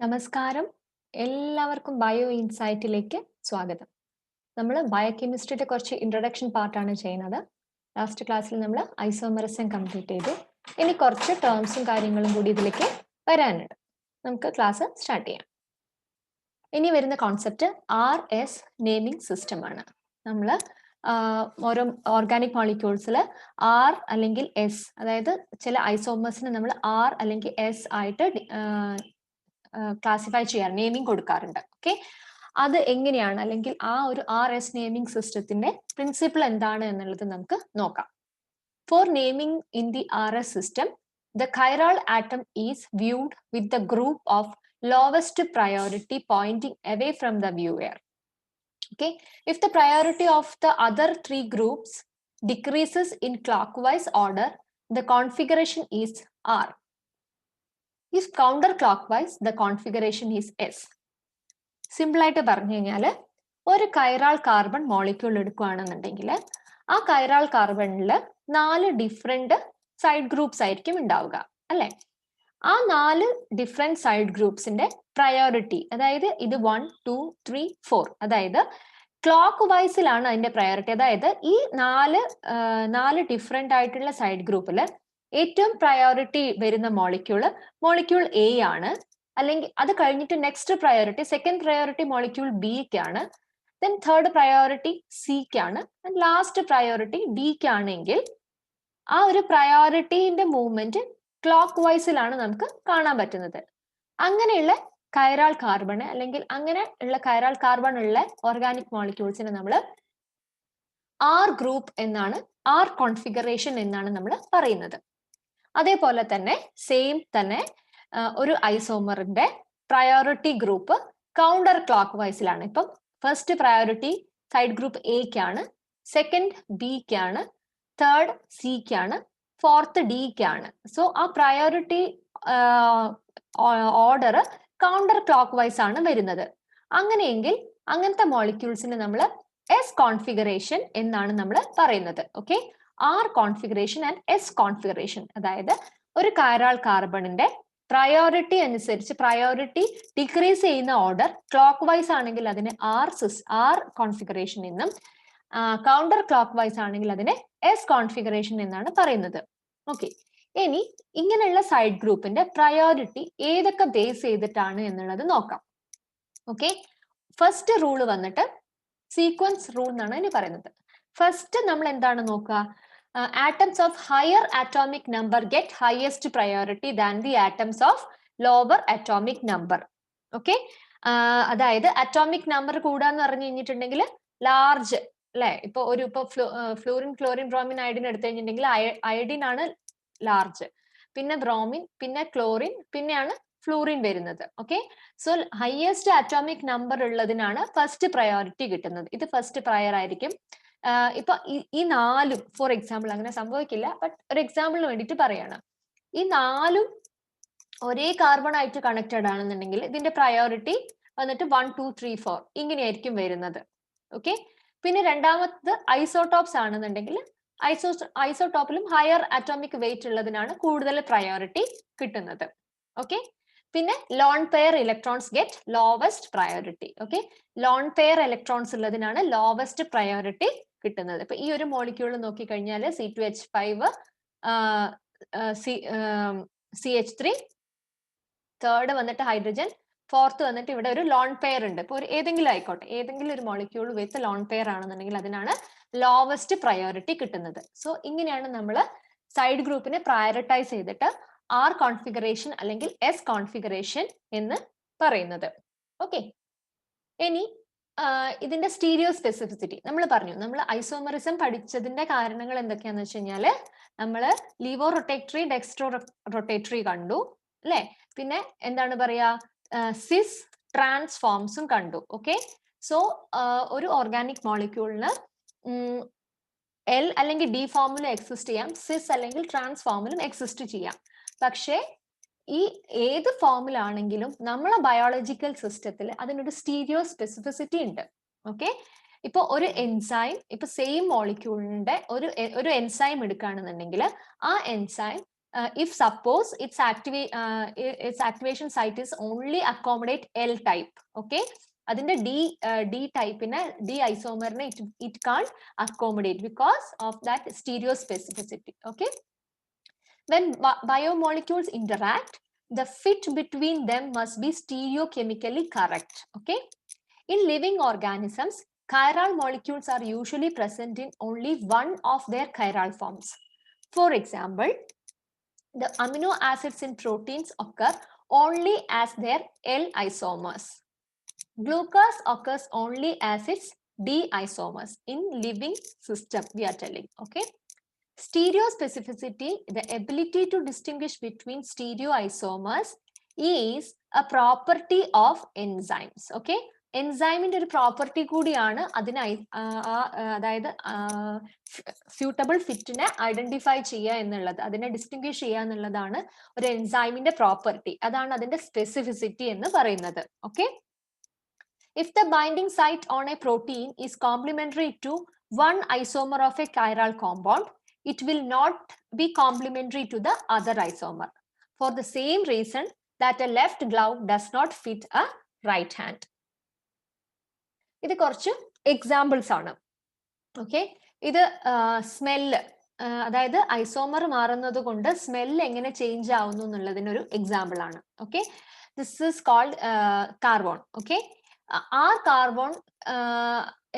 നമസ്കാരം. എല്ലാവർക്കും ബയോ ഇൻസൈറ്റിലേക്ക് സ്വാഗതം. നമ്മൾ ബയോകെമിസ്ട്രിയുടെ കുറച്ച് ഇൻട്രൊഡക്ഷൻ പാർട്ടാണ് ചെയ്യുന്നത്. ലാസ്റ്റ് ക്ലാസ്സിൽ നമ്മൾ ഐസോമെറിസം കംപ്ലീറ്റ് ചെയ്തു. ഇനി കുറച്ച് ടേംസും കാര്യങ്ങളും കൂടി ഇതിലേക്ക് വരാനുണ്ട്. നമുക്ക് ക്ലാസ് സ്റ്റാർട്ട് ചെയ്യാം. ഇനി വരുന്ന കോൺസെപ്റ്റ് RS നെയിമിംഗ് സിസ്റ്റം ആണ്. നമ്മൾ ഓരോ ഓർഗാനിക് മോളിക്യൂൾസിൽ R അല്ലെങ്കിൽ S, അതായത് ചില ഐസോമേഴ്സിന് നമ്മൾ R അല്ലെങ്കിൽ S ആയിട്ട് ക്ലാസിഫൈ ചെയ്യാറ്, നെയിമിംഗ് കൊടുക്കാറുണ്ട്. ഓക്കെ, അത് എങ്ങനെയാണ്, അല്ലെങ്കിൽ ആ ഒരു RS നെയിമിംഗ് സിസ്റ്റത്തിന്റെ പ്രിൻസിപ്പിൾ എന്താണ് എന്നുള്ളത് നമുക്ക് നോക്കാം. For naming in the RS system, the chiral atom is viewed with the group of lowest priority pointing away from the viewer. Okay, if the priority of the other three groups decreases in clockwise order, the configuration is R. If counterclockwise, the configuration is S. Simple ആയിട്ട് പറഞ്ഞു കഴിഞ്ഞാൽ, ഒരു കൈറാൾ carbon molecule എടുക്കുകയാണെന്നുണ്ടെങ്കിൽ ആ കൈറാൾ കാർബണിൽ 4 different side groups ആയിരിക്കും ഉണ്ടാവുക, അല്ലെ? ആ 4 ഡിഫറെന്റ് സൈഡ് ഗ്രൂപ്പ്സിന്റെ പ്രയോറിറ്റി, അതായത് ഇത് 1, 2, 3, 4, അതായത് ക്ലോക്ക് വൈസിലാണ് അതിന്റെ പ്രയോറിറ്റി. അതായത് ഈ 4 ഡിഫറെന്റ് ആയിട്ടുള്ള സൈഡ് ഗ്രൂപ്പിൽ ഏറ്റവും പ്രയോറിറ്റി വരുന്ന മോളിക്യൂൾ എ ആണ്, അല്ലെങ്കിൽ അത് കഴിഞ്ഞിട്ട് next priority, second priority molecule ബിക്കാണ്, ദെൻ തേർഡ് പ്രയോറിറ്റി സിക്കാണ്, ആൻഡ് ലാസ്റ്റ് പ്രയോറിറ്റി ഡിക്കാണെങ്കിൽ ആ ഒരു പ്രയോറിറ്റിന്റെ മൂവ്മെന്റ് ക്ലോക്ക് വൈസിലാണ് നമുക്ക് കാണാൻ പറ്റുന്നത്. അങ്ങനെയുള്ള കൈറാൾ കാർബൺ, അല്ലെങ്കിൽ അങ്ങനെ ഉള്ള കൈറാൾ കാർബൺ ഉള്ള ഓർഗാനിക് മോളിക്യൂൾസിനെ നമ്മൾ R ഗ്രൂപ്പ് എന്നാണ്, R കോൺഫിഗറേഷൻ എന്നാണ് നമ്മൾ പറയുന്നത്. അതേപോലെ തന്നെ സെയിം തന്നെ ഒരു ഐസോമറിന്റെ പ്രയോറിറ്റി ഗ്രൂപ്പ് കൗണ്ടർ ക്ലോക്ക് വൈസിലാണ്. ഇപ്പം ഫസ്റ്റ് പ്രയോറിറ്റി സൈഡ് ഗ്രൂപ്പ് എക്കാണ്, സെക്കൻഡ് ബിക്കാണ്, തേർഡ് സിക്കാണ്, ഫോർത്ത് ഡിക്കാണ്. സോ ആ priority order counter clockwise ആണ് വരുന്നത്. അങ്ങനെയെങ്കിൽ അങ്ങനത്തെ മോളിക്യൂൾസിന് നമ്മൾ എസ് കോൺഫിഗറേഷൻ എന്നാണ് നമ്മൾ പറയുന്നത്. Okay, R configuration and S configuration, അതായത് ഒരു കൈറാൾ കാർബണിന്റെ പ്രയോറിറ്റി അനുസരിച്ച് പ്രയോറിറ്റി ഡിക്രീസ് ചെയ്യുന്ന ഓർഡർ ക്ലോക്ക് വൈസ് ആണെങ്കിൽ അതിന് R കോൺഫിഗറേഷൻ എന്നും, കൗണ്ടർ ക്ലോക്ക് വൈസ് ആണെങ്കിൽ അതിനെ എസ് കോൺഫിഗറേഷൻ എന്നാണ് പറയുന്നത്. ഓക്കെ, ഇനി ഇങ്ങനെയുള്ള സൈഡ് ഗ്രൂപ്പിന്റെ പ്രയോറിറ്റി ഏതൊക്കെ ബേസ് ചെയ്തിട്ടാണ് എന്നുള്ളത് നോക്കാം. ഓക്കെ, ഫസ്റ്റ് റൂള് വന്നിട്ട് സീക്വൻസ് റൂൾ എന്നാണ് ഇനി പറയുന്നത്. ഫസ്റ്റ് നമ്മൾ എന്താണ് നോക്കുക? Atoms of higher atomic number get highest priority than the atoms of lower atomic number. Okay, അതായത് അറ്റോമിക് നമ്പർ കൂടാന്ന് പറഞ്ഞു കഴിഞ്ഞിട്ടുണ്ടെങ്കിൽ ലാർജ്, അല്ലെ? ഇപ്പൊ ഫ്ലൂറിൻ, ക്ലോറിൻ, ബ്രോമിൻ, അയഡിൻ എടുത്തു കഴിഞ്ഞിട്ടുണ്ടെങ്കിൽ അയഡിൻ ആണ് ലാർജ്, പിന്നെ ബ്രോമിൻ, പിന്നെ ക്ലോറിൻ, പിന്നെയാണ് ഫ്ലൂറിൻ വരുന്നത്. Okay, so highest atomic number ഉള്ളതിനാണ് ഫസ്റ്റ് പ്രയോറിറ്റി കിട്ടുന്നത്. ഇത് ഫസ്റ്റ് പ്രയർ ആയിരിക്കും. ഇപ്പൊ ഈ 4, ഫോർ എക്സാമ്പിൾ, അങ്ങനെ സംഭവിക്കില്ല, ബട്ട് ഒരു എക്സാമ്പിളിന് വേണ്ടിയിട്ട് പറയാണ്. ഈ 4 ഒരേ കാർബൺ ആയിട്ട് കണക്റ്റഡ് ആണെന്നുണ്ടെങ്കിൽ ഇതിന്റെ പ്രയോറിറ്റി വന്നിട്ട് 1, 2, 3, 4 ഇങ്ങനെയായിരിക്കും വരുന്നത്. ഓക്കെ, പിന്നെ രണ്ടാമത് ഐസോടോപ്സ് ആണെന്നുണ്ടെങ്കിൽ ഐസോടോപ്പിലും ഹയർ അറ്റോമിക് വെയിറ്റ് ഉള്ളതിനാണ് കൂടുതൽ പ്രയോറിറ്റി കിട്ടുന്നത്. ഓക്കെ, പിന്നെ lone pair electrons get lowest priority. Okay, lone pair electrons ഉള്ളതിനാണ് ലോവസ്റ്റ് പ്രയോറിറ്റി കിട്ടുന്നത്. ഇപ്പൊ ഈ ഒരു മോളിക്യൂൾ നോക്കിക്കഴിഞ്ഞാൽ C2H5, CH3, തേർഡ് വന്നിട്ട് ഹൈഡ്രജൻ, ഫോർത്ത് വന്നിട്ട് ഇവിടെ ഒരു ലോൺ പെയർ ഉണ്ട്. ഇപ്പൊ ഏതെങ്കിലും ആയിക്കോട്ടെ, ഏതെങ്കിലും ഒരു മോളിക്യൂൾ വിത്ത് ലോൺ പെയർ ആണെന്നുണ്ടെങ്കിൽ അതിനാണ് ലോവസ്റ്റ് പ്രയോറിറ്റി കിട്ടുന്നത്. സോ ഇങ്ങനെയാണ് നമ്മൾ സൈഡ് ഗ്രൂപ്പിനെ പ്രയോറിറ്റൈസ് ചെയ്തിട്ട് R കോൺഫിഗറേഷൻ അല്ലെങ്കിൽ എസ് കോൺഫിഗറേഷൻ എന്ന് പറയുന്നത്. ഓക്കെ, ഇനി ഇതിന്റെ സ്റ്റീരിയോ സ്പെസിഫിസിറ്റി നമ്മൾ പറഞ്ഞു. നമ്മൾ ഐസോമറിസം പഠിച്ചതിന്റെ കാരണങ്ങൾ എന്തൊക്കെയാന്ന് വെച്ച് കഴിഞ്ഞാൽ, നമ്മൾ ലീവോ റൊട്ടേറ്ററി, ഡെക്സ്ട്രോ റൊട്ടേറ്ററി കണ്ടു, അല്ലെ? പിന്നെ എന്താണ് പറയാ, സിസ് ട്രാൻസ്ഫോംസും കണ്ടു. ഓക്കെ, സോ ഒരു ഓർഗാനിക് മോളിക്യൂളിന് L അല്ലെങ്കിൽ D ഫോമിലും എക്സിസ്റ്റ് ചെയ്യാം, സിസ് അല്ലെങ്കിൽ ട്രാൻസ് ഫോമിലും എക്സിസ്റ്റ് ചെയ്യാം. പക്ഷേ ഈ ഏത് ഫോമിലാണെങ്കിലും നമ്മളെ ബയോളജിക്കൽ സിസ്റ്റത്തിൽ അതിനൊരു സ്റ്റീരിയോ സ്പെസിഫിസിറ്റി ഉണ്ട്. ഓക്കെ, ഇപ്പൊ ഒരു എൻസൈം, ഇപ്പൊ സെയിം മോളിക്യൂളിന്റെ ഒരു എൻസൈം എടുക്കുകയാണെന്നുണ്ടെങ്കിൽ ആ enzyme if suppose its activation site is only accommodate L type. Okay, അതിന്റെ D type നെ D isomer നെ it can't accommodate because of that stereospecificity. Okay, when biomolecules interact, the fit between them must be stereochemically correct. Okay, in living organisms, chiral molecules are usually present in only one of their chiral forms. For example, the amino acids in proteins occur only as their L isomers. Glucose occurs only as its D isomers in living system, we are telling. Okay. Stereospecificity, the ability to distinguish between stereoisomers, is a property of enzymes. Okay. എൻസൈമിന്റെ ഒരു property കൂടിയാണ് അതിനെ അതായത് suitable ഫിറ്റിനെ identify ചെയ്യുക എന്നുള്ളത്, അതിനെ distinguish ചെയ്യുക എന്നുള്ളതാണ് ഒരു എൻസൈമിന്റെ പ്രോപ്പർട്ടി. അതാണ് അതിന്റെ സ്പെസിഫിസിറ്റി എന്ന് പറയുന്നത്. Okay, if the binding site on a protein is complementary to one isomer of a chiral compound, it will not be complementary to the other isomer, for the same reason that a left glove does not fit a right hand. ഇത് കുറച്ച് examples ആണ്. Okay, ഇത് smell, അതായത് isomer മാറുന്നത് കൊണ്ട് smell എങ്ങനെ change ആവുന്നു എന്നുള്ളതിനൊരു എക്സാമ്പിൾ ആണ്. Okay, this is called carvone. Okay, ആ കാർബോൺ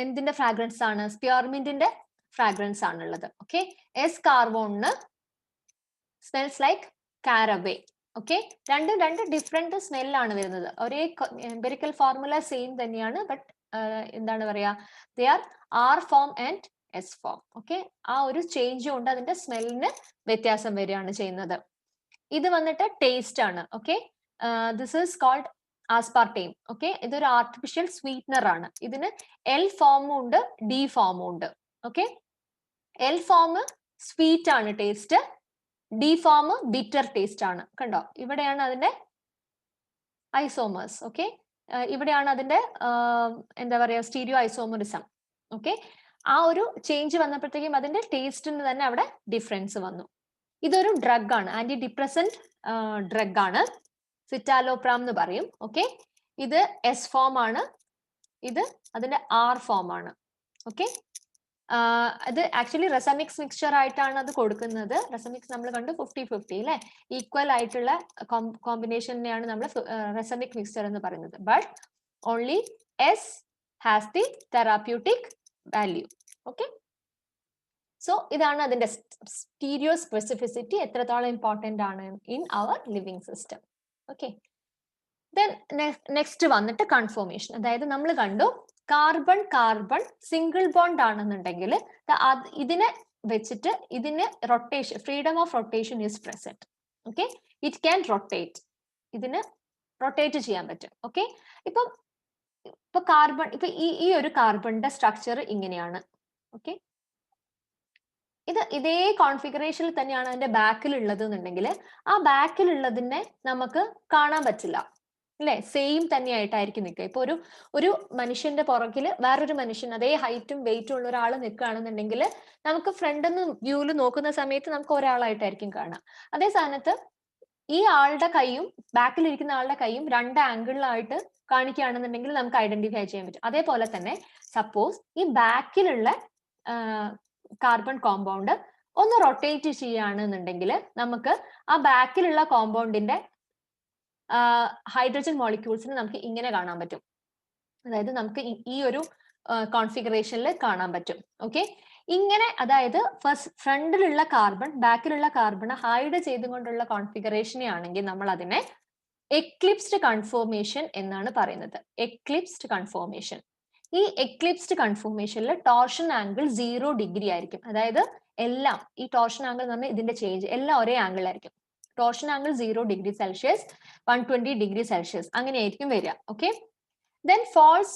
എന്തിന്റെ ഫ്രാഗ്രൻസ് ആണ്? സ്പിയർമിന്റിന്റെ ഫ്രാഗ്രൻസ് ആണുള്ളത്. ഓക്കെ, എസ് കാർബോണിന് സ്മെൽസ് ലൈക്ക് കാരബേ. ഓക്കെ, രണ്ടും രണ്ട് ഡിഫറെന്റ് സ്മെല്ലാണ് വരുന്നത്. ഒരേ എംപിരിക്കൽ ഫോർമുല സെയിം തന്നെയാണ്, ബട്ട് എന്താണ് പറയാ, they are R form and S form. Okay, ആ ഒരു ചേഞ്ച് കൊണ്ട് അതിന്റെ സ്മെല്ലിന് വ്യത്യാസം വരികയാണ് ചെയ്യുന്നത്. ഇത് വന്നിട്ട് ടേസ്റ്റ് ആണ്. Okay, this is called aspartame. Okay, ഇതൊരു ആർട്ടിഫിഷ്യൽ സ്വീറ്റ്നർ ആണ്. ഇതിന് എൽ ഫോമും ഉണ്ട്, ഡി ഫോമും ഉണ്ട്. ഓക്കെ, എൽ ഫോം സ്വീറ്റ് ആണ് taste, D form bitter taste ആണ്. കണ്ടോ, ഇവിടെയാണ് അതിന്റെ ഐസോമേഴ്സ്. ഓക്കെ, ഇവിടെയാണ് അതിന്റെ എന്താ പറയാ സ്റ്റീരിയോ ഐസോമറിസം. ഓക്കെ, ആ ഒരു ചേഞ്ച് വന്നപ്പോഴത്തേക്കും അതിന്റെ ടേസ്റ്റിന് തന്നെ അവിടെ ഡിഫറൻസ് വന്നു. ഇതൊരു ഡ്രഗ് ആണ്, ആന്റി ഡിപ്രസന്റ് ഡ്രഗ് ആണ്, സിറ്റാലോപ്രാം എന്ന് പറയും. ഓക്കെ, ഇത് എസ് ഫോം ആണ്, ഇത് അതിന്റെ ആർ ഫോം ആണ്. ഓക്കെ, അത് ആക്ച്വലി റെസമിക്സ് മിക്സ്ചർ ആയിട്ടാണ് അത് കൊടുക്കുന്നത്. റെസമിക്സ് നമ്മൾ കണ്ടു 50-50 അല്ലെ, ഈക്വൽ ആയിട്ടുള്ള കോമ്പിനേഷനെയാണ് നമ്മൾ റെസമിക് മിക്സ്ചർ എന്ന് പറയുന്നത്. But only S has the therapeutic value. Okay, so ഇതാണ് അതിന്റെ സ്റ്റീരിയോ സ്പെസിഫിസിറ്റി എത്രത്തോളം ഇമ്പോർട്ടന്റ് ആണ് in our living system. Okay, then next വന്നിട്ട് കൺഫോർമേഷൻ. അതായത് നമ്മൾ കണ്ടു കാർബൺ കാർബൺ സിംഗിൾ ബോണ്ട് ആണെന്നുണ്ടെങ്കിൽ ഇതിനെ വെച്ചിട്ട് ഇതിന് rotation, freedom of rotation is present. Okay, it can rotate, ഇതിന് റൊട്ടേറ്റ് ചെയ്യാൻ പറ്റും. ഓക്കെ, ഇപ്പൊ കാർബൺ, ഇപ്പൊ ഈ ഒരു കാർബണിന്റെ സ്ട്രക്ചർ ഇങ്ങനെയാണ്. ഓക്കെ, ഇതേ കോൺഫിഗറേഷനിൽ തന്നെയാണ് അതിന്റെ ബാക്കിൽ ഉള്ളത് എന്നുണ്ടെങ്കിൽ ആ ബാക്കിലുള്ളതിനെ നമുക്ക് കാണാൻ പറ്റില്ല അല്ലെ, സെയിം തന്നെയായിട്ടായിരിക്കും നിൽക്കുക. ഇപ്പൊ ഒരു മനുഷ്യന്റെ പുറകിൽ വേറൊരു മനുഷ്യൻ അതേ ഹൈറ്റും വെയിറ്റും ഉള്ള ഒരാൾ നിൽക്കുകയാണെന്നുണ്ടെങ്കിൽ നമുക്ക് ഫ്രണ്ട് നിന്ന് വ്യൂവിൽ നോക്കുന്ന സമയത്ത് നമുക്ക് ഒരാളായിട്ടായിരിക്കും കാണാം. അതേ സ്ഥാനത്ത് ഈ ആളുടെ കൈയും ബാക്കിലിരിക്കുന്ന ആളുടെ കൈയും രണ്ട് ആംഗിളിലായിട്ട് കാണിക്കുകയാണെന്നുണ്ടെങ്കിൽ നമുക്ക് ഐഡന്റിഫൈ ചെയ്യാൻ പറ്റും. അതേപോലെ തന്നെ സപ്പോസ് ഈ ബാക്കിലുള്ള കാർബൺ കോമ്പൗണ്ട് ഒന്ന് റൊട്ടേറ്റ് ചെയ്യുകയാണെന്നുണ്ടെങ്കിൽ നമുക്ക് ആ ബാക്കിലുള്ള കോമ്പൗണ്ടിന്റെ ഹൈഡ്രജൻ മോളിക്യൂൾസിന് നമുക്ക് ഇങ്ങനെ കാണാൻ പറ്റും. അതായത് നമുക്ക് ഈ ഒരു കോൺഫിഗറേഷനിൽ കാണാൻ പറ്റും. ഓക്കെ, ഇങ്ങനെ, അതായത് ഫ്രണ്ടിലുള്ള കാർബൺ ബാക്കിലുള്ള കാർബൺ ഹൈഡ് ചെയ്തുകൊണ്ടുള്ള കോൺഫിഗറേഷനെ ആണെങ്കിൽ നമ്മൾ അതിനെ എക്ലിപ്സ്ഡ് കൺഫോർമേഷൻ എന്നാണ് പറയുന്നത്. Eclipsed conformation. ഈ എക്ലിപ്സ്ഡ് കൺഫോർമേഷനിൽ ടോർഷൻ ആംഗിൾ 0 ഡിഗ്രി ആയിരിക്കും. അതായത് എല്ലാം ഈ ടോർഷൻ ആംഗിൾ എന്ന് പറഞ്ഞാൽ ഇതിന്റെ ചേഞ്ച് എല്ലാം ഒരേ ആംഗിൾ ആയിരിക്കും. Torsion angle 0 degree Celsius 120 degree Celsius അങ്ങനെയായിരിക്കും വരിക. Okay, then falls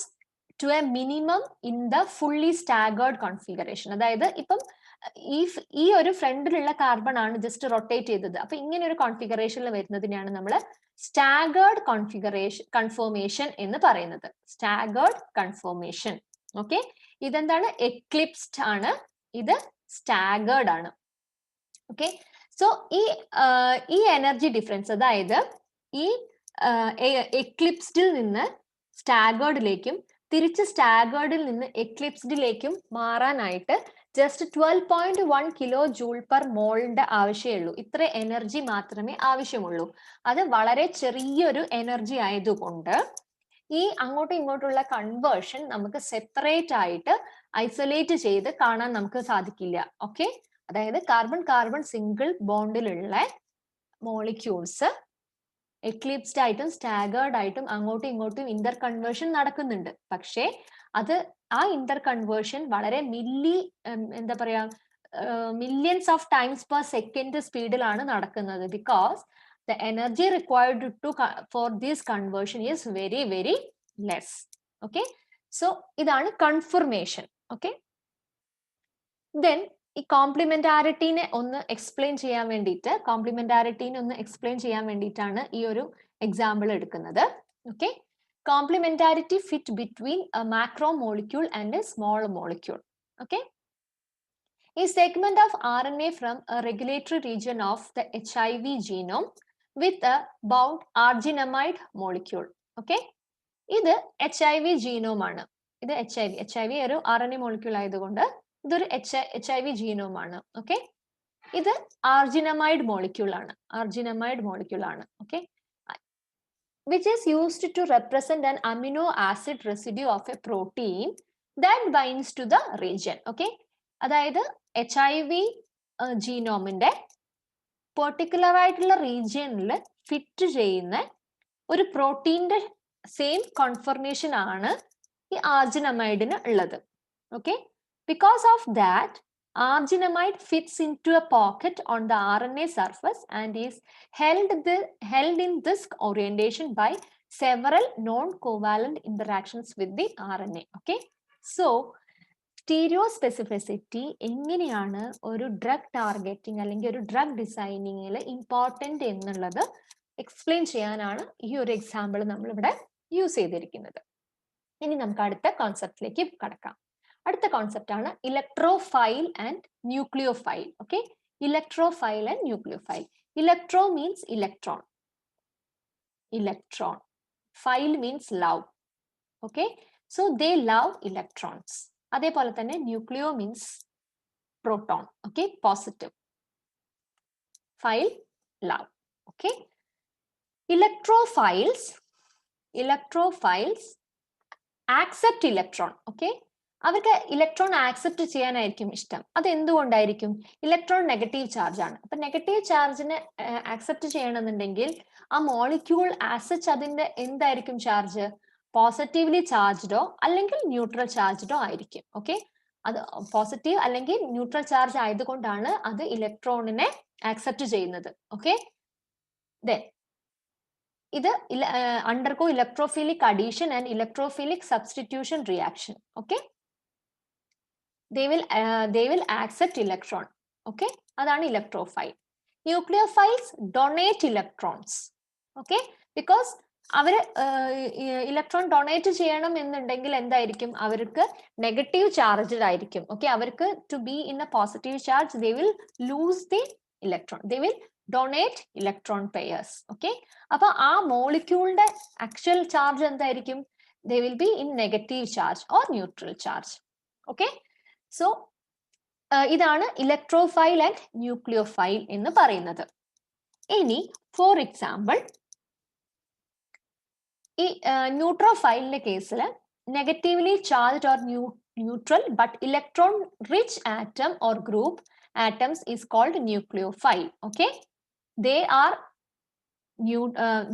to a minimum in the fully staggered configuration. അതായത് ഇപ്പം ഈ ഒരു ഫ്രണ്ടിലുള്ള കാർബൺ ആണ് ജസ്റ്റ് റൊട്ടേറ്റ് ചെയ്തത്. അപ്പൊ ഇങ്ങനെ ഒരു കോൺഫിഗറേഷനിൽ വരുന്നതിനെയാണ് നമ്മൾ സ്റ്റാഗേർഡ് കൺഫോർമേഷൻ എന്ന് പറയുന്നത്. Staggered conformation. ഓക്കെ, ഇതെന്താണ്? എക്ലിപ്സ്ഡ് ആണ്, ഇത് സ്റ്റാഗേർഡ് ആണ്. ഓക്കെ, സോ ഈ എനർജി ഡിഫറൻസ്, അതായത് ഈ എക്ലിപ്സ്ഡിൽ നിന്ന് സ്റ്റാഗേർഡിലേക്കും തിരിച്ച് സ്റ്റാഗേർഡിൽ നിന്ന് എക്ലിപ്സ്ഡിലേക്കും മാറാനായിട്ട് ജസ്റ്റ് 12.1 കിലോ ജൂൾ പെർ മോളിന്റെ ആവശ്യമുള്ളൂ. ഇത്ര എനർജി മാത്രമേ ആവശ്യമുള്ളൂ. അത് വളരെ ചെറിയൊരു എനർജി ആയതുകൊണ്ട് ഈ അങ്ങോട്ടും ഇങ്ങോട്ടുള്ള കൺവേർഷൻ നമുക്ക് സെപ്പറേറ്റ് ആയിട്ട് ഐസൊലേറ്റ് ചെയ്ത് കാണാൻ നമുക്ക് സാധിക്കില്ല. ഓക്കെ, അതായത് കാർബൺ കാർബൺ സിംഗിൾ ബോണ്ടിലുള്ള മോളിക്യൂൾസ് എക്ലിപ്സ്ഡ് ആയിട്ടും സ്റ്റാഗേർഡ് ആയിട്ടും അങ്ങോട്ടും ഇങ്ങോട്ടും ഇന്റർ കൺവേർഷൻ നടക്കുന്നുണ്ട്. പക്ഷേ അത് ആ ഇന്റർ കൺവേർഷൻ വളരെ എന്താ പറയാ millions of times per second സ്പീഡിലാണ് നടക്കുന്നത്. Because the energy required for this conversion is very very less. Okay, so idana confirmation. Okay, then ഈ കോംപ്ലിമെന്റാരിറ്റിനെ ഒന്ന് എക്സ്പ്ലെയിൻ ചെയ്യാൻ വേണ്ടിയിട്ട് ഈ ഒരു എക്സാമ്പിൾ എടുക്കുന്നത്. Okay, complementarity fit between a macro molecule and a small molecule. Okay, a segment of RNA from a regulatory region of the HIV genome with a bound arginamide molecule. Okay, ഇത് HIV genome ആണ്. ഇത് HIV ഒരു RNA molecule ആയതുകൊണ്ട് ഇതൊരു HIV genome ആണ്. Okay, ഇത് arginamide molecule ആണ്. Okay, which is used to represent an amino acid residue of a protein that binds to the region. Okay, അതായത് HIV ജീനോമിന്റെ പെർട്ടിക്കുലർ ആയിട്ടുള്ള റീജിയനിൽ ഫിറ്റ് ചെയ്യുന്ന ഒരു പ്രോട്ടീന്റെ സെയിം കോൺഫർമേഷൻ ആണ് ഈ ആർജിനമൈഡിന് ഉള്ളത്. Okay, because of that arginamide fits into a pocket on the RNA surface and is held in this orientation by several non-covalent interactions with the RNA. Okay, so സ്റ്റീരിയോസ്പെസിഫിസിറ്റി എങ്ങനെയാണ് ഒരു drug targeting അല്ലെങ്കിൽ ഒരു drug ഡിസൈനിങ്ങിൽ important എന്നുള്ളത് explain ചെയ്യാനാണ് ഈ ഒരു example നമ്മളിവിടെ use ചെയ്തിരിക്കുന്നത്. ഇനി നമുക്ക് അടുത്ത കോൺസെപ്റ്റിലേക്ക് കടക്കാം. അടുത്ത കോൺസെപ്റ്റ് ആണ് electrophile and nucleophile. Okay, electrophile and nucleophile. Electro means electron, phile means love. Okay, so they love electrons. അതേപോലെ തന്നെ nucleo means proton. Okay, positive. Phile love. Okay, electrophiles accept electron. Okay, അവർക്ക് electron accept ചെയ്യാനായിരിക്കും ഇഷ്ടം. അത് എന്തുകൊണ്ടായിരിക്കും? Electron negative charge ആണ്. അപ്പൊ negative ചാർജിനെ ആക്സെപ്റ്റ് ചെയ്യണമെന്നുണ്ടെങ്കിൽ ആ മോളിക്യൂൾ ആസച്ച് അതിന്റെ എന്തായിരിക്കും ചാർജ്? പോസിറ്റീവ്ലി ചാർജ്ഡോ അല്ലെങ്കിൽ ന്യൂട്രൽ ചാർജ്ഡോ ആയിരിക്കും. ഓക്കെ, അത് പോസിറ്റീവ് അല്ലെങ്കിൽ ന്യൂട്രൽ ചാർജ് ആയതുകൊണ്ടാണ് അത് ഇലക്ട്രോണിനെ ആക്സെപ്റ്റ് ചെയ്യുന്നത്. ഓക്കെ, ഇത് undergo electrophilic addition and electrophilic substitution reaction. Okay, they will accept electron. Okay, അതാണ് electrophile. Nucleophiles donate electrons. Okay, because അവര് ഇലക്ട്രോൺ ഡൊണേറ്റ് ചെയ്യണം എന്നുണ്ടെങ്കിൽ എന്തായിരിക്കും? അവർക്ക് നെഗറ്റീവ് ചാർജഡ് ആയിരിക്കും. ഓക്കെ, അവർക്ക് to be in a positive charge they will lose the electron, they will donate electron pairs. Okay, അപ്പൊ ആ മോളിക്യൂളിന്റെ ആക്ച്വൽ ചാർജ് എന്തായിരിക്കും? They will be in negative charge or neutral charge. Okay, so ഇതാണ് electrophile and nucleophile എന്ന് പറയുന്നത്. ഇനി for example ഈ ന്യൂട്രോഫൈലിന്റെ കേസിൽ negatively charged or neutral but electron rich atom or group atoms is called nucleophile. Okay,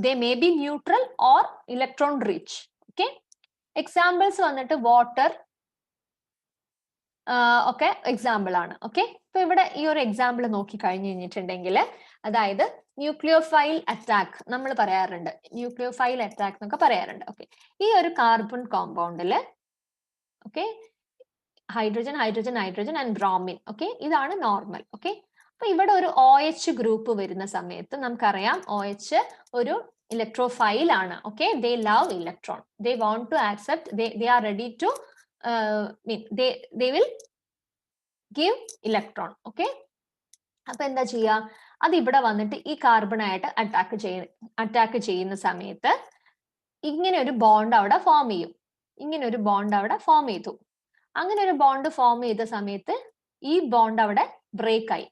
they may be neutral or electron rich. Okay, examples വന്നിട്ട് water ഒക്കെ example ആണ്. Okay, ഇപ്പൊ ഇവിടെ ഈ ഒരു എക്സാമ്പിൾ നോക്കി കഴിഞ്ഞു കഴിഞ്ഞിട്ടുണ്ടെങ്കിൽ അതായത് ന്യൂക്ലിയോഫൈൽ അറ്റാക്ക് നമ്മൾ പറയാറുണ്ട്, ന്യൂക്ലിയോഫൈൽ അറ്റാക്ക് എന്നൊക്കെ പറയാറുണ്ട്. ഓക്കെ, ഈ ഒരു കാർബൺ കോമ്പൗണ്ടില് okay hydrogen hydrogen hydrogen and bromine. Okay, ഇതാണ് നോർമൽ. ഓക്കെ, അപ്പൊ ഇവിടെ ഒരു OH ഗ്രൂപ്പ് വരുന്ന സമയത്ത് നമുക്കറിയാം OH ഒരു ഇലക്ട്രോഫൈൽ ആണ്. Okay, they love electron, they want to accept, they are ready to they will give electron. Okay, അപ്പൊ എന്താ ചെയ്യാ? അത് ഇവിടെ വന്നിട്ട് ഈ കാർബണായിട്ട് അറ്റാക്ക് ചെയ്യുന്ന സമയത്ത് ഇങ്ങനെ ഒരു ബോണ്ട് അവിടെ ഫോം ചെയ്യും. ഇങ്ങനെ ഒരു ബോണ്ട് അവിടെ ഫോം ചെയ്തു. അങ്ങനെ ഒരു ബോണ്ട് ഫോം ചെയ്ത സമയത്ത് ഈ ബോണ്ട് അവിടെ ബ്രേക്ക് ആയി,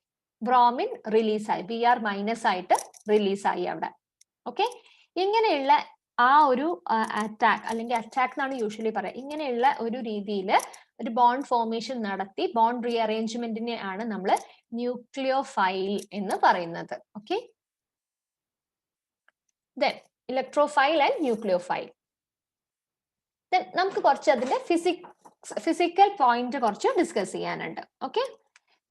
ബ്രോമിൻ റിലീസായി, Br മൈനസ് ആയിട്ട് റിലീസായി അവിടെ. ഓക്കെ, ഇങ്ങനെയുള്ള ആ ഒരു അറ്റാക്ക് അല്ലെങ്കിൽ അറ്റാക്ക് എന്നാണ് യൂഷ്വലി പറയുക. ഇങ്ങനെയുള്ള ഒരു രീതിയിൽ ഒരു ബോണ്ട് ഫോർമേഷൻ നടത്തി ബോണ്ട് റീഅറേഞ്ച്മെന്റിനെ ആണ് നമ്മൾ ന്യൂക്ലിയോഫൈൽ എന്ന് പറയുന്നത്. Okay, then electrophile and nucleophile. Then നമുക്ക് കുറച്ച് അതിന്റെ ഫിസിക്കൽ പോയിന്റ് കുറച്ച് ഡിസ്കസ് ചെയ്യാനുണ്ട്. Okay,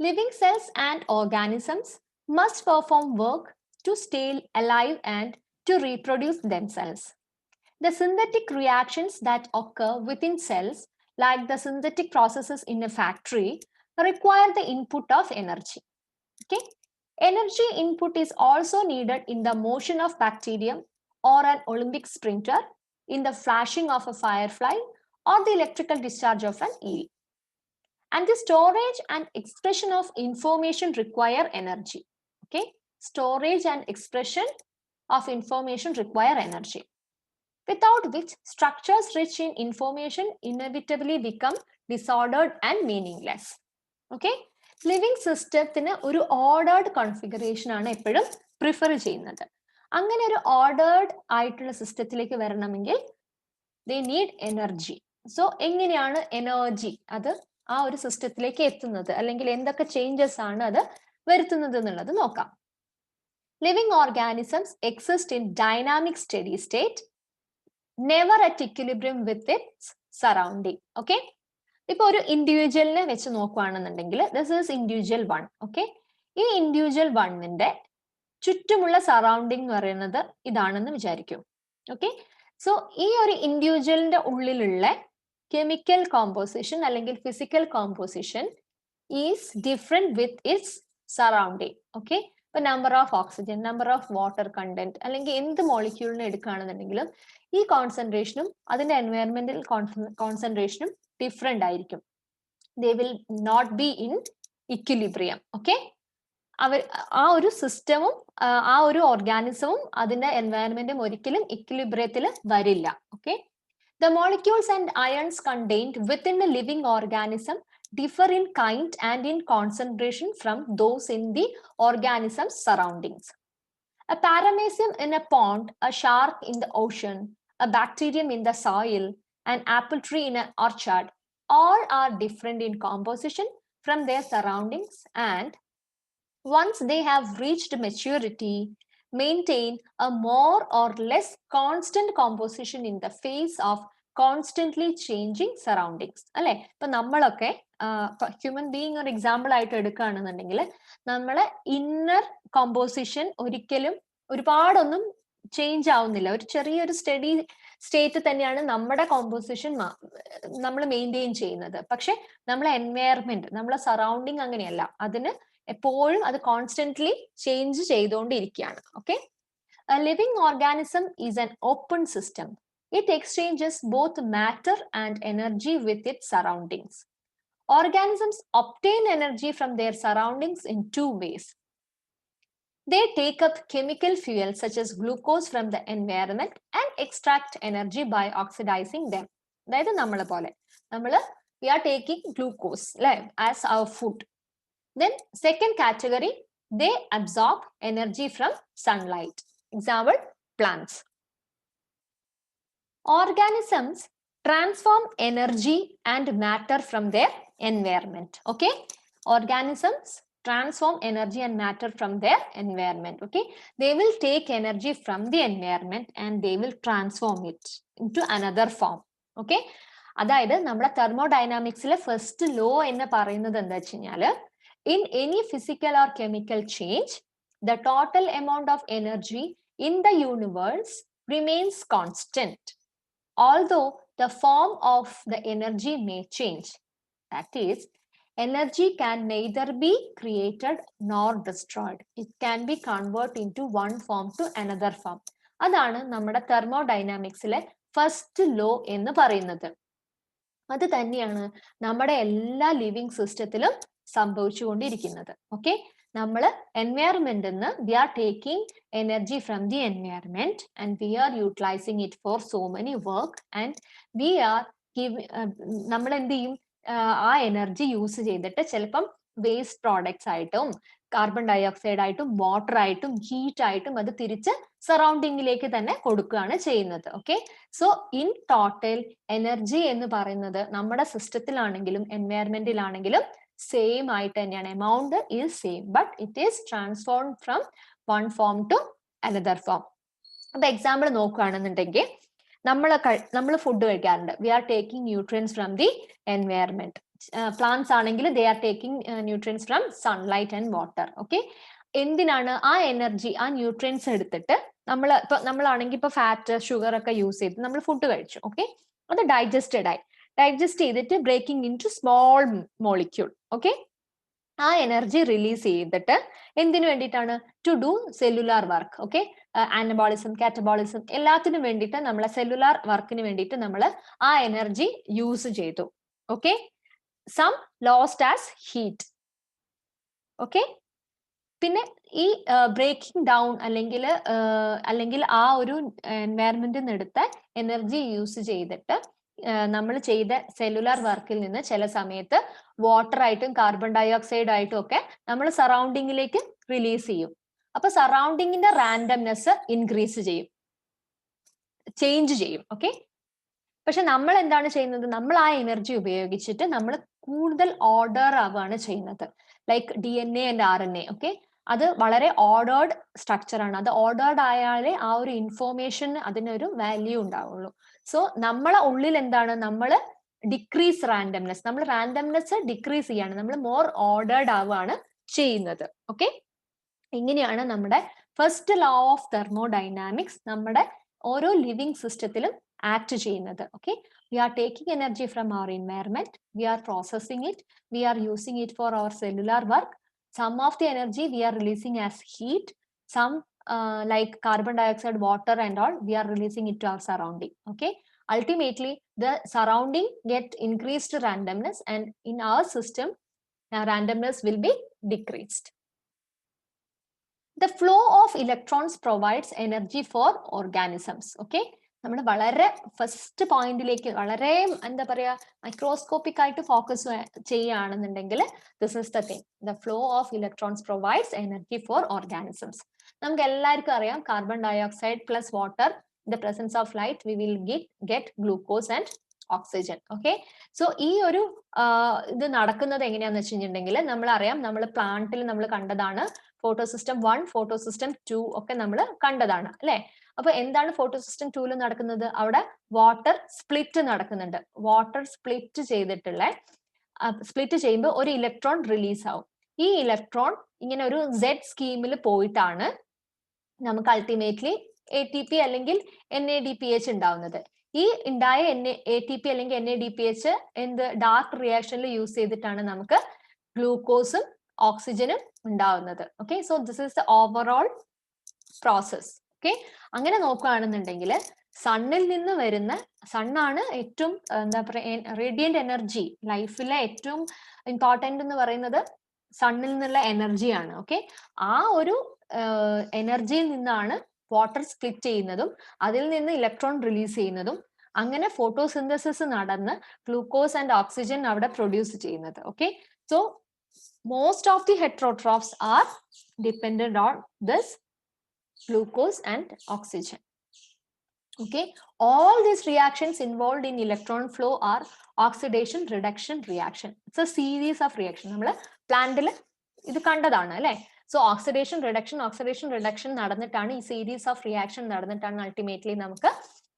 living cells and organisms must perform work to stay alive and to reproduce themselves. The synthetic reactions that occur within cells, like the synthetic processes in a factory, require the input of energy. Okay? Energy input is also needed in the motion of bacterium or an Olympic sprinter, in the flashing of a firefly, or the electrical discharge of an eel. And the storage and expression of information require energy. Okay? Storage and expression of information require energy, without which structures rich in information inevitably become disordered and meaningless. Okay, living systemത്തിന് ഒരു ordered configuration ആണ് എപ്പോഴും prefer ചെയ്യുന്നത്. അങ്ങനെ ഒരു ordered ആയിട്ടുള്ള സിസ്റ്റത്തിലേക്ക് വരണമെങ്കിൽ they need energy. So എങ്ങനെയാണ് എനർജി അത് ആ ഒരു സിസ്റ്റത്തിലേക്ക് എത്തുന്നത്, അല്ലെങ്കിൽ എന്തൊക്കെ ചേഞ്ചസ് ആണ് അത് വരുത്തുന്നത് എന്നുള്ളത് നോക്കാം. Living organisms exist in dynamic steady state, never at equilibrium with its surrounding. Okay, ഇപ്പൊ ഒരു ഇൻഡിവിജ്വലിനെ വെച്ച് നോക്കുകയാണെന്നുണ്ടെങ്കിൽ ദിസ് ഈസ് ഇൻഡിവിജ്വൽ 1. ഓക്കെ, ഈ ഇൻഡിവിജ്വൽ 1ന്റെ ചുറ്റുമുള്ള സറൗണ്ടിങ് എന്ന് പറയുന്നത് ഇതാണെന്ന് വിചാരിക്കും. ഓക്കെ, സോ ഈ ഒരു ഇൻഡിവിജ്വലിന്റെ ഉള്ളിലുള്ള കെമിക്കൽ കോമ്പോസിഷൻ അല്ലെങ്കിൽ physical composition is different with its surrounding. Okay, ഇപ്പൊ number of oxygen, number of water content, അല്ലെങ്കിൽ എന്ത് മോളിക്യൂളിനെ എടുക്കുകയാണെന്നുണ്ടെങ്കിലും ഈ കോൺസെൻട്രേഷനും അതിന്റെ എൻവയറമെന്റൽ കോൺസെൻട്രേഷനും ഡിഫറെന്റ് ആയിരിക്കും. They will not be in equilibrium. Okay, ആ ഒരു സിസ്റ്റവും ആ ഒരു ഓർഗാനിസവും അതിന്റെ എൻവയറമെന്റും ഒരിക്കലും ഇക്വിലിബ്രിയത്തിൽ വരില്ല. Okay, the molecules and ions contained within a living organism differ in kind and in concentration from those in the organism's surroundings. A paramecium in a pond, a shark in the ocean, a bacterium in the soil, an apple tree in an orchard, all are different in composition from their surroundings, and once they have reached maturity, maintain a more or less constant composition in the face of constantly changing surroundings. അല്ലെ, ഇപ്പൊ നമ്മളൊക്കെ human being ഒരു example ആയിട്ട് എടുക്കുകയാണെന്നുണ്ടെങ്കിൽ നമ്മളെ inner composition ഒരിക്കലും ഒരുപാടൊന്നും change ആവുന്നില്ല. ഒരു ചെറിയൊരു സ്റ്റഡി സ്റ്റേറ്റ് തന്നെയാണ് നമ്മുടെ കോമ്പോസിഷൻ നമ്മൾ മെയിൻറ്റെയിൻ ചെയ്യുന്നത്. പക്ഷെ നമ്മളെ എൻവയറമെന്റ്, നമ്മളെ സറൗണ്ടിങ് അങ്ങനെയല്ല. അതിന് എപ്പോഴും അത് കോൺസ്റ്റന്റ്ലി ചേഞ്ച് ചെയ്തുകൊണ്ടിരിക്കുകയാണ്. Okay, a living organism is an open system. It exchanges both matter and energy with its surroundings. Organisms obtain energy from their surroundings in two ways. They take up chemical fuels such as glucose from the environment and extract energy by oxidizing them. അതായത് നമ്മളെ പോലെ we are taking glucose as our food. Then second category, they absorb energy from sunlight. Example, plants. Organisms transform energy and matter from their environment. Okay, organisms transform energy and matter from their environment. Okay, they will take energy from the environment and they will transform it into another form. Okay, അതായത് നമ്മുടെ തെർമോഡൈനാമിക്സിലെ first law എന്ന് പറയുന്നത് എന്താ വെച്ച് കഴിഞ്ഞാൽ in any physical or chemical change, the total amount of energy in the universe remains constant, although the form of the energy may change. That is, energy can neither be created nor destroyed. It can be converted into one form to another form. അതാണ് നമ്മുടെ തെർമോഡൈനാമിക്സിലെ first law എന്ന് പറയുന്നത്. അത് തന്നെയാണ് നമ്മുടെ എല്ലാ living സിസ്റ്റത്തിലും സംഭവിച്ചുകൊണ്ടിരിക്കുന്നത്. ഓക്കെ, നമ്മൾ environment we are taking energy from the environment and we are utilising it for so many work and we are നമ്മൾ എന്ത് ചെയ്യും, ആ എനർജി യൂസ് ചെയ്തിട്ട് ചിലപ്പം വേസ്റ്റ് പ്രോഡക്ട്സ് ആയിട്ടും കാർബൺ ഡൈ ഓക്സൈഡ് ആയിട്ടും വാട്ടർ ആയിട്ടും ഹീറ്റ് ആയിട്ടും അത് തിരിച്ച് സറൗണ്ടിങ്ങിലേക്ക് തന്നെ കൊടുക്കുകയാണ് ചെയ്യുന്നത്. Okay, so in total energy എന്ന് പറയുന്നത് നമ്മുടെ സിസ്റ്റത്തിലാണെങ്കിലും എൻവയറമെന്റിലാണെങ്കിലും സെയിം ആയിട്ട് തന്നെയാണ്. Amount is same but it is transform from one form to another form. അപ്പൊ എക്സാമ്പിൾ നോക്കുകയാണെന്നുണ്ടെങ്കിൽ നമ്മൾ ഫുഡ് കഴിക്കാറുണ്ട്. We are taking nutrients from the environment. Plants ആണെങ്കിൽ they are taking nutrients from sunlight and water. Okay, എന്തിനാണ് ആ energy, ആ nutrients എടുത്തിട്ട് നമ്മളാണെങ്കിൽ ഇപ്പൊ ഫാറ്റ് ഷുഗർ ഒക്കെ യൂസ് ചെയ്ത് നമ്മൾ ഫുഡ് കഴിച്ചു. ഓക്കെ, അത് ഡൈജസ്റ്റ് ചെയ്തിട്ട് breaking into small molecule. Okay, ആ എനർജി റിലീസ് ചെയ്തിട്ട് എന്തിനു വേണ്ടിയിട്ടാണ്? To do cellular work. Okay, anabolism catabolism എല്ലാത്തിനും വേണ്ടിയിട്ട് നമ്മളെ സെല്ലുലാർ വർക്കിന് വേണ്ടിയിട്ട് നമ്മൾ ആ എനർജി യൂസ് ചെയ്തു. Okay, some lost as heat. Okay, പിന്നെ ഈ ബ്രേക്കിംഗ് ഡൗൺ അല്ലെങ്കിൽ ആ ഒരു എൻവയറമെന്റിൽ നിന്ന് എടുത്ത എനർജി യൂസ് ചെയ്തിട്ട് നമ്മൾ ചെയ്ത സെല്ലുലാർ വർക്കിൽ നിന്ന് ചില സമയത്ത് വാട്ടർ ആയിട്ടും കാർബൺ ഡൈ ഓക്സൈഡ് ആയിട്ടും ഒക്കെ നമ്മൾ സറൗണ്ടിങ്ങിലേക്ക് റിലീസ് ചെയ്യും. അപ്പൊ സറൗണ്ടിങ്ങിന്റെ റാൻഡംനെസ് ഇൻക്രീസ് ചെയ്യും, ചേഞ്ച് ചെയ്യും. ഓക്കെ, പക്ഷെ നമ്മൾ എന്താണ് ചെയ്യുന്നത്? നമ്മൾ ആ എനർജി ഉപയോഗിച്ചിട്ട് നമ്മൾ കൂടുതൽ ഓർഡർ ആവുകയാണ് ചെയ്യുന്നത്. Like DNA and RNA. Okay, അത് വളരെ ഓർഡേർഡ് സ്ട്രക്ചർ ആണ്. അത് ഓർഡേർഡ് ആയാലേ ആ ഒരു ഇൻഫോർമേഷൻ അതിനൊരു വാല്യൂ ഉണ്ടാവുള്ളൂ. സോ നമ്മളെ ഉള്ളിൽ എന്താണ്? നമ്മൾ ഡിക്രീസ് റാൻഡംനെസ്, നമ്മൾ റാൻഡംനെസ് ഡിക്രീസ് ചെയ്യാണ്, നമ്മൾ മോർ ഓർഡേർഡ് ആവുകയാണ് ചെയ്യുന്നത്. ഓക്കെ, ഇങ്ങനെയാണ് നമ്മുടെ ഫസ്റ്റ് ലോ ഓഫ് തെർമോഡൈനാമിക്സ് നമ്മുടെ ഓരോ ലിവിങ് സിസ്റ്റത്തിലും ആക്ട് ചെയ്യുന്നത്. Okay, we are taking energy from our environment, we are processing it, we are using it for our cellular work. Some of the energy we are releasing as heat, some like carbon dioxide, water and all, we are releasing it to our surrounding. Okay, ultimately the surrounding get increased randomness and in our system randomness will be decreased. The flow of electrons provides energy for organisms. Okay, നമ്മൾ വളരെ first പോയിന്റിലേക്ക് വളരെ എന്താ പറയാ microscopic ആയിട്ട് focus ചെയ്യുകയാണെന്നുണ്ടെങ്കിൽ this is the thing. The flow of electrons provides energy for organisms. നമുക്ക് എല്ലാവർക്കും അറിയാം carbon dioxide plus water in the presence of light we will get glucose and oxygen. Okay, so ഈ ഒരു ഇത് നടക്കുന്നത് എങ്ങനെയാന്ന് വെച്ചിട്ടുണ്ടെങ്കിൽ നമ്മളറിയാം, നമ്മൾ പ്ലാന്റിൽ നമ്മൾ കണ്ടതാണ് ഫോട്ടോസിസ്റ്റം 1 ഫോട്ടോസിസ്റ്റം 2 ഒക്കെ നമ്മൾ കണ്ടതാണ് അല്ലെ. അപ്പൊ എന്താണ് ഫോട്ടോസിസ്റ്റം 2 നടക്കുന്നത്? അവിടെ വാട്ടർ സ്പ്ലിറ്റ് നടക്കുന്നുണ്ട്. വാട്ടർ സ്പ്ലിറ്റ് ചെയ്യുമ്പോൾ ഒരു ഇലക്ട്രോൺ റിലീസ് ആവും. ഈ ഇലക്ട്രോൺ ഇങ്ങനെ ഒരു Z സ്കീമിൽ പോയിട്ടാണ് നമുക്ക് അൾട്ടിമേറ്റ്ലി ATP അല്ലെങ്കിൽ NADPH ഉണ്ടാവുന്നത്. ഈ ഉണ്ടായ ATP അല്ലെങ്കിൽ NADPH എന്ത് ഡാർക്ക് റിയാക്ഷനിൽ യൂസ് ചെയ്തിട്ടാണ് നമുക്ക് ഗ്ലൂക്കോസും ഓക്സിജനും ഉണ്ടാവുന്നത്. Okay, so this is the overall process. Okay, അങ്ങനെ നോക്കുകയാണെന്നുണ്ടെങ്കിൽ സണ്ണിൽ നിന്ന് വരുന്ന, സണ്ണാണ് ഏറ്റവും എന്താ പറയുക റേഡിയന്റ് എനർജി, ലൈഫിലെ ഏറ്റവും ഇമ്പോർട്ടന്റ് എന്ന് പറയുന്നത് സണ്ണിൽ നിന്നുള്ള എനർജിയാണ്. ഓക്കെ, ആ ഒരു എനർജിയിൽ നിന്നാണ് വാട്ടർ സ്പ്ലിറ്റ് ചെയ്യുന്നതും അതിൽ നിന്ന് ഇലക്ട്രോൺ റിലീസ് ചെയ്യുന്നതും അങ്ങനെ ഫോട്ടോസിന്തസിസ് നടന്ന് ഗ്ലൂക്കോസ് ആൻഡ് ഓക്സിജൻ അവിടെ പ്രൊഡ്യൂസ് ചെയ്യുന്നത്. Okay, so most of the heterotrophs are dependent on this glucose and oxygen. Okay, all these reactions involved in electron flow are oxidation reduction reaction. It's a series of reaction. നമ്മൾ പ്ലാന്റിൽ ഇത് കണ്ടതാണ് അല്ലെ. So oxidation reduction നടന്നിട്ടാണ് ഈ series of reaction നടന്നിട്ടാണ് ultimately നമുക്ക്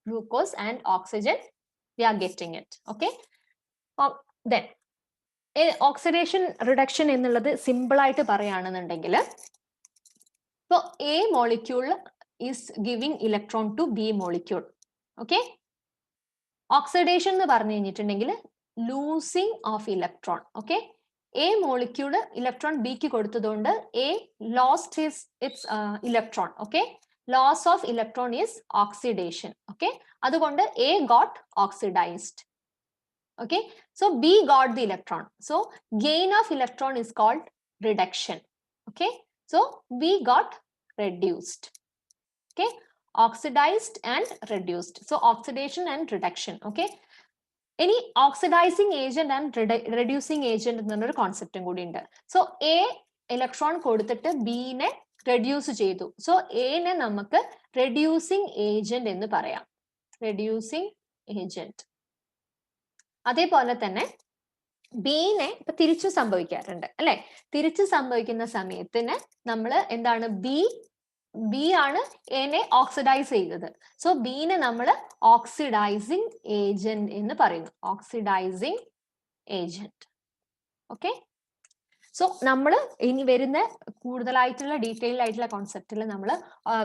glucose and oxygen we are getting it. Okay, then oxidation reduction എന്നുള്ളത് സിമ്പിൾ ആയിട്ട് പറയുകയാണെന്നുണ്ടെങ്കിൽ ഇപ്പൊ A molecule is giving electron to B molecule. Okay, oxidation എന്ന് പറഞ്ഞു കഴിഞ്ഞിട്ടുണ്ടെങ്കിൽ losing of electron. Okay, A molecule electron Bക്ക് കൊടുത്തതുകൊണ്ട് A lost its electron. Okay, loss of electron is oxidation. Okay, അതുകൊണ്ട് A got oxidized. Okay, so B got the electron. So gain of electron is called reduction. Okay, so we got reduced. Okay, oxidized and reduced. So oxidation and reduction. Okay, any oxidizing agent and reducing agent എന്നൊരു കോൺസെപ്റ്റും കൂടി ഉണ്ട്. So A electron കൊടുത്തിട്ട് ബിനെ reduce ചെയ്തു. So എനെ നമുക്ക് reducing agent എന്ന് പറയാം. Reducing agent. അതേപോലെ തന്നെ ബിനെ ഇപ്പൊ തിരിച്ചു സംഭവിക്കാറുണ്ട് അല്ലെ. തിരിച്ചു സംഭവിക്കുന്ന സമയത്തിന് നമ്മൾ എന്താണ് ബി ആണ് എനെ ഓക്സിഡൈസ് ചെയ്തത്. സോ ബിനെ നമ്മൾ ഓക്സിഡൈസിങ് ഏജന്റ് എന്ന് പറയുന്നു. Oxidising agent. ഓക്കെ, സോ നമ്മൾ ഇനി വരുന്ന കൂടുതലായിട്ടുള്ള ഡീറ്റെയിൽ ആയിട്ടുള്ള കോൺസെപ്റ്റിൽ നമ്മൾ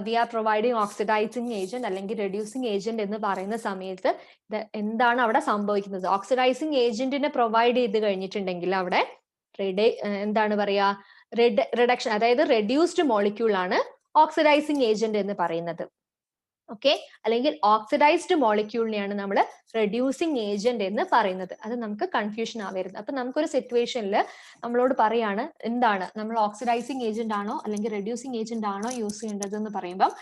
we are providing oxidising agent അല്ലെങ്കിൽ റെഡ്യൂസിങ് ഏജന്റ് എന്ന് പറയുന്ന സമയത്ത് എന്താണ് അവിടെ സംഭവിക്കുന്നത്? ഓക്സിഡൈസിങ് ഏജന്റിനെ പ്രൊവൈഡ് ചെയ്ത് കഴിഞ്ഞിട്ടുണ്ടെങ്കിൽ അവിടെ എന്താണ് പറയാ, റിഡക്ഷൻ, അതായത് റെഡ്യൂസ്ഡ് മോളിക്യൂൾ ആണ് ഓക്സിഡൈസിങ് ഏജന്റ് എന്ന് പറയുന്നത്. ഓക്കെ, അല്ലെങ്കിൽ ഓക്സിഡൈസ്ഡ് മോളിക്യൂളിനെയാണ് നമ്മൾ റെഡ്യൂസിങ് ഏജന്റ് എന്ന് പറയുന്നത്. അത് നമുക്ക് കൺഫ്യൂഷൻ ആവരുത്. അപ്പൊ നമുക്കൊരു സിറ്റുവേഷനിൽ നമ്മളോട് പറയാണ് എന്താണ് നമ്മൾ ഓക്സിഡൈസിങ് ഏജന്റ് ആണോ അല്ലെങ്കിൽ റെഡ്യൂസിങ് ഏജന്റ് ആണോ യൂസ് ചെയ്യേണ്ടത് എന്ന് പറയുമ്പോൾ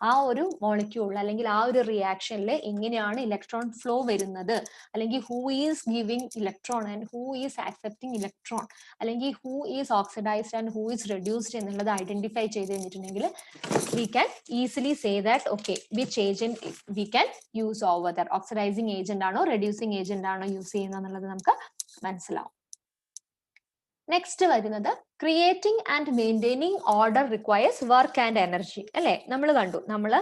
ആ ഒരു മോളിക്യൂൾ അല്ലെങ്കിൽ ആ ഒരു റിയാക്ഷനിൽ എങ്ങനെയാണ് ഇലക്ട്രോൺ ഫ്ലോ വരുന്നത്, അല്ലെങ്കിൽ who is giving electron and who is accepting electron, അല്ലെങ്കിൽ who is oxidized and who is reduced എന്നുള്ളത് ഐഡന്റിഫൈ ചെയ്ത് കഴിഞ്ഞിട്ടുണ്ടെങ്കിൽ we can easily say that okay, which agent we can use over there. Oxidizing agent ആണോ reducing agent ആണോ use ചെയ്യുന്നത് എന്നുള്ളത് നമുക്ക് മനസ്സിലാവും. നെക്സ്റ്റ് വരുന്നത് creating and maintaining order requires work and energy അല്ലെ. നമ്മൾ കണ്ടു നമ്മൾ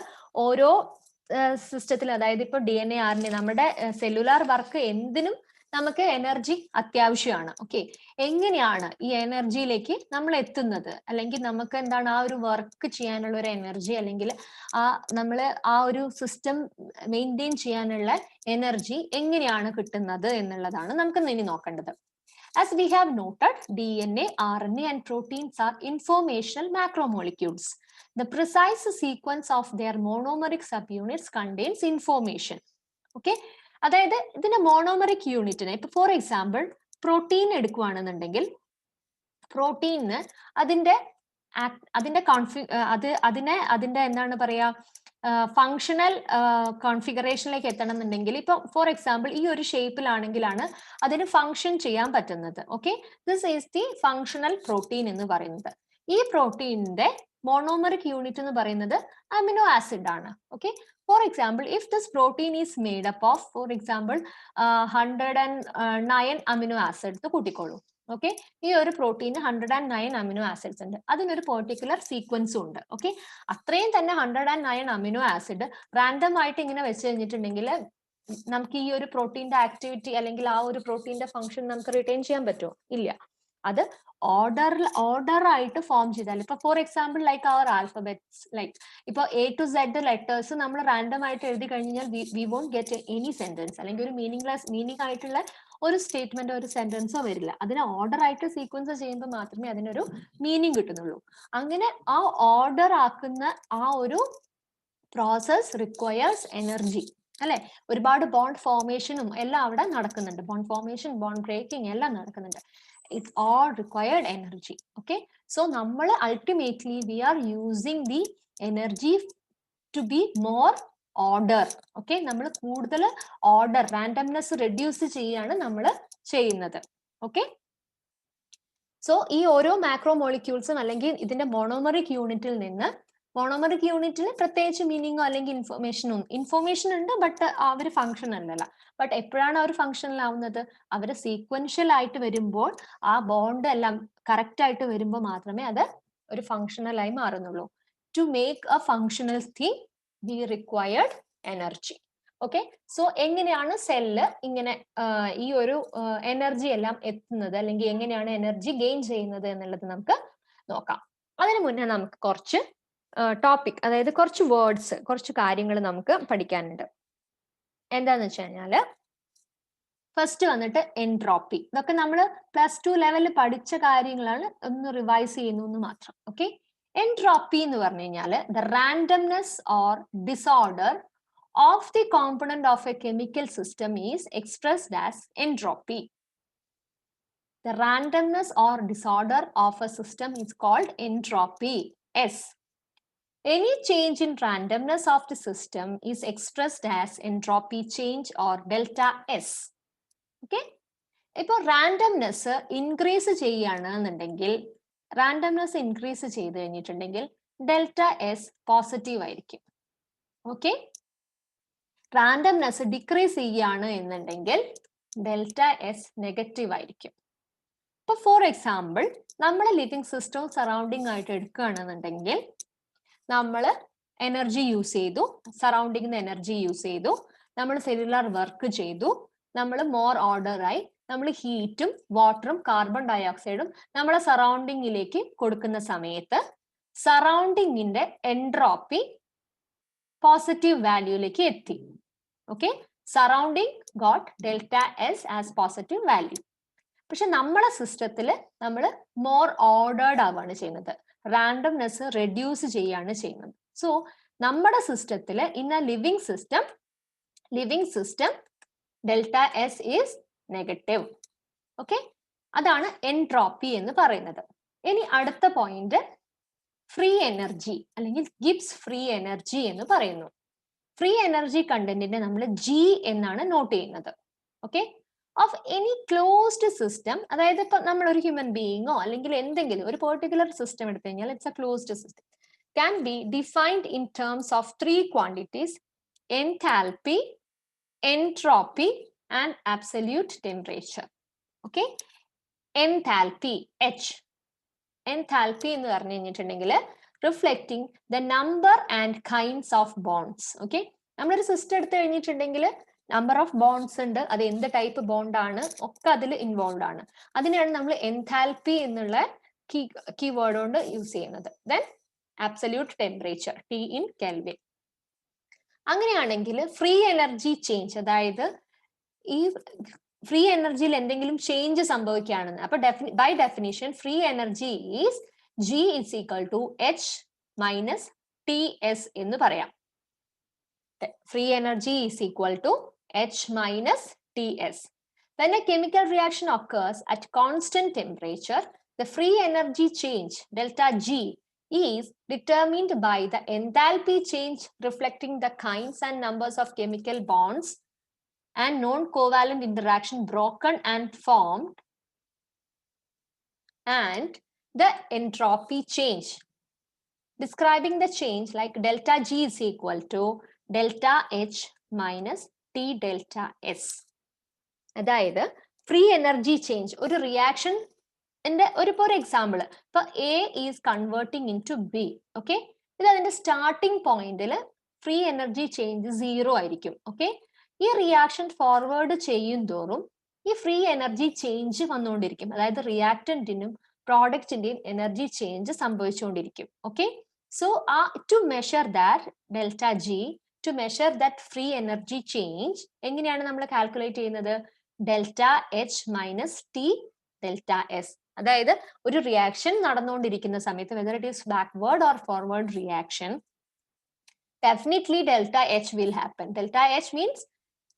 ഓരോ സിസ്റ്റത്തിൽ, അതായത് ഇപ്പൊ DNA RNA നമ്മുടെ സെല്ലുലാർ വർക്ക് എന്തിനും നമുക്ക് എനർജി അത്യാവശ്യമാണ്. ഓക്കെ, എങ്ങനെയാണ് ഈ എനർജിയിലേക്ക് നമ്മൾ എത്തുന്നത്, അല്ലെങ്കിൽ നമുക്ക് എന്താണ് ആ ഒരു വർക്ക് ചെയ്യാനുള്ള ഒരു എനർജി, അല്ലെങ്കിൽ നമ്മൾ ആ ഒരു സിസ്റ്റം മെയിൻറ്റെയിൻ ചെയ്യാനുള്ള എനർജി എങ്ങനെയാണ് കിട്ടുന്നത് എന്നുള്ളതാണ് നമുക്ക് ഇനി നോക്കേണ്ടത്. As we have noted, DNA, RNA and proteins are informational macromolecules. The precise sequence of their monomeric subunits contains information. Okay, അതായത് ഇതിന്റെ മോണോമറിക് യൂണിറ്റിനെ ഇപ്പൊ ഫോർ എക്സാമ്പിൾ പ്രോട്ടീൻ എടുക്കുകയാണെന്നുണ്ടെങ്കിൽ പ്രോട്ടീനിന് അതിന്റെ എന്താണ് പറയാ ഫങ്ഷണൽ കോൺഫിഗറേഷനിലേക്ക് എത്തണം എന്നുണ്ടെങ്കിൽ ഇപ്പൊ ഫോർ എക്സാമ്പിൾ ഈ ഒരു ഷേപ്പിലാണെങ്കിലാണ് അതിന് ഫങ്ഷൻ ചെയ്യാൻ പറ്റുന്നത്. Okay, this is the functional protein എന്ന് പറയുന്നത്. ഈ പ്രോട്ടീനിന്റെ മോണോമറിക് യൂണിറ്റ് എന്ന് പറയുന്നത് അമിനോ ആസിഡ് ആണ്. Okay, for example, if this protein is made up of, for example, 109 amino acids കൂട്ടിക്കോളൂ. Okay, ഈ ഒരു പ്രോട്ടീന് 109 അമിനോ ആസിഡ്സ് ഉണ്ട്. അതിനൊരു പെർട്ടിക്കുലർ സീക്വൻസും ഉണ്ട്. ഓക്കെ, അത്രയും തന്നെ 109 അമിനോ ആസിഡ് റാൻഡം ആയിട്ട് ഇങ്ങനെ വെച്ച് കഴിഞ്ഞിട്ടുണ്ടെങ്കിൽ നമുക്ക് ഈ ഒരു പ്രോട്ടീന്റെ ആക്ടിവിറ്റി അല്ലെങ്കിൽ ആ ഒരു പ്രോട്ടീന്റെ ഫംഗ്ഷൻ നമുക്ക് റിട്ടൈൻ ചെയ്യാൻ പറ്റുമോ? ഇല്ല. അത് ഓർഡർ ആയിട്ട് ഫോം ചെയ്താൽ, ഇപ്പൊ for example like our alphabets, like ഇപ്പൊ A to Z ലെറ്റേഴ്സ് നമ്മൾ റാൻഡം ആയിട്ട് എഴുതി കഴിഞ്ഞാൽ we won't get any sentence, അല്ലെങ്കിൽ ഒരു മീനിങ് ആയിട്ടുള്ള ഒരു സ്റ്റേറ്റ്മെന്റോ ഒരു സെന്റൻസോ വരില്ല. അതിനെ ഓർഡർ ആയിട്ട് സീക്വൻസ് ചെയ്യുമ്പോൾ മാത്രമേ അതിനൊരു മീനിങ് കിട്ടുന്നുള്ളൂ. അങ്ങനെ ആ ഓർഡർ ആക്കുന്ന ആ ഒരു പ്രോസസ് റിക്വയേഴ്സ് എനർജി അല്ലെ. ഒരുപാട് ബോണ്ട് ഫോർമേഷനും എല്ലാം അവിടെ നടക്കുന്നുണ്ട്. ബോണ്ട് ഫോർമേഷൻ, ബോണ്ട് ബ്രേക്കിംഗ് എല്ലാം നടക്കുന്നുണ്ട്. It's all required energy. Okay, so നമ്മൾ ultimately we are using the energy to be more order. Okay, നമ്മൾ കൂടുതൽ ഓർഡർ, റാൻഡംനെസ് റെഡ്യൂസ് ചെയ്യാണ് നമ്മൾ ചെയ്യുന്നത്. ഓക്കെ, സോ ഈ ഓരോ മാക്രോ മോളിക്യൂൾസും അല്ലെങ്കിൽ ഇതിന്റെ മോണോമറിക് യൂണിറ്റിൽ നിന്ന്, മോണോമറിക് യൂണിറ്റിന് പ്രത്യേകിച്ച് മീനിങ്ങോ അല്ലെങ്കിൽ ഇൻഫോർമേഷൻ ഉണ്ട്, ബട്ട് അവർ ഫങ്ഷൻ അല്ലല്ല. ബട്ട് എപ്പോഴാണ് അവർ ഫങ്ഷണൽ ആവുന്നത്? അവർ സീക്വൻഷ്യൽ ആയിട്ട് വരുമ്പോൾ, ആ ബോണ്ട് എല്ലാം കറക്റ്റ് ആയിട്ട് വരുമ്പോൾ മാത്രമേ അത് ഒരു ഫങ്ഷണൽ ആയി മാറുന്നുള്ളൂ. To make a functional thing we required energy. Okay, so എങ്ങനെയാണ് സെല്ല് ഇങ്ങനെ ഈ ഒരു എനർജി എല്ലാം എത്തുന്നത്, അല്ലെങ്കിൽ എങ്ങനെയാണ് എനർജി ഗെയിൻ ചെയ്യുന്നത് എന്നുള്ളത് നമുക്ക് നോക്കാം. അതിനു മുന്നേ നമുക്ക് കുറച്ച് ടോപ്പിക്, അതായത് കുറച്ച് വേർഡ്സ്, കുറച്ച് കാര്യങ്ങൾ നമുക്ക് പഠിക്കാനുണ്ട്. എന്താന്ന് വെച്ച് കഴിഞ്ഞാല് ഫസ്റ്റ് വന്നിട്ട് എൻട്രോപ്പി. ഇതൊക്കെ നമ്മൾ +2 ലെവലിൽ പഠിച്ച കാര്യങ്ങളാണ്, ഒന്ന് റിവൈസ് ചെയ്യുന്നു എന്ന് മാത്രം. ഓക്കെ, എൻട്രോപ്പി എന്ന് പറഞ്ഞു കഴിഞ്ഞാൽ the randomness or disorder of the component of a chemical system is expressed as entropy. The randomness or disorder of a system is called entropy, S. Any change in randomness of the system is expressed as entropy change or delta S. Okay? ഇപ്പോൾ randomness increase ചെയ്യുകയാണെന്നുണ്ടെങ്കിൽ randomness increase ചെയ്ത് കഴിഞ്ഞിട്ടുണ്ടെങ്കിൽ delta S positive ആയിരിക്കും. Okay, randomness decrease ചെയ്യുകയാണ് എന്നുണ്ടെങ്കിൽ delta S negative ആയിരിക്കും. ഇപ്പൊ for example നമ്മൾ ലിവിങ് സിസ്റ്റവും സറൗണ്ടിങ് ആയിട്ട് എടുക്കുകയാണെന്നുണ്ടെങ്കിൽ നമ്മൾ എനർജി യൂസ് ചെയ്തു, സറൗണ്ടിങ്ങിന് എനർജി യൂസ് ചെയ്തു, നമ്മൾ സെല്ലുലാർ വർക്ക് ചെയ്തു, നമ്മൾ മോർ ഓർഡറായി നമ്മൾ ഹീറ്റും വാട്ടറും കാർബൺ ഡയോക്സൈഡും നമ്മളെ സറൗണ്ടിങ്ങിലേക്ക് കൊടുക്കുന്ന സമയത്ത് സറൗണ്ടിങ്ങിന്റെ എൻട്രോപ്പി പോസിറ്റീവ് വാല്യൂയിലേക്ക് എത്തി. Okay, surrounding got delta S as positive value. പക്ഷെ നമ്മളെ സിസ്റ്റത്തിൽ നമ്മൾ മോർ ഓർഡേർഡ് ആവുകയാണ് ചെയ്യുന്നത്, റാൻഡംനെസ് റെഡ്യൂസ് ചെയ്യാണ് ചെയ്യുന്നത്. സോ നമ്മുടെ സിസ്റ്റത്തിൽ in A living system delta S is negative. Okay, അതാണ് എൻട്രോപ്പി എന്ന് പറയുന്നത്. ഇനി അടുത്ത പോയിന്റ് ഫ്രീ എനർജി അല്ലെങ്കിൽ ഗിബ്സ് ഫ്രീ എനർജി എന്ന് പറയുന്നു. ഫ്രീ എനർജി കണ്ടന്റിനെ നമ്മൾ ജി എന്നാണ് നോട്ട് ചെയ്യുന്നത്. Okay, of any closed system, അതായത് ഇപ്പൊ നമ്മൾ ഒരു ഹ്യൂമൻ ബീയിങ്ങോ അല്ലെങ്കിൽ എന്തെങ്കിലും ഒരു പെർട്ടിക്കുലർ സിസ്റ്റം എടുത്തു കഴിഞ്ഞാൽ it's a closed system, can be defined in terms of three quantities: enthalpy, entropy and absolute temperature. Okay, enthalpy H, enthalpy എന്ന് പറഞ്ഞു കഴിഞ്ഞിട്ടുണ്ടെങ്കിൽ reflecting the number and kinds of bonds. Okay, നമ്മളൊരു system എടുത്തു കഴിഞ്ഞിട്ടുണ്ടെങ്കിൽ number of bonds ഉണ്ട്, അത് എന്ത് type ബോണ്ടാണ് ഒക്കെ അതിൽ ഇൻവോൾവ് ആണ്. അതിനെയാണ് നമ്മൾ എൻതാൽപ്പി എന്നുള്ള കീവേഡ് കൊണ്ട് യൂസ് ചെയ്യുന്നത്. Then absolute temperature, T in Kelvin. അങ്ങനെയാണെങ്കിൽ ഫ്രീ എനർജി ചേഞ്ച്, അതായത് ഈ ഫ്രീ എനർജിയിൽ എന്തെങ്കിലും ചേഞ്ച് സംഭവിക്കുകയാണെന്ന്, അപ്പൊ by definition free energy is G is equal to H minus T S എന്ന് പറയാം. Free energy is equal to H minus Ts. When a chemical reaction occurs at constant temperature, the free energy change delta G is determined by the enthalpy change reflecting the kinds and numbers of chemical bonds and non-covalent interaction broken and formed, and the entropy change describing the change like delta G is equal to delta H minus T delta S. അതായത് free energy change ഒരു reaction ഒരു example, ഇപ്പൊ A is converting into B. Okay, ഇത് അതിന്റെ starting പോയിന്റിൽ free energy change 0 ആയിരിക്കും. Okay, ഈ reaction forward ചെയ്യും തോറും ഈ ഫ്രീ എനർജി ചേഞ്ച് വന്നുകൊണ്ടിരിക്കും, അതായത് റിയാക്ടന്റിനും പ്രോഡക്റ്റിന്റെയും എനർജി ചേഞ്ച് സംഭവിച്ചുകൊണ്ടിരിക്കും. Okay, so to measure that delta G, to measure that free energy change, എങ്ങനെയാണ് നമ്മൾ കാൽക്കുലേറ്റ് ചെയ്യുന്നത്? Delta H minus T delta S. അതായത് ഒരു റിയാക്ഷൻ നടന്നുകൊണ്ടിരിക്കുന്ന സമയത്ത് whether it is backward or forward reaction, definitely delta H will happen. Delta H means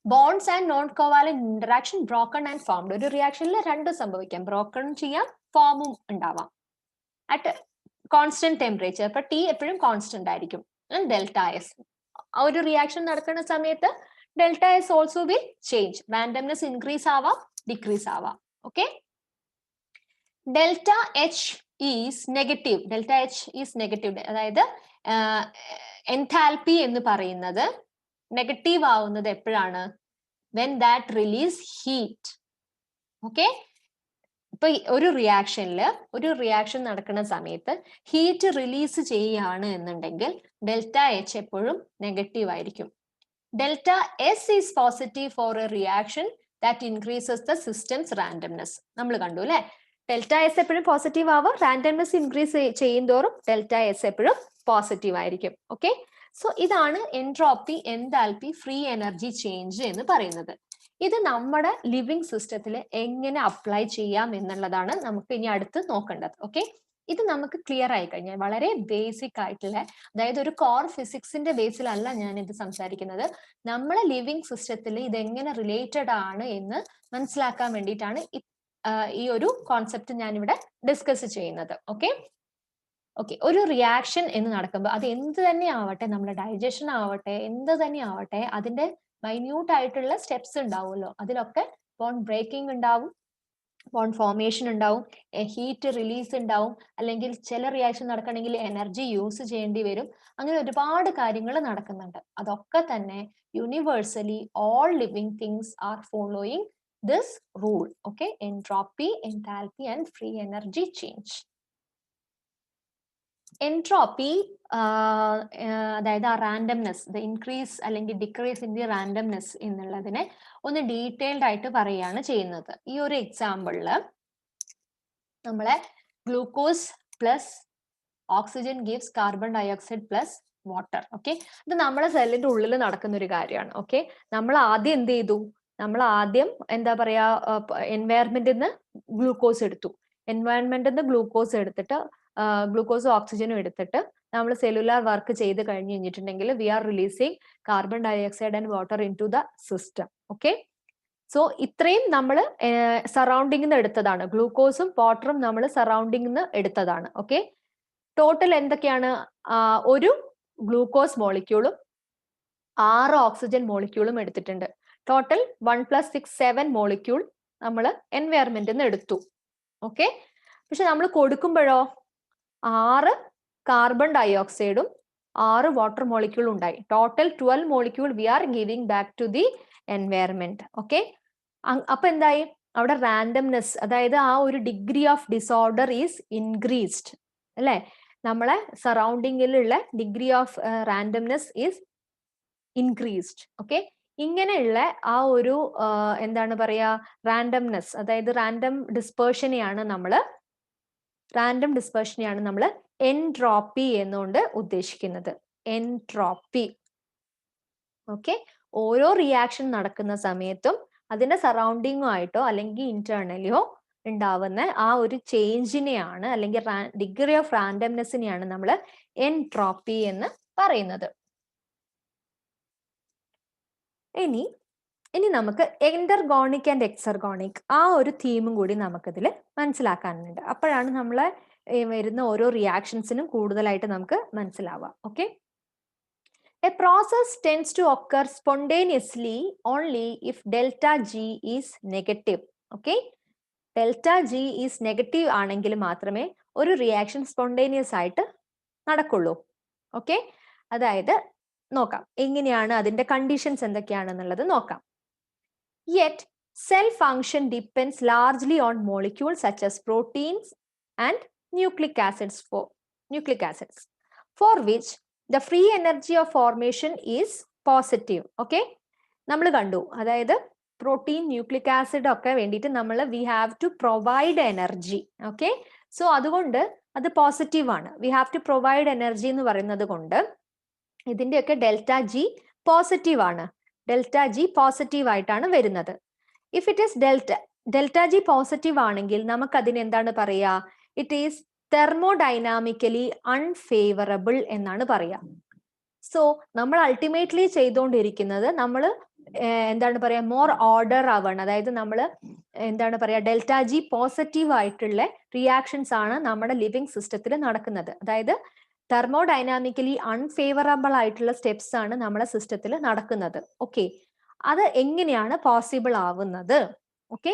bonds and non covalent interaction broken and formed. ഒരു റിയാക്ഷനിൽ രണ്ടും സംഭവിക്കാം, broken ചെയ്യാം, ഫോമും ഉണ്ടാവാം അറ്റ് കോൺസ്റ്റന്റ് ടെമ്പറേച്ചർ. ഇപ്പൊ ടി എപ്പോഴും കോൺസ്റ്റന്റ് ആയിരിക്കും. ഡെൽറ്റ എസ്, ഒരു റിയാക്ഷൻ നടക്കുന്ന സമയത്ത് delta S also will change, randomness increase ആവാം, ഡിക്രീസ് ആവാം. Okay, delta H is negative, delta H is negative, അതായത് എൻതാൽപ്പി എന്ന് പറയുന്നത് നെഗറ്റീവ് ആവുന്നത് എപ്പോഴാണ്? When that release heat. Okay, ഇപ്പൊ ഒരു റിയാക്ഷൻ നടക്കുന്ന സമയത്ത് ഹീറ്റ് റിലീസ് ചെയ്യുകയാണ് എന്നുണ്ടെങ്കിൽ ഡെൽറ്റ എച്ച് എപ്പോഴും നെഗറ്റീവ് ആയിരിക്കും. Delta S is positive for a reaction that increases the system's randomness. നമ്മൾ കണ്ടു അല്ലെ, ഡെൽറ്റ എസ് എപ്പോഴും പോസിറ്റീവ് ആവുക, റാൻഡംനെസ് ഇൻക്രീസ് ചെയ്യുന്തോറും ഡെൽറ്റ എസ് എപ്പോഴും പോസിറ്റീവ് ആയിരിക്കും. ഓക്കെ, സോ ഇതാണ് entropy, enthalpy, free energy change എന്ന് പറയുന്നത്. ഇത് നമ്മുടെ ലിവിങ് സിസ്റ്റത്തിൽ എങ്ങനെ അപ്ലൈ ചെയ്യാം എന്നുള്ളതാണ് നമുക്ക് ഇനി അടുത്ത് നോക്കേണ്ടത്. ഓക്കെ, ഇത് നമുക്ക് ക്ലിയർ ആയി കഴിഞ്ഞാൽ വളരെ ബേസിക് ആയിട്ടുള്ള, അതായത് ഒരു കോർ ഫിസിക്സിന്റെ ബേസിലല്ല ഞാൻ ഇത് സംസാരിക്കുന്നത്, നമ്മളെ ലിവിങ് സിസ്റ്റത്തിൽ ഇത് എങ്ങനെ റിലേറ്റഡ് ആണ് എന്ന് മനസ്സിലാക്കാൻ വേണ്ടിയിട്ടാണ് ഈ ഒരു കോൺസെപ്റ്റ് ഞാൻ ഇവിടെ ഡിസ്കസ് ചെയ്യുന്നത്. ഓക്കെ, ഒരു റിയാക്ഷൻ എന്ന് നടക്കുമ്പോൾ അത് എന്ത് തന്നെ ആവട്ടെ, നമ്മുടെ ഡൈജഷൻ ആവട്ടെ, എന്ത് തന്നെ ആവട്ടെ, അതിന്റെ മൈന്യൂട്ട് ആയിട്ടുള്ള സ്റ്റെപ്സ് ഉണ്ടാവുമല്ലോ. അതിലൊക്കെ ബോണ്ട് ബ്രേക്കിംഗ് ഉണ്ടാവും, ബോണ്ട് ഫോർമേഷൻ ഉണ്ടാവും, ഹീറ്റ് റിലീസ് ഉണ്ടാവും, അല്ലെങ്കിൽ ചില റിയാക്ഷൻ നടക്കണമെങ്കിൽ എനർജി യൂസ് ചെയ്യേണ്ടി വരും. അങ്ങനെ ഒരുപാട് കാര്യങ്ങൾ നടക്കുന്നുണ്ട്. അതൊക്കെ തന്നെ universally all living things are following this rule. Okay, entropy, enthalpy and free energy change. Entropy അതായത് ആ റാൻഡംനെസ്, ദ ഇൻക്രീസ് അല്ലെങ്കിൽ ഡിക്രീസ് ഇൻ ദി റാൻഡംനെസ് എന്നുള്ളതിനെ ഒന്ന് ഡീറ്റെയിൽഡ് ആയിട്ട് പറയുകയാണ് ചെയ്യുന്നത്. ഈ ഒരു എക്സാമ്പിളില് നമ്മളെ glucose plus oxygen gives carbon dioxide plus water. Okay, ഇത് നമ്മുടെ സെല്ലിന്റെ ഉള്ളിൽ നടക്കുന്ന ഒരു കാര്യമാണ്. ഓക്കെ, നമ്മൾ ആദ്യം എന്ത് ചെയ്തു? നമ്മൾ ആദ്യം എന്താ പറയാ, എൻവയറമെന്റിൽ നിന്ന് ഗ്ലൂക്കോസ് എടുത്തു. എൻവയറമെന്റിൽ നിന്ന് ഗ്ലൂക്കോസ് എടുത്തിട്ട് ഗ്ലൂക്കോസും ഓക്സിജനും എടുത്തിട്ട് നമ്മൾ സെല്ലുലാർ വർക്ക് ചെയ്ത് കഴിഞ്ഞ് കഴിഞ്ഞിട്ടുണ്ടെങ്കിൽ we are releasing carbon dioxide and water into the system. Okay, so ഇത്രയും നമ്മൾ സറൗണ്ടിങ്ങിൽ നിന്ന് എടുത്തതാണ്. ഗ്ലൂക്കോസും വാട്ടറും നമ്മൾ സറൗണ്ടിങ്ങിൽ നിന്ന് എടുത്തതാണ്. ഓക്കെ, ടോട്ടൽ എന്തൊക്കെയാണ്? ഒരു ഗ്ലൂക്കോസ് മോളിക്യൂളും 6 ഓക്സിജൻ മോളിക്യൂളും എടുത്തിട്ടുണ്ട്. ടോട്ടൽ 1 + 6 7 മോളിക്യൂൾ നമ്മൾ എൻവയറമെന്റിൽ നിന്ന് എടുത്തു. ഓക്കെ, പക്ഷെ നമ്മൾ കൊടുക്കുമ്പോഴോ 6 കാർബൺ ഡയോക്സൈഡും 6 വാട്ടർ മോളിക്യൂളും ഉണ്ടായി. Total 12 molecule we are giving back to the environment. Okay, അപ്പൊ എന്തായി? അവിടെ റാൻഡംനെസ്, അതായത് ആ ഒരു degree of disorder is increased അല്ലെ? നമ്മളെ സറൗണ്ടിങ്ങിലുള്ള degree of randomness is increased. Okay, ഇങ്ങനെയുള്ള ആ ഒരു എന്താണ് പറയാ, റാൻഡംനെസ്, അതായത് റാൻഡം ഡിസ്പേർഷനെയാണ് നമ്മൾ എൻട്രോപ്പി എന്നുകൊണ്ട് ഉദ്ദേശിക്കുന്നത്. എൻട്രോപ്പി. ഓക്കെ, ഓരോ റിയാക്ഷൻ നടക്കുന്ന സമയത്തും അതിന്റെ സറൗണ്ടിങ്ങുമായിട്ടോ അല്ലെങ്കിൽ ഇന്റേർണലിയോ ഉണ്ടാവുന്ന ആ ഒരു ചേഞ്ചിനെയാണ്, അല്ലെങ്കിൽ ഡിഗ്രി ഓഫ് റാൻഡംനെസ്സിനെയാണ് നമ്മൾ എൻട്രോപ്പി എന്ന് പറയുന്നത്. ഇനി നമുക്ക് എൻഡർഗോണിക് ആൻഡ് എക്സർഗോണിക് ആ ഒരു തീമും കൂടി നമുക്കിതിൽ മനസ്സിലാക്കാനുണ്ട്. അപ്പോഴാണ് നമ്മളെ വരുന്ന ഓരോ റിയാക്ഷൻസിനും കൂടുതലായിട്ട് നമുക്ക് മനസ്സിലാവുക. Okay, a process tends to occur spontaneously only if delta G is negative. Okay, delta G is negative ആണെങ്കിൽ മാത്രമേ ഒരു റിയാക്ഷൻ സ്പോണ്ടേനിയസ് ആയിട്ട് നടക്കുള്ളൂ. ഓക്കെ, അതായത് നോക്കാം എങ്ങനെയാണ് അതിന്റെ കണ്ടീഷൻസ് എന്തൊക്കെയാണെന്നുള്ളത് നോക്കാം. Yet cell function depends largely on molecules such as proteins and nucleic acids, for which the free energy of formation is positive. Okay, നമ്മൾ കണ്ടു, അതായത് പ്രോട്ടീൻ, ന്യൂക്ലിക് ആസിഡ് ഒക്കെ വേണ്ടിയിട്ട് നമ്മൾ we have to provide energy. Okay, so അതുകൊണ്ട് അത് positive ആണ്. We have to provide energy എന്ന് പറയുന്നത് കൊണ്ട് ഇതിന്റെയൊക്കെ ഡെൽറ്റ ജി പോസിറ്റീവ് ആണ്. ഡെൽറ്റ ജി പോസിറ്റീവ് ആയിട്ടാണ് വരുന്നത്. If it is delta G positive ആണെങ്കിൽ നമുക്ക് അതിന് എന്താണ് പറയാ? ഇറ്റ് ഈസ് തെർമോഡൈനാമിക്കലി അൺഫേവറബിൾ എന്നാണ് പറയാ. സോ നമ്മൾ അൾട്ടിമേറ്റ്ലി ചെയ്തുകൊണ്ടിരിക്കുന്നത് നമ്മൾ എന്താണ് പറയാ, മോർ ഓർഡർ ആവാണ്. അതായത് നമ്മൾ എന്താണ് പറയാ, ഡെൽറ്റ ജി പോസിറ്റീവ് ആയിട്ടുള്ള റിയാക്ഷൻസ് ആണ് നമ്മുടെ ലിവിങ് സിസ്റ്റത്തിൽ നടക്കുന്നത്. അതായത് തെർമോഡൈനാമിക്കലി അൺഫേവറബിൾ ആയിട്ടുള്ള സ്റ്റെപ്സ് ആണ് നമ്മുടെ സിസ്റ്റത്തിൽ നടക്കുന്നത്. ഓക്കെ, അത് എങ്ങനെയാണ് പോസിബിൾ ആവുന്നത്? ഓക്കെ,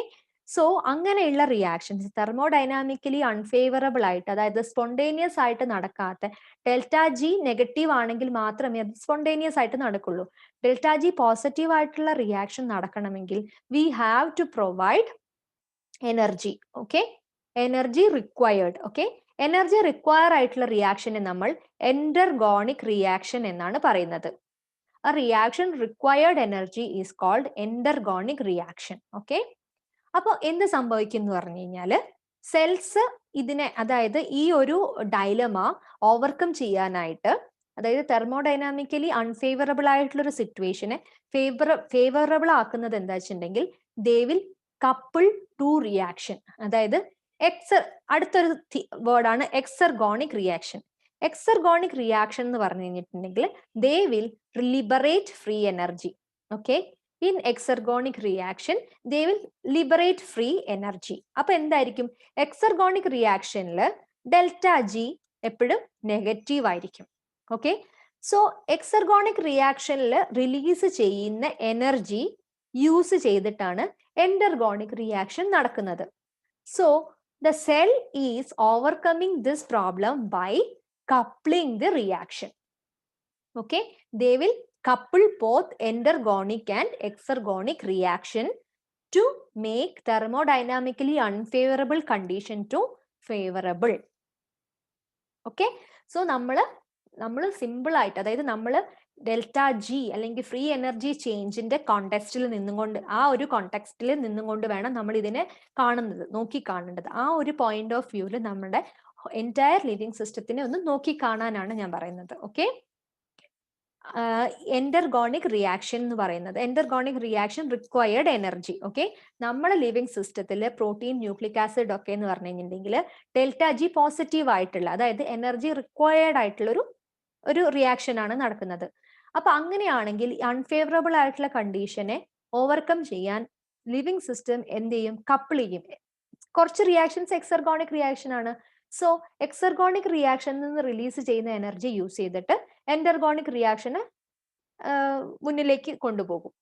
സോ അങ്ങനെയുള്ള റിയാക്ഷൻസ് തെർമോഡൈനാമിക്കലി അൺഫേവറബിൾ ആയിട്ട്, അതായത് സ്പോണ്ടേനിയസ് ആയിട്ട് നടക്കാത്ത, ഡെൽറ്റ ജി നെഗറ്റീവ് ആണെങ്കിൽ മാത്രമേ അത് സ്പോണ്ടേനിയസ് ആയിട്ട് നടക്കുള്ളൂ. ഡെൽറ്റ ജി പോസിറ്റീവ് ആയിട്ടുള്ള റിയാക്ഷൻ നടക്കണമെങ്കിൽ we have to provide energy. Okay, energy required. Okay, energy require ആയിട്ടുള്ള റിയാക്ഷനെ നമ്മൾ എൻഡർഗോണിക് റിയാക്ഷൻ എന്നാണ് പറയുന്നത്. A reaction required energy is called endergonic reaction. Okay, അപ്പോൾ എന്ത് സംഭവിക്കും എന്ന് പറഞ്ഞു കഴിഞ്ഞാൽ സെൽസ് ഇതിനെ, അതായത് ഈ ഒരു ഡൈലമ ഓവർകം ചെയ്യാനായിട്ട്, അതായത് തെർമോഡൈനാമിക്കലി അൺഫേവറബിൾ ആയിട്ടുള്ള ഒരു സിറ്റുവേഷനെ ഫേവറബിൾ ആക്കുന്നത് എന്താ വെച്ചിട്ടുണ്ടെങ്കിൽ they will couple to reaction. അതായത് അടുത്തൊരു വേർഡാണ് എക്സർഗോണിക് റിയാക്ഷൻ. എക്സർഗോണിക് റിയാക്ഷൻ എന്ന് പറഞ്ഞു കഴിഞ്ഞിട്ടുണ്ടെങ്കിൽ they will liberate free energy. Okay, in exergonic reaction they will liberate free energy. അപ്പൊ എന്തായിരിക്കും എക്സർഗോണിക് റിയാക്ഷനിൽ ഡെൽറ്റ ജി എപ്പോഴും നെഗറ്റീവ് ആയിരിക്കും. ഓക്കെ, സോ എക്സർഗോണിക് റിയാക്ഷനിൽ റിലീസ് ചെയ്യുന്ന എനർജി യൂസ് ചെയ്തിട്ടാണ് എൻഡർഗോണിക് റിയാക്ഷൻ നടക്കുന്നത്. So the cell is overcoming this problem by coupling the reaction. Okay, they will couple both endergonic and exergonic reaction to make thermodynamically unfavorable condition to favorable. Okay, so നമ്മൾ simple ആയിട്ട്, അതായത് നമ്മൾ delta G അല്ലെങ്കിൽ free energy ചേഞ്ചിന്റെ കോണ്ടെക്സ്റ്റിൽ നിന്നുകൊണ്ട്, ആ ഒരു കോണ്ടെക്സ്റ്റിൽ നിന്നുകൊണ്ട് വേണം നമ്മൾ ഇതിനെ നോക്കി കാണേണ്ടത്. ആ ഒരു പോയിന്റ് ഓഫ് വ്യൂവിൽ നമ്മുടെ എൻറ്റയർ ലിവിങ് സിസ്റ്റത്തിനെ ഒന്ന് നോക്കി കാണാനാണ് ഞാൻ പറയുന്നത്. ഓക്കെ, എൻഡർഗോണിക് റിയാക്ഷൻ എന്ന് പറയുന്നത്, എൻഡർഗോണിക് റിയാക്ഷൻ റിക്വയർഡ് എനർജി. ഓക്കെ, നമ്മുടെ ലിവിങ് സിസ്റ്റത്തിൽ പ്രോട്ടീൻ, ന്യൂക്ലിക് ആസിഡ് ഒക്കെ എന്ന് പറഞ്ഞു കഴിഞ്ഞിട്ടുണ്ടെങ്കിൽ ഡെൽറ്റ ജി പോസിറ്റീവ് ആയിട്ടുള്ള, അതായത് എനർജി റിക്വയർഡ് ആയിട്ടുള്ള ഒരു റിയാക്ഷൻ ആണ് നടക്കുന്നത്. അപ്പൊ അങ്ങനെയാണെങ്കിൽ അൺഫേവറബിൾ ആയിട്ടുള്ള കണ്ടീഷനെ ഓവർകം ചെയ്യാൻ ലിവിങ് സിസ്റ്റം എന്ത് ചെയ്യും? കപ്പിൾ ചെയ്യും. കുറച്ച് റിയാക്ഷൻസ് എക്സർഗോണിക് റിയാക്ഷൻ ആണ്. സോ എക്സർഗോണിക് റിയാക്ഷനിൽ നിന്ന് റിലീസ് ചെയ്യുന്ന എനർജി യൂസ് ചെയ്തിട്ട് എൻഡർഗോണിക് റിയാക്ഷന് മുന്നിലേക്ക് കൊണ്ടുപോകും.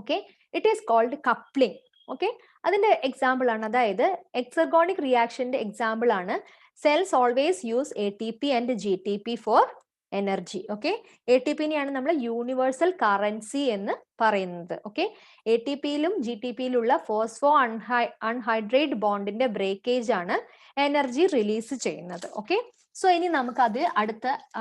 Okay, it is called coupling. Okay, അതിന്റെ എക്സാമ്പിൾ ആണ്, അതായത് എക്സർഗോണിക് റിയാക്ഷന്റെ എക്സാമ്പിൾ ആണ് cells always use ATP and GTP for energy. Okay, ATPനെയാണ് നമ്മൾ യൂണിവേഴ്സൽ കറൻസി എന്ന് പറയുന്നത്. ഓക്കെ, ATPയിലും GTPയിലുള്ള ഫോസ്ഫോ അൺഹൈഡ്രേറ്റ് ബോണ്ടിന്റെ ബ്രേക്കേജ് ആണ് എനർജി റിലീസ് ചെയ്യുന്നത്. ഓക്കെ, സോ ഇനി നമുക്ക് അത്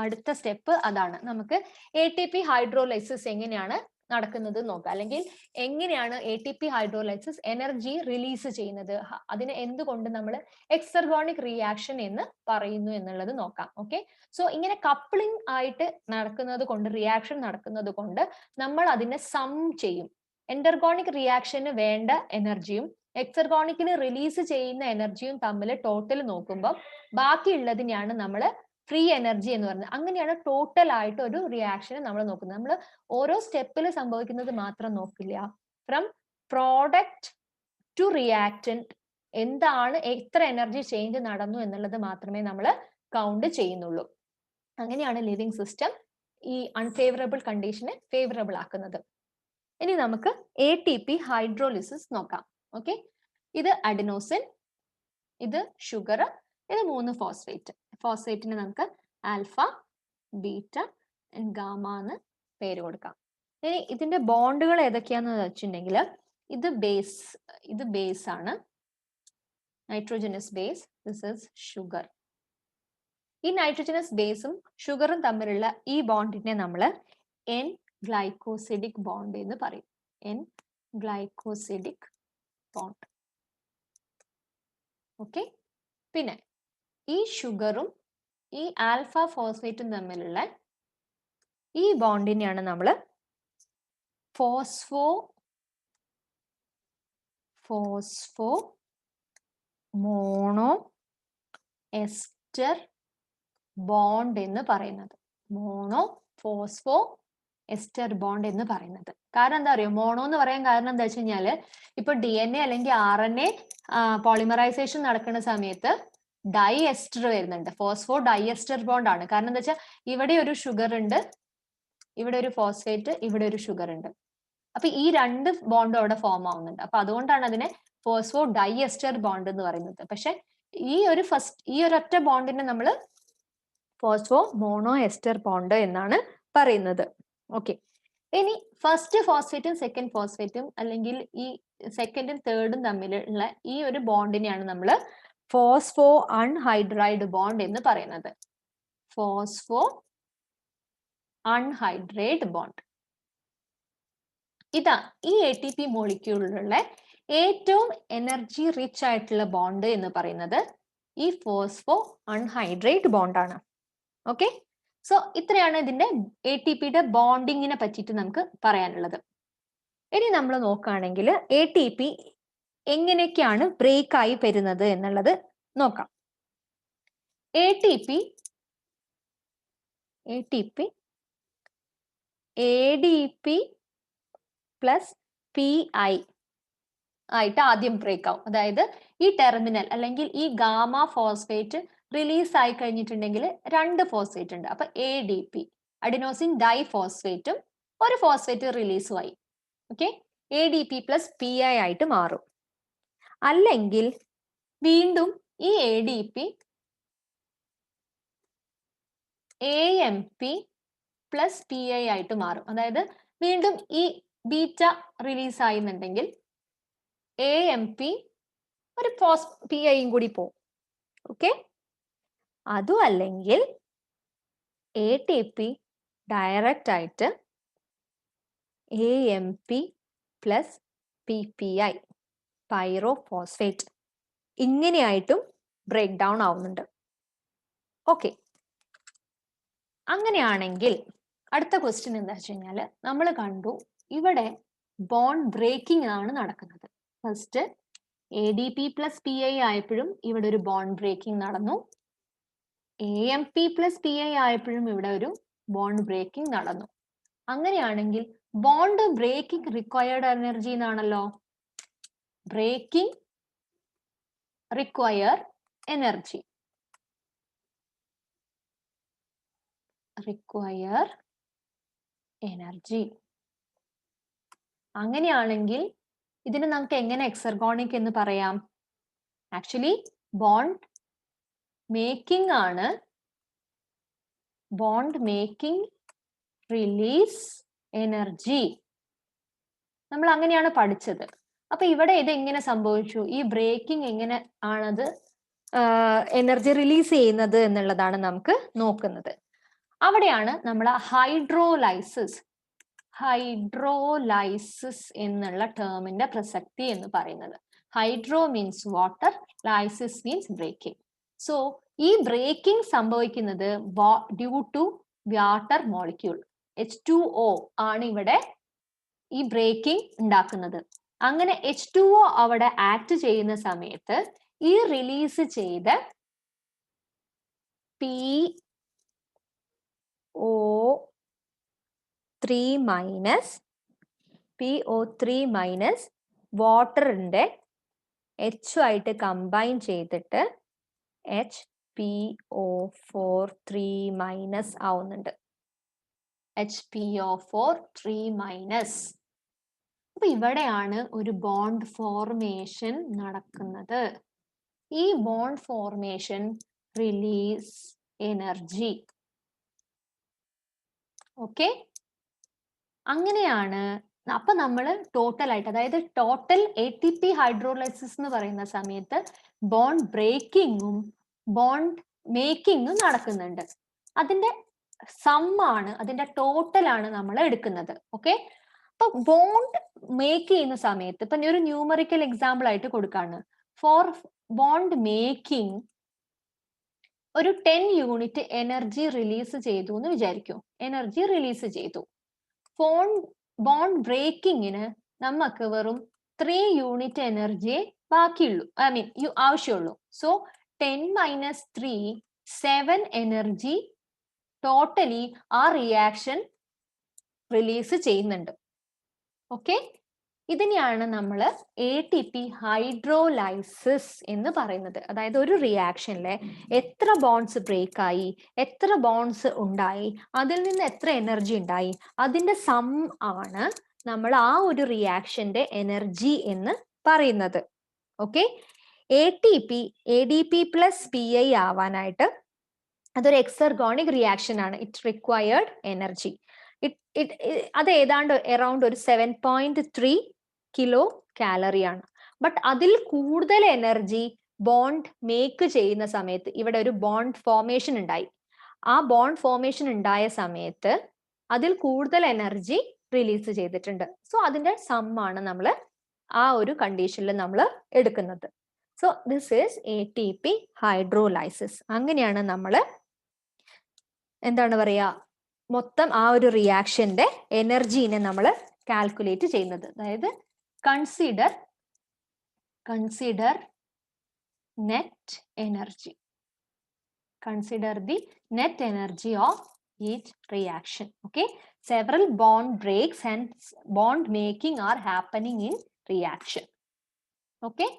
അടുത്ത സ്റ്റെപ്പ് അതാണ്, നമുക്ക് ATP ഹൈഡ്രോലൈസിസ് എങ്ങനെയാണ് നടക്കുന്നത് നോക്കാം, അല്ലെങ്കിൽ എങ്ങനെയാണ് ATP ഹൈഡ്രോലൈസിസ് എനർജി റിലീസ് ചെയ്യുന്നത്, അതിനെ എന്തുകൊണ്ട് നമ്മൾ എക്സർഗോണിക് റിയാക്ഷൻ എന്ന് പറയുന്നു എന്നുള്ളത് നോക്കാം. ഓക്കെ, സോ ഇങ്ങനെ കപ്ലിംഗ് ആയിട്ട് നടക്കുന്നത് കൊണ്ട്, റിയാക്ഷൻ നടക്കുന്നത് കൊണ്ട് നമ്മൾ അതിനെ സം ചെയ്യും. എൻഡർഗോണിക് റിയാക്ഷന് വേണ്ട എനർജിയും എക്സർഗോണിക്കിന് റിലീസ് ചെയ്യുന്ന എനർജിയും തമ്മിൽ ടോട്ടൽ നോക്കുമ്പോൾ ബാക്കിയുള്ളതിനെയാണ് നമ്മൾ ഫ്രീ എനർജി എന്ന് പറയുന്നത്. അങ്ങനെയാണ് ടോട്ടൽ ആയിട്ട് ഒരു റിയാക്ഷനെ നമ്മൾ നോക്കുന്നത്. നമ്മൾ ഓരോ സ്റ്റെപ്പിൽ സംഭവിക്കുന്നത് മാത്രം നോക്കില്ല, ഫ്രം പ്രോഡക്റ്റ് ടു റിയാക്റ്റന്റ് എന്താണ്, എത്ര എനർജി ചേഞ്ച് നടന്നു എന്നുള്ളത് മാത്രമേ നമ്മൾ കൗണ്ട് ചെയ്യുന്നുള്ളൂ. അങ്ങനെയാണ് ലിവിങ് സിസ്റ്റം ഈ അൺഫേവറബിൾ കണ്ടീഷനെ ഫേവറബിൾ ആക്കുന്നത്. ഇനി നമുക്ക് ATP ഹൈഡ്രോലിസിസ് നോക്കാം. ഓക്കെ, ഇത് അഡിനോസിൻ, ഇത് ഷുഗർ, ഇത് 3 ഫോസ്ഫേറ്റ്. ഫോസ്ഫേറ്റിന് നമുക്ക് ആൽഫ, ബീറ്റ ആൻഡ് ഗാമ എന്ന് പേര് കൊടുക്കാം. ഇനി ഇതിന്റെ ബോണ്ടുകൾ ഏതൊക്കെയാന്ന് വെച്ചിട്ടുണ്ടെങ്കിൽ ഇത് ബേസ് ആണ്, nitrogenase base. This is sugar. ഈ നൈട്രോജനസ് ബേസും ഷുഗറും തമ്മിലുള്ള ഈ ബോണ്ടിനെ നമ്മൾ എൻ ഗ്ലൈക്കോസിഡിക് ബോണ്ട് എന്ന് പറയും. N glycosidic bond. ഓക്കെ, പിന്നെ ഈ ഷുഗറും ഈ ആൽഫ ഫോസ്ഫേറ്റും തമ്മിലുള്ള ഈ ബോണ്ടിനെയാണ് നമ്മൾ ഫോസ്ഫോ മോണോ എസ്റ്റർ ബോണ്ട് എന്ന് പറയുന്നത്. മോണോ ഫോസ്ഫോ എസ്റ്റർ ബോണ്ട് എന്ന് പറയുന്നത്. കാരണം എന്താ അറിയോ മോണോ എന്ന് പറയാൻ കാരണം എന്താ വെച്ച് കഴിഞ്ഞാല്, ഇപ്പൊ DNA അല്ലെങ്കിൽ RNA പോളിമറൈസേഷൻ നടക്കുന്ന സമയത്ത് ഡൈ എസ്റ്റർ വരുന്നുണ്ട്. ഫോസ്ഫോ ഡൈ എസ്റ്റർ ബോണ്ട് ആണ്. കാരണം എന്താ വെച്ചാൽ ഇവിടെ ഒരു ഷുഗർ ഉണ്ട്, ഇവിടെ ഒരു ഫോസ്ഫേറ്റ്, ഇവിടെ ഒരു ഷുഗർ ഉണ്ട്. അപ്പൊ ഈ രണ്ട് ബോണ്ടും അവിടെ ഫോം ആവുന്നുണ്ട്. അപ്പൊ അതുകൊണ്ടാണ് അതിനെ ഫോസ്ഫോ ഡൈ എസ്റ്റർ ബോണ്ട് എന്ന് പറയുന്നത്. പക്ഷെ ഈ ഒരൊറ്റ ബോണ്ടിനെ നമ്മൾ ഫോസ്ഫോ മോണോ എസ്റ്റർ ബോണ്ട് എന്നാണ് പറയുന്നത്. ഓക്കെ, ഇനി ഫസ്റ്റ് ഫോസ്ഫേറ്റും സെക്കൻഡ് ഫോസ്ഫേറ്റും അല്ലെങ്കിൽ ഈ സെക്കൻഡും തേർഡും തമ്മിലുള്ള ഈ ഒരു ബോണ്ടിനെയാണ് നമ്മൾ ഫോസ്ഫോ അൺഹൈഡ്രൈഡ് ബോണ്ട് എന്ന് പറയുന്നത്. Phospho anhydride bond. ഇതാ ഈ ATP മോളിക്യൂളിലുള്ള ഏറ്റവും എനർജി റിച്ച് ആയിട്ടുള്ള ബോണ്ട് എന്ന് പറയുന്നത് ഈ ഫോസ്ഫോ അൺഹൈഡ്രേറ്റ് ബോണ്ടാണ്. ഓക്കെ, സോ ഇത്രയാണ് ഇതിന്റെ ATPയുടെ ബോണ്ടിങ്ങിനെ പറ്റിയിട്ട് നമുക്ക് പറയാനുള്ളത്. ഇനി നമ്മൾ നോക്കുകയാണെങ്കിൽ ATP എങ്ങനെയൊക്കെയാണ് ബ്രേക്ക് ആയി വരുന്നത് എന്നുള്ളത് നോക്കാം. ATP ADP plus P I ആയിട്ട് ആദ്യം ബ്രേക്ക് ആവും. അതായത് ഈ ടെർമിനൽ അല്ലെങ്കിൽ ഈ ഗാമ ഫോസ്ഫേറ്റ് റിലീസ് ആയി കഴിഞ്ഞിട്ടുണ്ടെങ്കിൽ രണ്ട് ഫോസ്ഫേറ്റ് ഉണ്ട്. അപ്പൊ ADP, അഡിനോസിൻ ഡൈ ഫോസ്ഫേറ്റും ഒരു ഫോസ്ഫേറ്റ് റിലീസും ആയി. ഓക്കെ, ADP പ്ലസ് PI ആയിട്ട് മാറും. അല്ലെങ്കിൽ വീണ്ടും ഈ ADP AMP പ്ലസ് PI ആയിട്ട് മാറും. അതായത് വീണ്ടും ഈ ബീറ്റ റിലീസ് ആയിരുന്നുണ്ടെങ്കിൽ AMP ഒരു PIയും കൂടി പോവും. ഓക്കെ, അതും അല്ലെങ്കിൽ ATP ഡയറക്റ്റ് ആയിട്ട് AMP പ്ലസ് PPI പൈറോഫോസ്ഫേറ്റ് ഇങ്ങനെയായിട്ടും ബ്രേക്ക് ഡൗൺ ആവുന്നുണ്ട്. ഓക്കെ, അങ്ങനെയാണെങ്കിൽ അടുത്ത ക്വസ്റ്റ്യൻ എന്താ വെച്ച് കഴിഞ്ഞാൽ നമ്മൾ കണ്ടു ഇവിടെ ബോണ്ട് ബ്രേക്കിംഗ് ആണ് നടക്കുന്നത്. ഫസ്റ്റ് ADP പ്ലസ് PI ആയപ്പോഴും ഇവിടെ ഒരു ബോണ്ട് ബ്രേക്കിംഗ് നടന്നു. AMP പ്ലസ് PI ആയപ്പോഴും ഇവിടെ ഒരു ബോണ്ട് ബ്രേക്കിംഗ് നടന്നു. അങ്ങനെയാണെങ്കിൽ ബോണ്ട് ബ്രേക്കിംഗ് റിക്വയർഡ് എനർജി എന്നാണല്ലോ. Breaking require energy, require energy. അങ്ങനെയാണെങ്കിൽ ഇതിന് നമുക്ക് എങ്ങനെ എക്സർഗോണിക് എന്ന് പറയാം? ആക്ച്വലി ബോണ്ട് മേക്കിംഗ് ആണ്. ബോണ്ട് മേക്കിംഗ് റിലീസ് എനർജി നമ്മൾ അങ്ങനെയാണ് പഠിച്ചത്. അപ്പൊ ഇവിടെ ഇത് എങ്ങനെ സംഭവിച്ചു? ഈ ബ്രേക്കിംഗ് എങ്ങനെ ആണത് എനർജി റിലീസ് ചെയ്യുന്നത് എന്നുള്ളതാണ് നമുക്ക് നോക്കുന്നത്. അവിടെയാണ് നമ്മൾ ഹൈഡ്രോലൈസിസ് എന്നുള്ള ടേമിന്റെ പ്രസക്തി എന്ന് പറയുന്നത്. Hydro means water, lysis means breaking. So ഈ ബ്രേക്കിംഗ് സംഭവിക്കുന്നത് due to water molecule H2O ആണ് ഇവിടെ ഈ ബ്രേക്കിംഗ് ഉണ്ടാക്കുന്നത്. അങ്ങനെ H2O അവിടെ ആക്ട് ചെയ്യുന്ന സമയത്ത് ഈ റിലീസ് ചെയ്ത PO3 മൈനസ് വാട്ടറിന്റെ H ആയിട്ട് കമ്പൈൻ ചെയ്തിട്ട് HPO4 മൈനസ് ആവുന്നുണ്ട്. HPO4 അപ്പൊ ഇവിടെയാണ് ഒരു ബോണ്ട് ഫോർമേഷൻ നടക്കുന്നത്. ഈ bond formation release energy. Okay, അങ്ങനെയാണ്. അപ്പൊ നമ്മൾ ടോട്ടൽ ആയിട്ട്, അതായത് ടോട്ടൽ ATP ഹൈഡ്രോലൈസിസ് എന്ന് പറയുന്ന സമയത്ത് ബോണ്ട് ബ്രേക്കിങ്ങും ബോണ്ട് മേക്കിങ്ങും നടക്കുന്നുണ്ട്. അതിന്റെ സമ്മാണ്, അതിന്റെ ടോട്ടലാണ് നമ്മൾ എടുക്കുന്നത്. ഓക്കെ, അപ്പൊ ബോണ്ട് മേക്ക് ചെയ്യുന്ന സമയത്ത് ഇപ്പൊ ഒരു ന്യൂമറിക്കൽ എക്സാമ്പിൾ ആയിട്ട് കൊടുക്കാണ്. ഫോർ ബോണ്ട് മേക്കിംഗ് ഒരു 10 യൂണിറ്റ് എനർജി റിലീസ് ചെയ്തു എന്ന് വിചാരിക്കൂ. എനർജി റിലീസ് ചെയ്തു. ബോണ്ട് ബ്രേക്കിങ്ങിന് നമുക്ക് വെറും 3 യൂണിറ്റ് എനർജിയെ ബാക്കിയുള്ളൂ, ആവശ്യമുള്ളൂ. സോ 10 മൈനസ് 3 7 എനർജി ടോട്ടലി ആ റിയാക്ഷൻ റിലീസ് ചെയ്യുന്നുണ്ട്. ഓക്കെ, ഇതിനെയാണ് നമ്മൾ ATP ഹൈഡ്രോലൈസിസ് എന്ന് പറയുന്നത്. അതായത് ഒരു റിയാക്ഷനിലെ എത്ര ബോണ്ട്സ് ബ്രേക്ക് ആയി, എത്ര ബോണ്ട്സ് ഉണ്ടായി, അതിൽ നിന്ന് എത്ര എനർജി ഉണ്ടായി, അതിന്റെ സം ആണ് നമ്മൾ ആ ഒരു റിയാക്ഷന്റെ എനർജി എന്ന് പറയുന്നത്. ഓക്കെ, ADP പ്ലസ് PI ആവാനായിട്ട് അതൊരു എക്സർഗോണിക് റിയാക്ഷൻ ആണ്. It required energy. അത് ഏതാണ്ട് അറൌണ്ട് ഒരു 7.3 കിലോ കാലറി ആണ്. ബട്ട് അതിൽ കൂടുതൽ എനർജി ബോണ്ട് മേക്ക് ചെയ്യുന്ന സമയത്ത് ഇവിടെ ഒരു ബോണ്ട് ഫോർമേഷൻ ഉണ്ടായി. ആ ബോണ്ട് ഫോർമേഷൻ ഉണ്ടായ സമയത്ത് അതിൽ കൂടുതൽ എനർജി റിലീസ് ചെയ്തിട്ടുണ്ട്. സോ അതിന്റെ സം ആണ് നമ്മൾ ആ ഒരു കണ്ടീഷനിൽ നമ്മൾ എടുക്കുന്നത്. So this is ATP ഹൈഡ്രോലൈസിസ്. അങ്ങനെയാണ് നമ്മൾ എന്താണ് പറയാ, മൊത്തം ആ ഒരു റിയാക്ഷന്റെ എനർജീനെ നമ്മൾ കാൽക്കുലേറ്റ് ചെയ്യുന്നത്. അതായത് consider net energy. Consider the net energy of each reaction. Okay, several bond breaks and bond making are happening in reaction. Okay.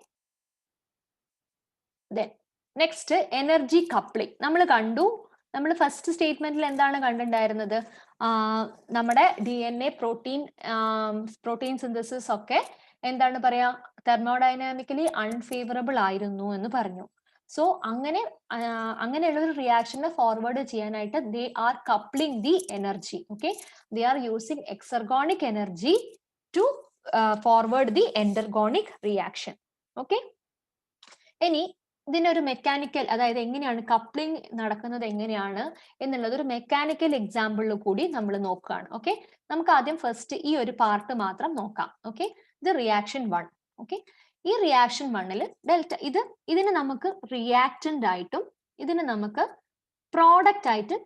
Then next, energy coupling. നമ്മൾ കണ്ടു, നമ്മൾ ഫസ്റ്റ് സ്റ്റേറ്റ്മെന്റിൽ എന്താണ് കണ്ടിട്ടുണ്ടായിരുന്നത്? നമ്മുടെ DNA പ്രോട്ടീൻ സിന്തസിസ് ഒക്കെ എന്താണ് പറയാ, തെർമോഡൈനാമിക്കലി അൺഫേവറബിൾ ആയിരുന്നു എന്ന് പറഞ്ഞു. സോ അങ്ങനെയുള്ള ഒരു റിയാക്ഷനെ ഫോർവേഡ് ചെയ്യാനായിട്ട് they are coupling the energy. Okay, they are using exergonic energy to forward the endergonic reaction. Okay, ഇനി ഇതിനൊരു മെക്കാനിക്കൽ, അതായത് എങ്ങനെയാണ് കപ്ലിംഗ് നടക്കുന്നത് എങ്ങനെയാണ് എന്നുള്ളത് ഒരു മെക്കാനിക്കൽ എക്സാമ്പിളിൽ കൂടി നമ്മൾ നോക്കുകയാണ്. ഓക്കെ, നമുക്ക് ആദ്യം ഫസ്റ്റ് ഈ ഒരു പാർട്ട് മാത്രം നോക്കാം. ഓക്കെ, ഇത് റിയാക്ഷൻ 1. ഓക്കെ, ഈ റിയാക്ഷൻ 1ൽ ഡെൽറ്റ ഇതിനെ നമുക്ക് റിയാക്റ്റന്റ് ആയിട്ടും ഇതിനെ നമുക്ക് പ്രോഡക്റ്റ് ആയിട്ട്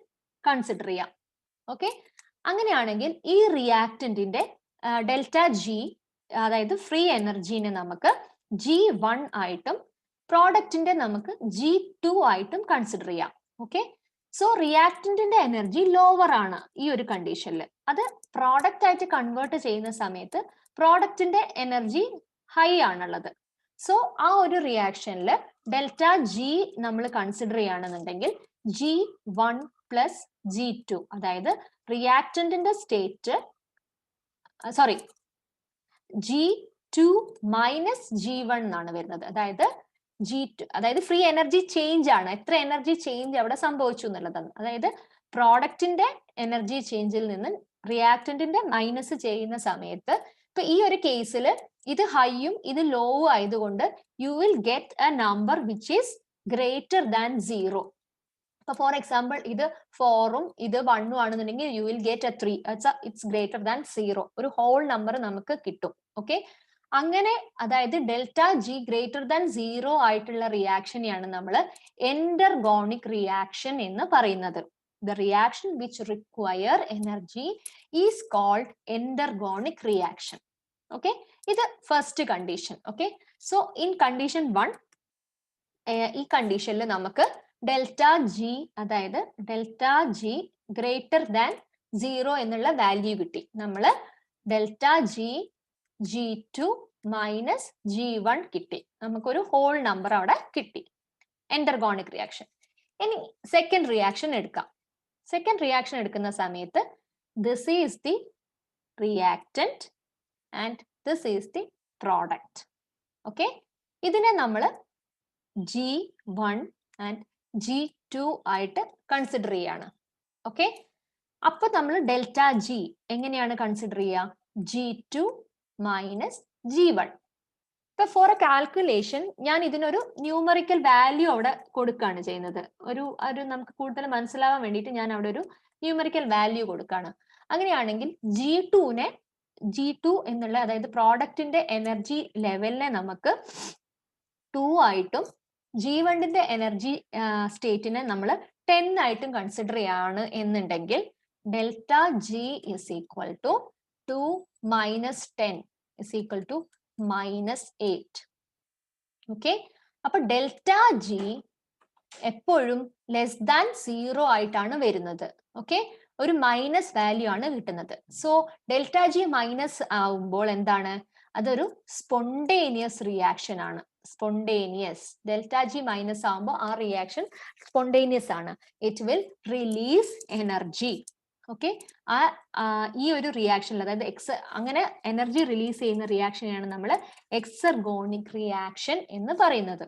കൺസിഡർ ചെയ്യാം. ഓക്കെ, അങ്ങനെയാണെങ്കിൽ ഈ റിയാക്റ്റന്റിന്റെ ഡെൽറ്റ ജി, അതായത് ഫ്രീ എനർജീനെ നമുക്ക് G1 ആയിട്ടും പ്രോഡക്റ്റിന്റെ നമുക്ക് G2 ആയിട്ടും കൺസിഡർ ചെയ്യാം. ഓക്കെ, സോ റിയാക്റ്റന്റിന്റെ എനർജി ലോവർ ആണ് ഈ ഒരു കണ്ടീഷനിൽ. അത് പ്രോഡക്റ്റ് ആയിട്ട് കൺവേർട്ട് ചെയ്യുന്ന സമയത്ത് പ്രോഡക്റ്റിന്റെ എനർജി ഹൈ ആണുള്ളത്. സോ ആ ഒരു റിയാക്ഷനിൽ ഡെൽറ്റ ജി നമ്മൾ കൺസിഡർ ചെയ്യുകയാണെന്നുണ്ടെങ്കിൽ G1 പ്ലസ് G2, അതായത് റിയാക്റ്റന്റിന്റെ സ്റ്റേറ്റ് G2 മൈനസ് G1 എന്നാണ് വരുന്നത്. അതായത് G2, അതായത് ഫ്രീ എനർജി ചേഞ്ച് ആണ്, എത്ര എനർജി ചേഞ്ച് അവിടെ സംഭവിച്ചു എന്നുള്ളതാണ്. അതായത് പ്രോഡക്റ്റിന്റെ എനർജി ചേഞ്ചിൽ നിന്ന് റിയാക്റ്റന്റിന്റെ മൈനസ് ചെയ്യുന്ന സമയത്ത്, ഇപ്പൊ ഈ ഒരു കേസിൽ ഇത് ഹൈയും ഇത് ലോവും ആയതുകൊണ്ട് you will get A number which is greater than 0. ഇപ്പൊ ഫോർ എക്സാമ്പിൾ ഇത് 4ഉം ഇത് 1ഉം ആണെന്നുണ്ടെങ്കിൽ you will get A 3. It's greater than 0. ഒരു ഹോൾ നമ്പർ നമുക്ക് കിട്ടും. ഓക്കെ, അങ്ങനെ അതായത് ഡെൽറ്റ ജി ഗ്രേറ്റർ ദാൻ 0 ആയിട്ടുള്ള റിയാക്ഷനെയാണ് നമ്മൾ എൻഡർഗോണിക് റിയാക്ഷൻ എന്ന് പറയുന്നത്. The reaction which require energy is called endergonic reaction. Okay, ഇത് first condition. Okay, so in condition 1, ഈ കണ്ടീഷനിൽ നമുക്ക് ഡെൽറ്റ ജി, അതായത് ഡെൽറ്റ ജി ഗ്രേറ്റർ ദാൻ 0 എന്നുള്ള വാല്യൂ കിട്ടി. നമ്മൾ delta G G2 minus G1 കിട്ടി. നമുക്കൊരു ഹോൾ നമ്പർ അവിടെ കിട്ടി, എൻഡർഗോണിക് റിയാക്ഷൻ. ഇനി സെക്കൻഡ് റിയാക്ഷൻ എടുക്കാം. സെക്കൻഡ് റിയാക്ഷൻ എടുക്കുന്ന സമയത്ത് this is the reactant and this is the product. Okay, ഇതിനെ നമ്മൾ G1 ആൻഡ് G2 ആയിട്ട് കൺസിഡർ ചെയ്യാണ്. ഓക്കെ, അപ്പൊ നമ്മൾ ഡെൽറ്റ ജി എങ്ങനെയാണ് കൺസിഡർ ചെയ്യുക? G2 minus G1. ഇപ്പൊ ഫോർ എ കാൽക്കുലേഷൻ ഞാൻ ഇതിനൊരു ന്യൂമറിക്കൽ വാല്യൂ അവിടെ കൊടുക്കുകയാണ് ചെയ്യുന്നത്. ഒരു നമുക്ക് കൂടുതൽ മനസ്സിലാവാൻ വേണ്ടിയിട്ട് ഞാൻ അവിടെ ഒരു ന്യൂമറിക്കൽ വാല്യൂ കൊടുക്കുകയാണ്. അങ്ങനെയാണെങ്കിൽ G2 എന്നുള്ള, അതായത് പ്രോഡക്റ്റിന്റെ എനർജി ലെവലിനെ നമുക്ക് 2 ആയിട്ടും G1ന്റെ എനർജി സ്റ്റേറ്റിനെ നമ്മൾ 10 ആയിട്ടും കൺസിഡർ ചെയ്യാണ് എന്നുണ്ടെങ്കിൽ delta G is equal to 2 minus 10 is equal to minus 8. ഓക്കെ, അപ്പൊ ഡെൽറ്റ ജി എപ്പോഴും ലെസ് ദാൻ 0 ആയിട്ടാണ് വരുന്നത്. ഓക്കെ, ഒരു മൈനസ് വാല്യൂ ആണ് കിട്ടുന്നത്. സോ ഡെൽറ്റ ജി മൈനസ് ആവുമ്പോൾ എന്താണ്? അതൊരു സ്പോണ്ടേനിയസ് റിയാക്ഷൻ ആണ്. സ്പോണ്ടേനിയസ്, ഡെൽറ്റ ജി മൈനസ് ആവുമ്പോൾ ആ റിയാക്ഷൻ സ്പോണ്ടേനിയസ് ആണ്. It will release energy. Okay, ഈ ഒരു റിയാക്ഷനിൽ, അതായത് അങ്ങനെ എനർജി റിലീസ് ചെയ്യുന്ന റിയാക്ഷനെയാണ് നമ്മൾ എക്സർഗോണിക് റിയാക്ഷൻ എന്ന് പറയുന്നത്.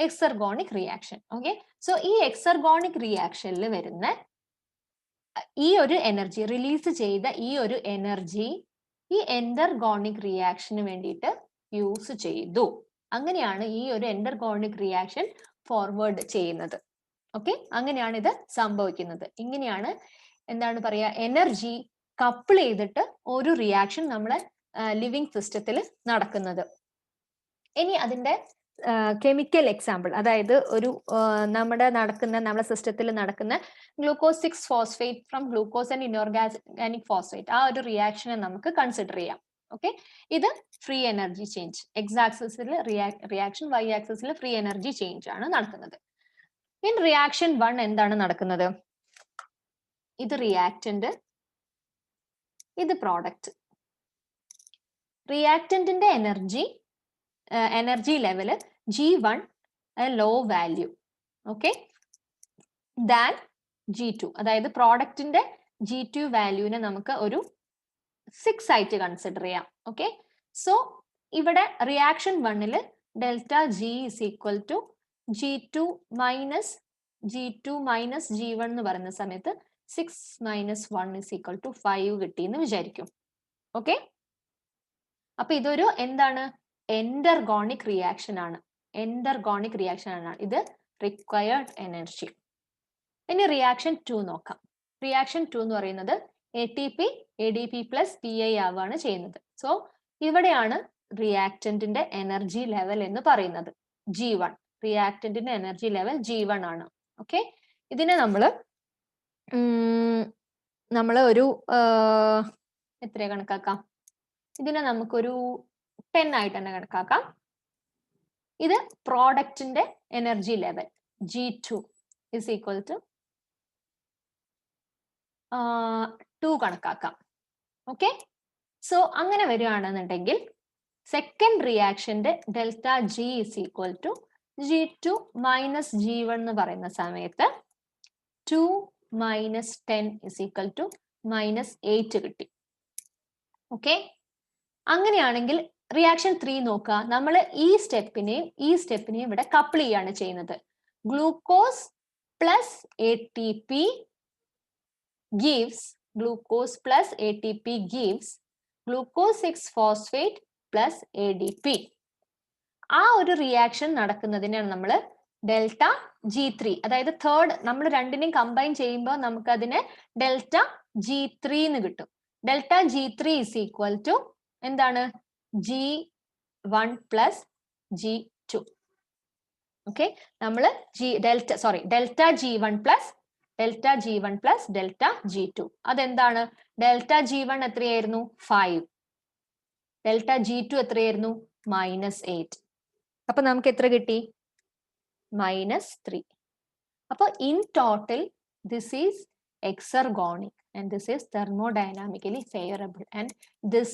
Exergonic reaction. ഓക്കെ, സോ ഈ എക്സർഗോണിക് റിയാക്ഷനിൽ വരുന്ന ഈ ഒരു എനർജി, റിലീസ് ചെയ്ത ഈ ഒരു എനർജി ഈ എൻഡർഗോണിക് റിയാക്ഷന് വേണ്ടിയിട്ട് യൂസ് ചെയ്തു. അങ്ങനെയാണ് ഈ ഒരു എൻഡർഗോണിക് റിയാക്ഷൻ ഫോർവേഡ് ചെയ്യുന്നത്. ഓക്കെ, അങ്ങനെയാണ് ഇത് സംഭവിക്കുന്നത്. ഇങ്ങനെയാണ് എന്താണ് പറയാ, എനർജി കപ്പിൾ ചെയ്തിട്ട് ഒരു റിയാക്ഷൻ നമ്മളെ ലിവിങ് സിസ്റ്റത്തിൽ നടക്കുന്നത്. ഇനി അതിന്റെ കെമിക്കൽ എക്സാമ്പിൾ, അതായത് ഒരു നമ്മുടെ സിസ്റ്റത്തിൽ നടക്കുന്ന glucose 6 phosphate from glucose and inorganic phosphate, ആ ഒരു റിയാക്ഷനെ നമുക്ക് കൺസിഡർ ചെയ്യാം. ഓക്കെ, ഇത് ഫ്രീ എനർജി ചേഞ്ച്, എക്സ് ആക്സിസിൽ റിയാക്ഷൻ, വൈ ആക്സിസിൽ ഫ്രീ എനർജി ചേഞ്ച് ആണ് നടക്കുന്നത്. ഇൻ റിയാക്ഷൻ 1 എന്താണ് നടക്കുന്നത്? ഇത് റിയാക്റ്റന്റ്, ഇത് പ്രോഡക്റ്റ്. റിയാക്റ്റന്റിന്റെ energy level G1 low value, okay, than G2. അതായത് പ്രോഡക്റ്റിന്റെ G2 വാല്യൂവിനെ നമുക്ക് ഒരു 6 ആയിട്ട് കൺസിഡർ ചെയ്യാം. ഓക്കെ, സോ ഇവിടെ റിയാക്ഷൻ 1-ല് delta G is equal to G2 minus G1 എന്ന് പറയുന്ന സമയത്ത് 6 മൈനസ് 1 ഇസ് ഈക്വൽ ടു 5 കിട്ടി എന്ന് വിചാരിക്കും. ഓക്കെ, അപ്പൊ ഇതൊരു എന്താണ്, എൻഡർഗോണിക് റിയാക്ഷൻ ആണ്. ഇത് റിക്വയർഡ് എനർജി. ഇനി റിയാക്ഷൻ 2 നോക്കാം. റിയാക്ഷൻ 2 എന്ന് പറയുന്നത് ATP ADP പ്ലസ് PI ആവുകയാണ് ചെയ്യുന്നത്. സോ ഇവിടെയാണ് റിയാക്റ്റന്റിന്റെ എനർജി ലെവൽ എന്ന് പറയുന്നത് G1. റിയാക്റ്റന്റിന്റെ എനർജി ലെവൽ G1 ആണ്. ഓക്കെ, ഇതിനെ നമ്മൾ ഒരു എത്ര കണക്കാക്കാം, ഇതിനെ നമുക്കൊരു 10 ആയിട്ട് തന്നെ കണക്കാക്കാം. ഇത് പ്രോഡക്റ്റിന്റെ energy level G2 is equal to 2 കണക്കാക്കാം. ഓക്കെ, സോ അങ്ങനെ വരികയാണെന്നുണ്ടെങ്കിൽ സെക്കൻഡ് റിയാക്ഷന്റെ delta G is equal to G2 minus G1 എന്ന് പറയുന്ന സമയത്ത് 2 minus 10 is equal to minus 8 കിട്ടി. ഓക്കെ, അങ്ങനെയാണെങ്കിൽ റിയാക്ഷൻ 3 നോക്കുക. നമ്മൾ ഈ സ്റ്റെപ്പിനെയും ഇവിടെ കപ്പിൾ ചെയ്യാണ് ചെയ്യുന്നത്. Glucose plus ATP gives glucose 6-phosphate plus ADP. ആ ഒരു റിയാക്ഷൻ നടക്കുന്നതിനാണ് നമ്മൾ ഡെൽറ്റ G3, അതായത് തേർഡ്, നമ്മൾ രണ്ടിനെയും കമ്പൈൻ ചെയ്യുമ്പോൾ നമുക്ക് അതിനെ ഡെൽറ്റ G3 എന്ന് കിട്ടും. Delta G3 is equal to എന്താണ്, G1 പ്ലസ് G2. ഓക്കെ, നമ്മൾ delta G1 plus delta G2. അതെന്താണ്, ഡെൽറ്റ G1 എത്രയായിരുന്നു, 5. ഡെൽറ്റ G2 എത്രയായിരുന്നു, -8. അപ്പൊ നമുക്ക് എത്ര കിട്ടി, -3. അപ്പൊ in total this is exergonic and this is thermodynamically favorable and this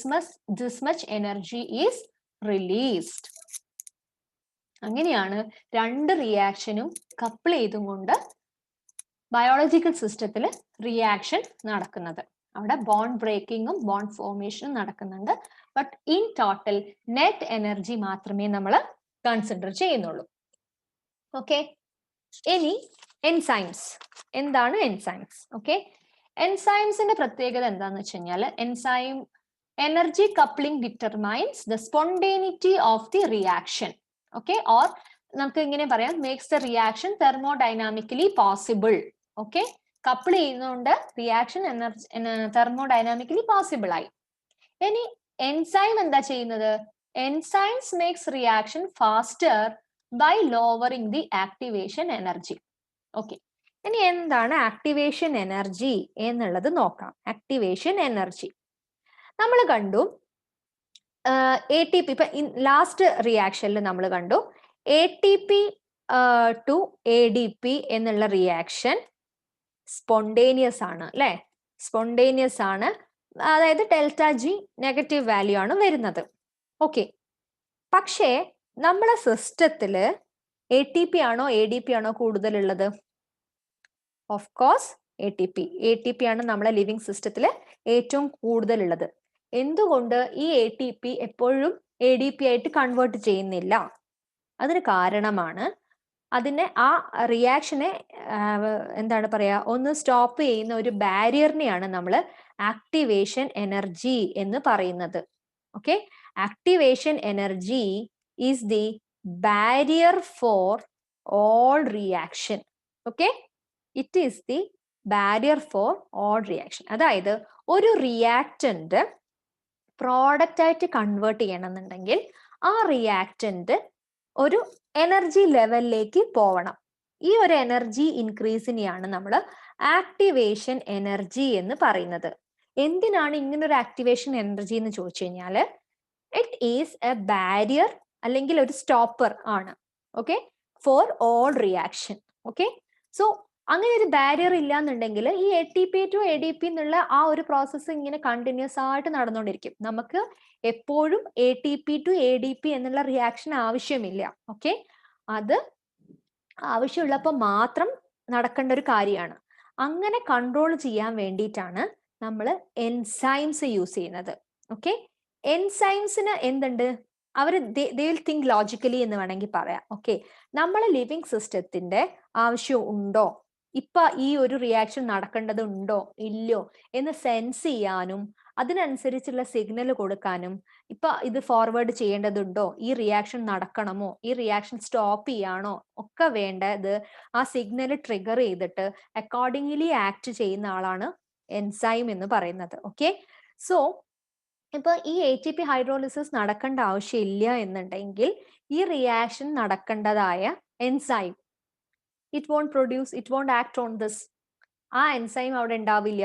much energy is released. അങ്ങനെയാണ് രണ്ട് റിയാക്ഷനും കപ്പിൾ ചെയ്തുകൊണ്ട് ബയോളജിക്കൽ സിസ്റ്റത്തിൽ റിയാക്ഷൻ നടക്കുന്നത്. അവിടെ ബോണ്ട് ബ്രേക്കിങ്ങും ബോണ്ട് ഫോർമേഷനും നടക്കുന്നുണ്ട്. But in total net energy മാത്രമേ നമ്മൾ കൺസിഡർ ചെയ്യുന്നുള്ളൂ. ഓക്കെ, ഇനി എൻസൈംസ്. എന്താണ് എൻസൈംസ്? ഓക്കെ, എൻസൈംസിന്റെ പ്രത്യേകത എന്താന്ന് വെച്ച് കഴിഞ്ഞാൽ enzyme energy coupling determines the spontaneity of the reaction. Okay, or നമുക്ക് ഇങ്ങനെ പറയാം, makes the reaction thermodynamically possible. Okay, couple ചെയ്യുന്നതുകൊണ്ട് റിയാക്ഷൻ തെർമോഡൈനാമിക്കലി പോസിബിൾ ആയി. ഇനി എൻസൈം എന്താ ചെയ്യുന്നത്? Enzymes makes reaction faster by lowering the activation energy. Okay, ഇനി എന്താണ് ആക്ടിവേഷൻ എനർജി എന്നുള്ളത് നോക്കാം. ആക്ടിവേഷൻ എനർജി നമ്മൾ കണ്ടു, ATP ഇപ്പൊ ലാസ്റ്റ് റിയാക്ഷനിൽ നമ്മൾ കണ്ടു ATP ടു ADP എന്നുള്ള റിയാക്ഷൻ സ്പോണ്ടേനിയസ് ആണ്, അല്ലെ? സ്പോണ്ടേനിയസ് ആണ്, അതായത് ഡെൽറ്റ G നെഗറ്റീവ് വാല്യൂ ആണ് വരുന്നത്. ഓക്കെ, പക്ഷേ നമ്മളെ സിസ്റ്റത്തില് ATP ആണോ ADP ആണോ കൂടുതലുള്ളത്? ഓഫ് കോഴ്സ് ATP ആണ് നമ്മളെ ലിവിങ് സിസ്റ്റത്തിൽ ഏറ്റവും കൂടുതലുള്ളത്. എന്തുകൊണ്ട് ഈ ATP എപ്പോഴും ADP ആയിട്ട് കൺവേർട്ട് ചെയ്യുന്നില്ല? അതിന് കാരണമാണ് അതിനെ ആ റിയാക്ഷനെ എന്താണ് പറയാ, ഒന്ന് സ്റ്റോപ്പ് ചെയ്യുന്ന ഒരു ബാരിയറിനെയാണ് നമ്മൾ ആക്ടിവേഷൻ എനർജി എന്ന് പറയുന്നത്. Okay, activation energy is the barrier for all reaction. Okay, it is the barrier for all reaction. അതായത് ഒരു റിയാക്റ്റന്റ് പ്രോഡക്റ്റ് ആയിട്ട് കൺവേർട്ട് ചെയ്യണമെന്നുണ്ടെങ്കിൽ ആ റിയാക്റ്റന്റ് ഒരു എനർജി ലെവലിലേക്ക് പോവണം. ഈ ഒരു എനർജി ഇൻക്രീസിനെയാണ് നമ്മൾ ആക്ടിവേഷൻ എനർജി എന്ന് പറയുന്നത്. എന്തിനാണ് ഇങ്ങനൊരു ആക്ടിവേഷൻ എനർജി എന്ന് ചോദിച്ചു കഴിഞ്ഞാൽ ഇറ്റ് ഈസ് എ ബാരിയർ അല്ലെങ്കിൽ ഒരു സ്റ്റോപ്പർ ആണ്. Okay, for all reaction. Okay, so അങ്ങനെ ഒരു ബാരിയർ ഇല്ലാന്നുണ്ടെങ്കിൽ ഈ ATP ടു ADP എന്നുള്ള ആ ഒരു പ്രോസസ്സ് ഇങ്ങനെ കണ്ടിന്യൂസ് ആയിട്ട് നടന്നുകൊണ്ടിരിക്കും. നമുക്ക് എപ്പോഴും ATP ടു ADP എന്നുള്ള റിയാക്ഷൻ ആവശ്യമില്ല. ഓക്കെ, അത് ആവശ്യമുള്ളപ്പോൾ മാത്രം നടക്കേണ്ട ഒരു കാര്യമാണ്. അങ്ങനെ കൺട്രോൾ ചെയ്യാൻ വേണ്ടിയിട്ടാണ് നമ്മൾ എൻസൈംസ് യൂസ് ചെയ്യുന്നത്. ഓക്കെ, എൻസൈംസിന് എന്തുണ്ട്, അവർ ദേ വിൽ തിങ്ക് ലോജിക്കലി എന്ന് വേണമെങ്കിൽ പറയാം. ഓക്കെ, നമ്മളെ ലിവിങ് സിസ്റ്റത്തിന്റെ ആവശ്യം ഉണ്ടോ, ഇപ്പൊ ഈ ഒരു റിയാക്ഷൻ നടക്കേണ്ടതുണ്ടോ ഇല്ലയോ എന്ന് സെൻസ് ചെയ്യാനും അതിനനുസരിച്ചുള്ള സിഗ്നൽ കൊടുക്കാനും, ഇപ്പൊ ഇത് ഫോർവേഡ് ചെയ്യേണ്ടതുണ്ടോ, ഈ റിയാക്ഷൻ നടക്കണമോ, ഈ റിയാക്ഷൻ സ്റ്റോപ്പ് ചെയ്യാണോ ഒക്കെ വേണ്ടത് ആ സിഗ്നൽ ട്രിഗർ ചെയ്തിട്ട് അക്കോർഡിംഗ്ലി ആക്ട് ചെയ്യുന്ന ആളാണ് എൻസൈം എന്ന് പറയുന്നത്. ഓക്കെ, സോ ഇപ്പൊ ഈ ATP ഹൈഡ്രോളിസിസ് നടക്കേണ്ട ആവശ്യമില്ല എന്നുണ്ടെങ്കിൽ ഈ റിയാക്ഷൻ നടക്കേണ്ടതായ enzyme it won't produce, it won't act on this. ആ എൻസൈം അവിടെ ഉണ്ടാവില്ല.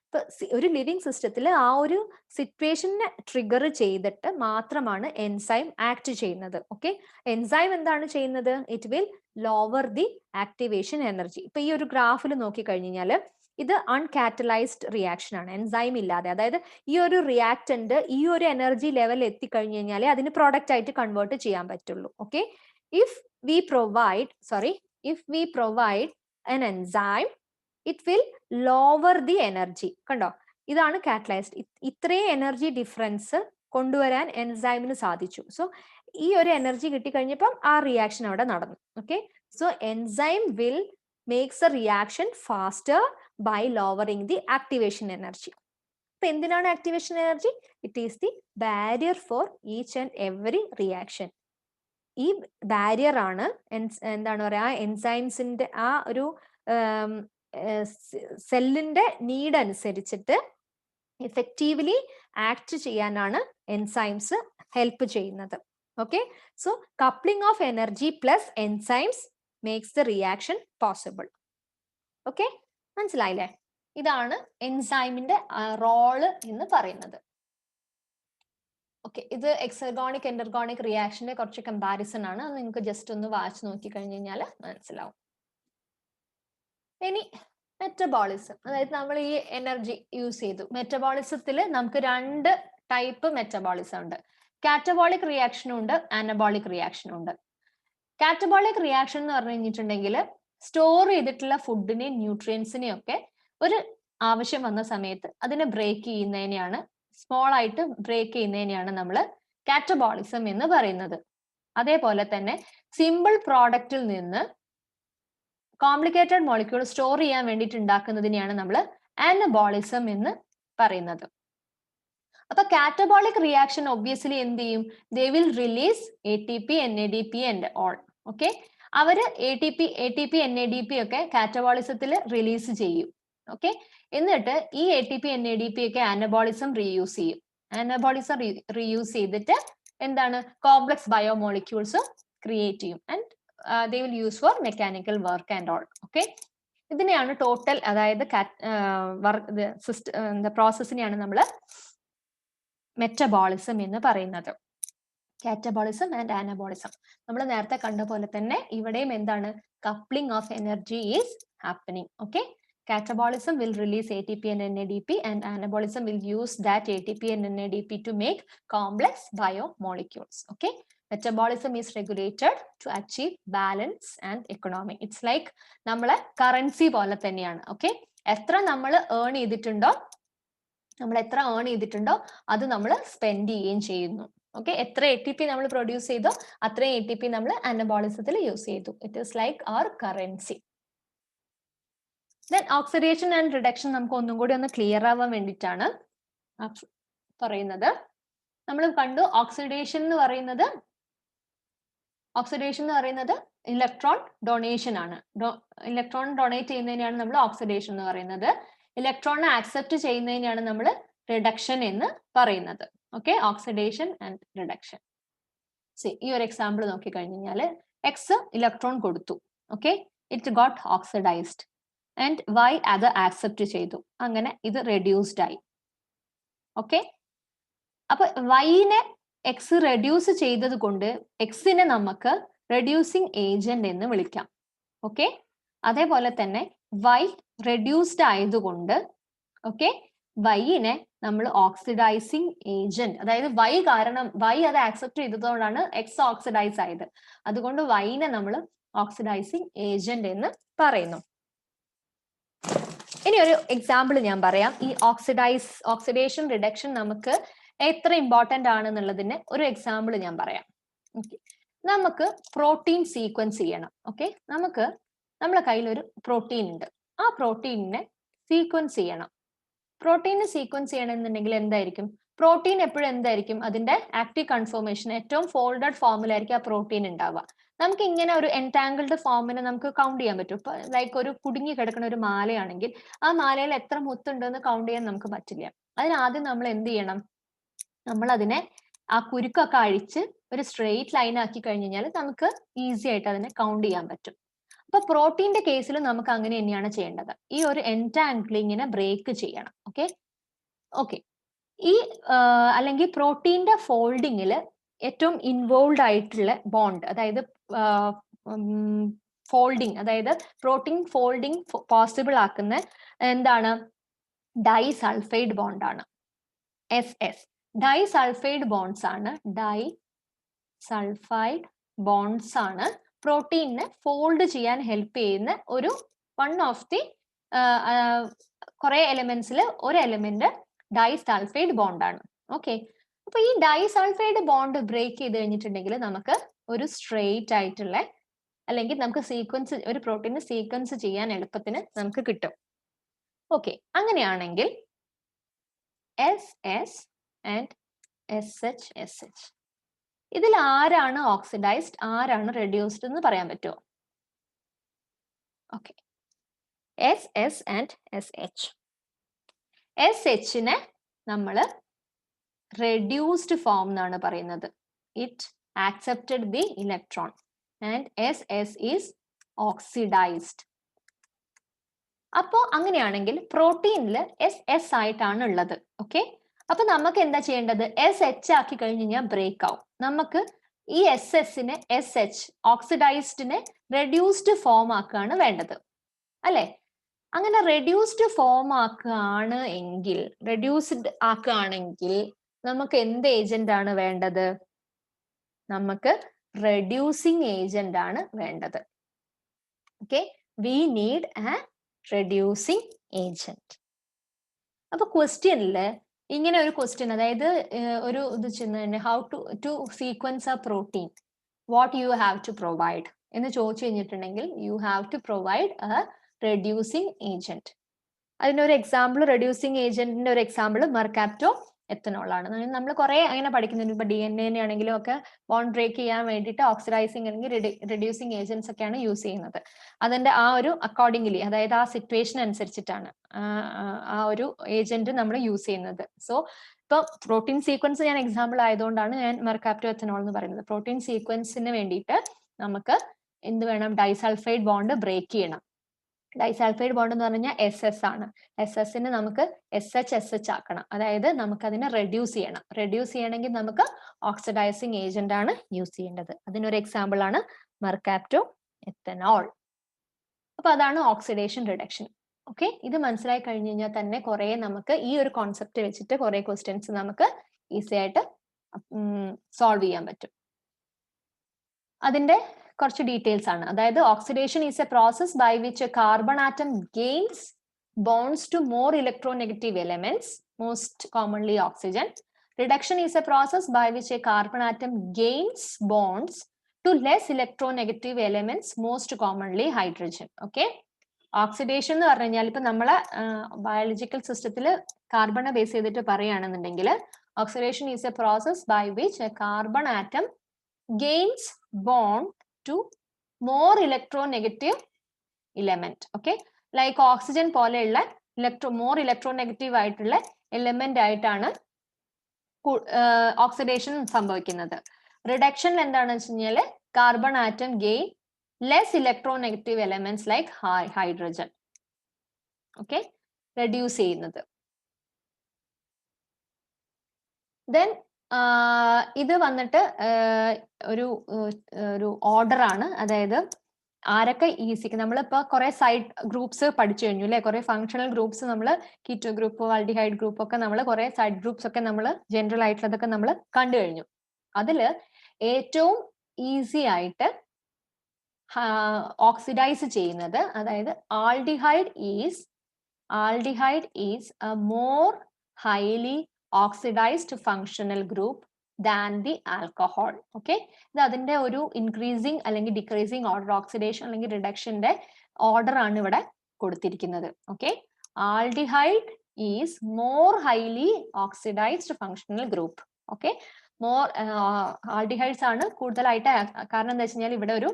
ഇപ്പൊ ഒരു ലിവിങ് സിസ്റ്റത്തിൽ ആ ഒരു സിറ്റുവേഷനെ ട്രിഗർ ചെയ്തിട്ട് മാത്രമാണ് എൻസൈം ആക്ട് ചെയ്യുന്നത്. ഓക്കെ, എൻസൈം എന്താണ് ചെയ്യുന്നത്, it will lower the activation energy. ഇപ്പൊ ഈ ഒരു ഗ്രാഫിൽ നോക്കി കഴിഞ്ഞാൽ ഇത് അൺകാറ്റലൈസ്ഡ് റിയാക്ഷൻ ആണ്, എൻസൈം ഇല്ലാതെ. അതായത് ഈ ഒരു റിയാക്ടന്റ് ഈ ഒരു എനർജി ലെവൽ എത്തിക്കഴിഞ്ഞു കഴിഞ്ഞാൽ അതിന് പ്രോഡക്റ്റ് ആയിട്ട് കൺവേർട്ട് ചെയ്യാൻ പറ്റുള്ളൂ. Okay, if we provide an enzyme, it will lower the energy. കണ്ടോ, ഇതാണ് കാറ്റലൈസ്ഡ്. ഇത്രയും എനർജി ഡിഫറൻസ് കൊണ്ടുവരാൻ എൻസൈമിന് സാധിച്ചു. സോ ഈ ഒരു എനർജി കിട്ടിക്കഴിഞ്ഞപ്പം ആ റിയാക്ഷൻ അവിടെ നടന്നു. Okay, so enzyme will makes a reaction faster by lowering the activation energy. അപ്പൊ എന്തിനാണ് activation energy? It is the barrier for each and every reaction. ഈ ബാരിയർ ആണ് എന്താണ് പറയാ, എൻസൈംസിന്റെ ആ ഒരു സെല്ലിന്റെ നീഡ് അനുസരിച്ചിട്ട് എഫക്റ്റീവ്ലി ആക്ട് ചെയ്യാനാണ് എൻസൈംസ് ഹെൽപ്പ് ചെയ്യുന്നത്. Okay, so coupling of energy plus enzymes makes the reaction possible. Okay, മനസ്സിലായില്ലേ? ഇതാണ് എൻസൈമിന്റെ റോള് എന്ന് പറയുന്നത്. ഓക്കെ, ഇത് എക്സർഗോണിക് എൻഡർഗോണിക് റിയാക്ഷന്റെ കുറച്ച് കമ്പാരിസൺ ആണ്. അത് നിങ്ങൾക്ക് ജസ്റ്റ് ഒന്ന് വായിച്ചു നോക്കി കഴിഞ്ഞു കഴിഞ്ഞാൽ മനസ്സിലാവും. ഇനി മെറ്റബോളിസം, അതായത് നമ്മൾ ഈ എനർജി യൂസ് ചെയ്തു. മെറ്റബോളിസത്തിൽ നമുക്ക് രണ്ട് ടൈപ്പ് മെറ്റബോളിസം ഉണ്ട്. കാറ്റബോളിക് റിയാക്ഷനും ഉണ്ട്, അനബോളിക് റിയാക്ഷനും ഉണ്ട്. കാറ്റബോളിക് റിയാക്ഷൻ എന്ന് പറഞ്ഞു കഴിഞ്ഞിട്ടുണ്ടെങ്കിൽ സ്റ്റോർ ചെയ്തിട്ടുള്ള ഫുഡിനെയും ന്യൂട്രിയൻസിനെയും ഒക്കെ ഒരു ആവശ്യം വന്ന സമയത്ത് അതിനെ ബ്രേക്ക് ചെയ്യുന്നതിനെയാണ്, സ്മോൾ ആയിട്ട് ബ്രേക്ക് ചെയ്യുന്നതിനെയാണ് നമ്മൾ കാറ്റബോളിസം എന്ന് പറയുന്നത്. അതേപോലെ തന്നെ സിമ്പിൾ പ്രോഡക്റ്റിൽ നിന്ന് കോംപ്ലിക്കേറ്റഡ് മോളിക്യൂൾ സ്റ്റോർ ചെയ്യാൻ വേണ്ടിയിട്ട് ഉണ്ടാക്കുന്നതിനെയാണ് നമ്മൾ അനബോളിസം എന്ന് പറയുന്നത്. അപ്പൊ കാറ്റബോളിക് റിയാക്ഷൻ ഒബ്വിയസ്ലി എന്ത് ചെയ്യും, they will release ATP, NADP and all. Okay, അവര് ATP, NADP ഒക്കെ കാറ്റബോളിസത്തിൽ റിലീസ് ചെയ്യും. ഓക്കെ, എന്നിട്ട് ഈ ATP, NADP ഒക്കെ അനബോളിസം റീയൂസ് ചെയ്യും. അനബോളിസം റീയൂസ് ചെയ്തിട്ട് എന്താണ്, കോംപ്ലക്സ് ബയോമോളിക്യൂൾസ് ക്രിയേറ്റ് ചെയ്യും. And they will use for mechanical work and all. Okay, ഇതിനെയാണ് ടോട്ടൽ, അതായത് പ്രോസസ്സിനെയാണ് നമ്മൾ മെറ്റബോളിസം എന്ന് പറയുന്നത്. Catabolism and anabolism. നമ്മൾ നേരത്തെ കണ്ട പോലെ തന്നെ ഇവിടെയും എന്താണ്, coupling of energy is happening. Okay, catabolism will release ATP and NADP, and anabolism will use that ATP and NADP to make complex biomolecules. Okay, metabolism is regulated to achieve balance and economy. It's like നമ്മളെ currency പോലെ തന്നെയാണ്. Okay, എത്ര നമ്മൾ earn ചെയ്തിട്ടുണ്ടോ അത് നമ്മൾ spend ചെയ്യുകയും ചെയ്യുന്നു. ഓക്കെ, എത്ര ATP നമ്മൾ പ്രൊഡ്യൂസ് ചെയ്തോ അത്രയും ATP നമ്മൾ അനബോളിസത്തിൽ യൂസ് ചെയ്തു. It is like our currency. Then oxidation and reduction നമുക്ക് ഒന്നും കൂടി ഒന്ന് ക്ലിയർ ആവാൻ വേണ്ടിയിട്ടാണ് പറയുന്നത്. നമ്മൾ കണ്ടു ഓക്സിഡേഷൻ എന്ന് പറയുന്നത് ഇലക്ട്രോൺ ഡൊണേഷൻ ആണ്. ഇലക്ട്രോൺ ഡൊണേറ്റ് ചെയ്യുന്നതിനാണ് നമ്മൾ ഓക്സിഡേഷൻ എന്ന് പറയുന്നത്. ഇലക്ട്രോണിനെ ആക്സെപ്റ്റ് ചെയ്യുന്നതിനാണ് നമ്മൾ റിഡക്ഷൻ എന്ന് പറയുന്നത്. Okay, oxidation and reduction. ഈ ഒരു എക്സാമ്പിൾ നോക്കി കഴിഞ്ഞു കഴിഞ്ഞാൽ എക്സ് ഇലക്ട്രോൺ കൊടുത്തു. Okay, it got oxidised and Y അത് ആക്സെപ്റ്റ് ചെയ്തു. അങ്ങനെ ഇത് റെഡ്യൂസ്ഡ് ആയി. ഓക്കെ, അപ്പൊ വൈനെ എക്സ് റെഡ്യൂസ് ചെയ്തത് കൊണ്ട് എക്സിനെ നമുക്ക് റെഡ്യൂസിങ് ഏജന്റ് എന്ന് വിളിക്കാം. ഓക്കെ, അതേപോലെ തന്നെ വൈ റെഡ്യൂസ്ഡ് ആയതുകൊണ്ട് ഓക്കെ വൈനെ നമ്മൾ ഓക്സിഡൈസിങ് ഏജന്റ്, അതായത് വൈ കാരണം വൈ അത് ആക്സെപ്റ്റ് ചെയ്തതുകൊണ്ടാണ് എക്സ് ഓക്സിഡൈസ് ആയത്. അതുകൊണ്ട് വൈനെ നമ്മൾ ഓക്സിഡൈസിങ് ഏജന്റ് എന്ന് പറയുന്നു. ഇനി ഒരു എക്സാമ്പിൾ ഞാൻ പറയാം. ഈ ഓക്സിഡേഷൻ റിഡക്ഷൻ നമുക്ക് എത്ര ഇമ്പോർട്ടന്റ് ആണെന്നുള്ളതിന് ഒരു എക്സാമ്പിൾ ഞാൻ പറയാം. ഓക്കെ, നമുക്ക് പ്രോട്ടീൻ സീക്വൻസ് ചെയ്യണം. ഓക്കെ, നമുക്ക് നമ്മളെ കയ്യിൽ ഒരു പ്രോട്ടീൻ ഉണ്ട്. ആ പ്രോട്ടീനിനെ സീക്വൻസ് ചെയ്യണം. പ്രോട്ടീനെ സീക്വൻസ് ചെയ്യണമെന്നുണ്ടെങ്കിൽ എന്തായിരിക്കും? പ്രോട്ടീൻ എപ്പോഴും എന്തായിരിക്കും? അതിന്റെ ആക്റ്റീവ് കൺഫോർമേഷൻ ഏറ്റവും ഫോൾഡഡ് ഫോമിലായിരിക്കും ആ പ്രോട്ടീൻ ഉണ്ടാവുക. നമുക്ക് ഇങ്ങനെ ഒരു എൻടാങ്കിൾഡ് ഫോമിനെ നമുക്ക് കൗണ്ട് ചെയ്യാൻ പറ്റും. ഇപ്പൊ ലൈക്ക് ഒരു കുടുങ്ങി കിടക്കുന്ന ഒരു മാലയാണെങ്കിൽ ആ മാലയിൽ എത്ര മുത്തുണ്ടെന്ന് കൗണ്ട് ചെയ്യാൻ നമുക്ക് പറ്റില്ല. അതിനാദ്യം നമ്മൾ എന്ത് ചെയ്യണം? നമ്മൾ അതിനെ ആ കുരുക്കൊക്കെ അഴിച്ച് ഒരു സ്ട്രെയിറ്റ് ലൈൻ ആക്കി കഴിഞ്ഞു കഴിഞ്ഞാൽ നമുക്ക് ഈസി ആയിട്ട് അതിനെ കൗണ്ട് ചെയ്യാൻ പറ്റും. അപ്പൊ പ്രോട്ടീന്റെ കേസിൽ നമുക്ക് അങ്ങനെ തന്നെയാണ് ചെയ്യേണ്ടത്. ഈ ഒരു എൻടാങ്കിളിങ്ങിനെ ബ്രേക്ക് ചെയ്യണം. ഓക്കെ ഓക്കെ ഈ അല്ലെങ്കിൽ പ്രോട്ടീന്റെ ഫോൾഡിങ്ങിൽ ഏറ്റവും ഇൻവോൾവ് ആയിട്ടുള്ള ബോണ്ട്, അതായത് ഫോൾഡിങ്, അതായത് പ്രോട്ടീൻ ഫോൾഡിങ് പോസിബിൾ ആക്കുന്ന എന്താണ്? ഡൈസൾഫൈഡ് ബോണ്ടാണ്. SS ഡൈസൾഫൈഡ് ബോണ്ട്സ് ആണ്. ഡൈസൾഫൈഡ് ബോണ്ട്സ് ആണ് പ്രോട്ടീനിനെ ഫോൾഡ് ചെയ്യാൻ ഹെൽപ്പ് ചെയ്യുന്ന ഒരു വൺ ഓഫ് ദി കുറെ എലിമെന്റ്സിൽ ഒരു എലിമെന്റ് ഡൈസൾഫൈഡ് ബോണ്ടാണ്. ഓക്കെ, അപ്പൊ ഈ ഡൈസൾഫൈഡ് ബോണ്ട് ബ്രേക്ക് ചെയ്ത് കഴിഞ്ഞിട്ടുണ്ടെങ്കിൽ നമുക്ക് ഒരു സ്ട്രെയിറ്റ് ആയിട്ടുള്ള അല്ലെങ്കിൽ നമുക്ക് സീക്വൻസ് ഒരു പ്രോട്ടീന് സീക്വൻസ് ചെയ്യാൻ എളുപ്പത്തിന് നമുക്ക് കിട്ടും. ഓക്കെ, അങ്ങനെയാണെങ്കിൽ SS ആൻഡ് SH ഇതിൽ ആരാണ് ഓക്സിഡൈസ്ഡ്, ആരാണ് റെഡ്യൂസ്ഡ് എന്ന് പറയാൻ പറ്റുമോ? Okay, SS and SH. SHനെ നമ്മൾ റെഡ്യൂസ്ഡ് ഫോം എന്നാണ് പറയുന്നത്. It accepted the electron and SS is oxidised. അപ്പോ അങ്ങനെയാണെങ്കിൽ പ്രോട്ടീനിൽ SS ആയിട്ടാണ് ഉള്ളത്. ഓക്കെ, അപ്പൊ നമുക്ക് എന്താ ചെയ്യേണ്ടത്? SH ആക്കി കഴിഞ്ഞ് കഴിഞ്ഞാൽ ബ്രേക്ക് ആവും. നമുക്ക് ഈ SSനെ SH ഓക്സിഡൈസ്ഡിനെ റെഡ്യൂസ്ഡ് ഫോം ആക്കുകയാണ് വേണ്ടത്, അല്ലെ? അങ്ങനെ റെഡ്യൂസ്ഡ് ഫോം ആക്കുകയാണെങ്കിൽ നമുക്ക് എന്ത് ഏജന്റ് ആണ് വേണ്ടത്? നമുക്ക് റെഡ്യൂസിങ് ഏജന്റ് ആണ് വേണ്ടത്. Okay, we need a reducing agent. അപ്പൊ ക്വസ്റ്റ്യനില് ഇങ്ങനെ ഒരു ക്വസ്റ്റ്യൻ, അതായത് ഒരു ഇത് ചെന്ന് how to sequence a protein, what you have to provide എന്ന് ചോദിച്ചു കഴിഞ്ഞിട്ടുണ്ടെങ്കിൽ you have to provide a reducing agent. അതിന്റെ ഒരു എക്സാമ്പിൾ, റെഡ്യൂസിങ് ഏജന്റിന്റെ ഒരു എക്സാമ്പിൾ മെർകാപ്റ്റോ എത്തനോൾ ആണ്. നമ്മൾ കുറെ അങ്ങനെ പഠിക്കുന്നുണ്ട്. ഇപ്പൊ DNA ആണെങ്കിലും ഒക്കെ ബോണ്ട് ബ്രേക്ക് ചെയ്യാൻ വേണ്ടിയിട്ട് ഓക്സിഡൈസിങ് അല്ലെങ്കിൽ റെഡ്യൂസിങ് ഏജന്റ്സ് ഒക്കെയാണ് യൂസ് ചെയ്യുന്നത്. അതിന്റെ ആ ഒരു അക്കോർഡിംഗ്ലി, അതായത് ആ സിറ്റുവേഷൻ അനുസരിച്ചിട്ടാണ് ആ ഒരു ഏജന്റ് നമ്മൾ യൂസ് ചെയ്യുന്നത്. സോ ഇപ്പൊ പ്രോട്ടീൻ സീക്വൻസ് ഞാൻ എക്സാമ്പിൾ ആയതുകൊണ്ടാണ് ഞാൻ മെർകാപ്റ്റോ എത്തനോൾ എന്ന് പറയുന്നത്. പ്രോട്ടീൻ സീക്വൻസിന് വേണ്ടിയിട്ട് നമുക്ക് എന്ത് വേണം? ഡൈസൾഫൈഡ് ബോണ്ട് ബ്രേക്ക് ചെയ്യണം. ഡൈസൾഫൈഡ് ബോണ്ട് എന്ന് പറഞ്ഞാൽ SS ആണ്. SS-നെ നമുക്ക് SH ആക്കണം. അതായത് നമുക്ക് അതിനെ റെഡ്യൂസ് ചെയ്യണം. റെഡ്യൂസ് ചെയ്യണമെങ്കിൽ നമുക്ക് ഓക്സിഡൈസിങ് ഏജന്റ് ആണ് യൂസ് ചെയ്യേണ്ടത്. അതിനൊരു എക്സാമ്പിൾ ആണ് മെർകാപ്റ്റോ എത്തനോൾ. അപ്പൊ അതാണ് ഓക്സിഡേഷൻ റിഡക്ഷൻ. ഓക്കെ, ഇത് മനസ്സിലായി കഴിഞ്ഞു കഴിഞ്ഞാൽ തന്നെ കുറെ നമുക്ക് ഈ ഒരു കോൺസെപ്റ്റ് വെച്ചിട്ട് കുറെ ക്വസ്റ്റ്യൻസ് നമുക്ക് ഈസി ആയിട്ട് സോൾവ് ചെയ്യാൻ പറ്റും. അതിന്റെ കുറച്ച് ഡീറ്റെയിൽസ് ആണ്. അതായത് oxidation is a process by which a carbon atom gains bonds to more electronegative elements, most commonly oxygen. Reduction is a process by which a carbon atom gains bonds to less electronegative elements, most commonly hydrogen. Okay, oxidation എന്ന് പറഞ്ഞു കഴിഞ്ഞാൽ ഇപ്പൊ നമ്മളെ biological സിസ്റ്റത്തിൽ കാർബണെ base ചെയ്തിട്ട് പറയുകയാണെന്നുണ്ടെങ്കിൽ oxidation is a process by which a carbon atom gains bond to more electronegative element. Okay, like oxygen പോലെയുള്ള more electronegative ആയിട്ടുള്ള എലിമെന്റ് ആയിട്ടാണ് ഓക്സിഡേഷൻ സംഭവിക്കുന്നത്. റിഡക്ഷൻ എന്താണെന്ന് വെച്ച് കഴിഞ്ഞാൽ carbon atom gain less electronegative elements like hydrogen. Okay, reduce ചെയ്യുന്നത്. Then ഇത് വന്നിട്ട് ഒരു ഓർഡർ ആണ്. അതായത് ആരൊക്കെ ഈസിക്ക് നമ്മളിപ്പോ കുറെ സൈഡ് ഗ്രൂപ്പ്സ് പഠിച്ചു കഴിഞ്ഞു അല്ലെ, കുറെ ഫങ്ഷണൽ ഗ്രൂപ്പ്സ് നമ്മൾ കീറ്റോ ഗ്രൂപ്പ് ആൽഡിഹൈഡ് ഗ്രൂപ്പ് ഒക്കെ നമ്മൾ കുറെ സൈഡ് ഗ്രൂപ്പ്സ് ഒക്കെ നമ്മൾ ജനറൽ ആയിട്ടുള്ളതൊക്കെ നമ്മൾ കണ്ടു കഴിഞ്ഞു. അതില് ഏറ്റവും ഈസി ആയിട്ട് ഓക്സിഡൈസ് ചെയ്യുന്നത്, അതായത് aldehyde is A more highly oxidised functional group than the alcohol. Okay, ഇത് അതിന്റെ ഒരു ഇൻക്രീസിങ് അല്ലെങ്കിൽ ഡിക്രീസിങ് ഓർഡർ, ഓക്സിഡേഷൻ അല്ലെങ്കിൽ റിഡക്ഷന്റെ ഓർഡർ ആണ് ഇവിടെ കൊടുത്തിരിക്കുന്നത്. Okay, aldehyde is more highly oxidised functional group. Okay, more aldehydes ആണ് കൂടുതലായിട്ട്, കാരണം എന്താ വെച്ച് കഴിഞ്ഞാൽ ഇവിടെ ഒരു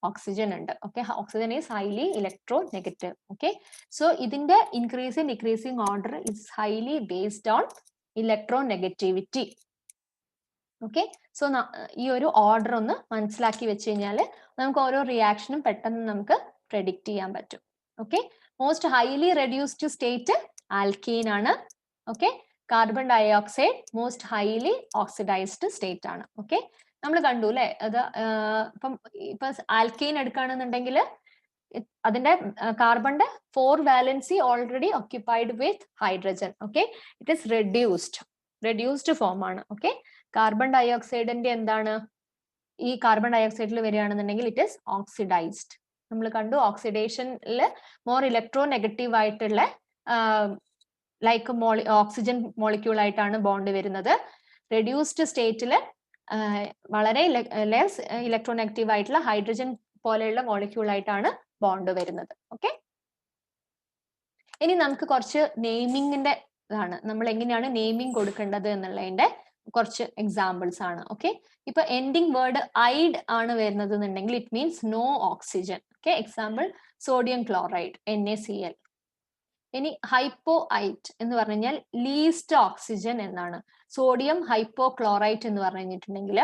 ഓക്സിജൻ ഉണ്ട്. Okay, oxygen is highly electronegative. Okay, so ഇതിന്റെ increasing decreasing order is highly based on electronegativity. Okay, so ഈ ഒരു ഓർഡർ ഒന്ന് മനസ്സിലാക്കി വെച്ച് കഴിഞ്ഞാൽ നമുക്ക് ഓരോ റിയാക്ഷനും പെട്ടെന്ന് നമുക്ക് പ്രെഡിക്റ്റ് ചെയ്യാൻ പറ്റും. Okay, most highly reduced state alkene ആണ്. Okay, carbon dioxide most highly oxidized state ആണ്. ഓക്കെ, നമ്മൾ കണ്ടു അല്ലെ, അത് ഇപ്പൊ ആൽക്കീൻ എടുക്കുകയാണെന്നുണ്ടെങ്കിൽ അതിന്റെ കാർബണിന്റെ 4 valency already occupied with hydrogen. Okay, it is reduced form ആണ്. ഓക്കെ, കാർബൺ ഡയോക്സൈഡിന്റെ എന്താണ്, ഈ കാർബൺ ഡയോക്സൈഡിൽ വരികയാണെന്നുണ്ടെങ്കിൽ ഇറ്റ് ഇസ് ഓക്സിഡൈസ്ഡ്. നമ്മൾ കണ്ടു ഓക്സിഡേഷനിൽ മോർ ഇലക്ട്രോ നെഗറ്റീവ് ആയിട്ടുള്ള ലൈക്ക് ഓക്സിജൻ മോളിക്യൂൾ ആയിട്ടാണ് ബോണ്ട് വരുന്നത്. റെഡ്യൂസ്ഡ് സ്റ്റേറ്റില് വളരെ ലെസ് ഇലക്ട്രോ നെഗറ്റീവ് ആയിട്ടുള്ള ഹൈഡ്രജൻ പോലെയുള്ള മോളിക്യൂൾ ആയിട്ടാണ് ബോണ്ട് വരുന്നത്. ഓക്കെ, ഇനി നമുക്ക് കുറച്ച് നെയിമിങ്ങിന്റെ ഇതാണ്, നമ്മൾ എങ്ങനെയാണ് നെയിമിംഗ് കൊടുക്കേണ്ടത് എന്നുള്ളതിന്റെ കുറച്ച് എക്സാമ്പിൾസ് ആണ്. ഓക്കെ, ഇപ്പൊ എൻഡിങ് വേർഡ് ഐഡ് ആണ് വരുന്നത് എന്നുണ്ടെങ്കിൽ it means no oxygen. Okay, example sodium chloride NaCl. ഇനി ഹൈപ്പോ ഐറ്റ് എന്ന് പറഞ്ഞു കഴിഞ്ഞാൽ ലീസ്റ്റ് ഓക്സിജൻ എന്നാണ്. സോഡിയം ഹൈപ്പോക്ലോറൈറ്റ് എന്ന് പറഞ്ഞു കഴിഞ്ഞിട്ടുണ്ടെങ്കിൽ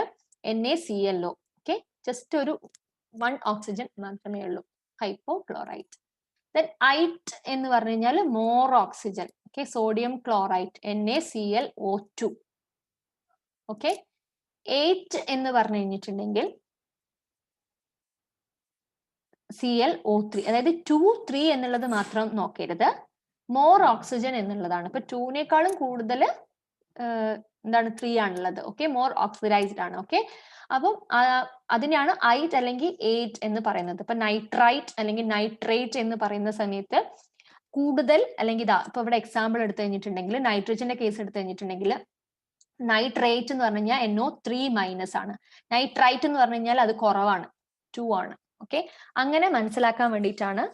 NaClO. ഓക്കെ, ജസ്റ്റ് ഒരു 1 ഓക്സിജൻ മാത്രമേ ഉള്ളൂ, ഹൈപ്പോക്ലോറൈറ്റ്. ദെൻ ഐറ്റ് എന്ന് പറഞ്ഞു കഴിഞ്ഞാൽ more oxygen. Okay, sodium chlorite NaClO2. Okay, 8 എന്ന് പറഞ്ഞു കഴിഞ്ഞിട്ടുണ്ടെങ്കിൽ ClO3. അതായത് 2, 3 എന്നുള്ളത് മാത്രം നോക്കരുത്, മോർ ഓക്സിജൻ എന്നുള്ളതാണ്. ഇപ്പൊ 2നേക്കാളും കൂടുതൽ എന്താണ് 3 ആണുള്ളത്. ഓക്കെ, മോർ ഓക്സിഡൈസ്ഡ് ആണ്. ഓക്കെ, അപ്പം അതിനെയാണ് ഐറ്റ് അല്ലെങ്കിൽ 8 എന്ന് പറയുന്നത്. ഇപ്പൊ നൈട്രൈറ്റ് അല്ലെങ്കിൽ നൈട്രേറ്റ് എന്ന് പറയുന്ന സമയത്ത് കൂടുതൽ, അല്ലെങ്കിൽ ഇതാ ഇപ്പൊ ഇവിടെ എക്സാമ്പിൾ എടുത്തു കഴിഞ്ഞിട്ടുണ്ടെങ്കിൽ നൈട്രജന്റെ കേസ് എടുത്തു കഴിഞ്ഞിട്ടുണ്ടെങ്കിൽ നൈട്രേറ്റ് എന്ന് പറഞ്ഞു കഴിഞ്ഞാൽ NO3- ആണ്. നൈട്രൈറ്റ് എന്ന് പറഞ്ഞു കഴിഞ്ഞാൽ അത് കുറവാണ്, 2 ആണ്. ഓക്കെ, അങ്ങനെ മനസ്സിലാക്കാൻ വേണ്ടിയിട്ടാണ്.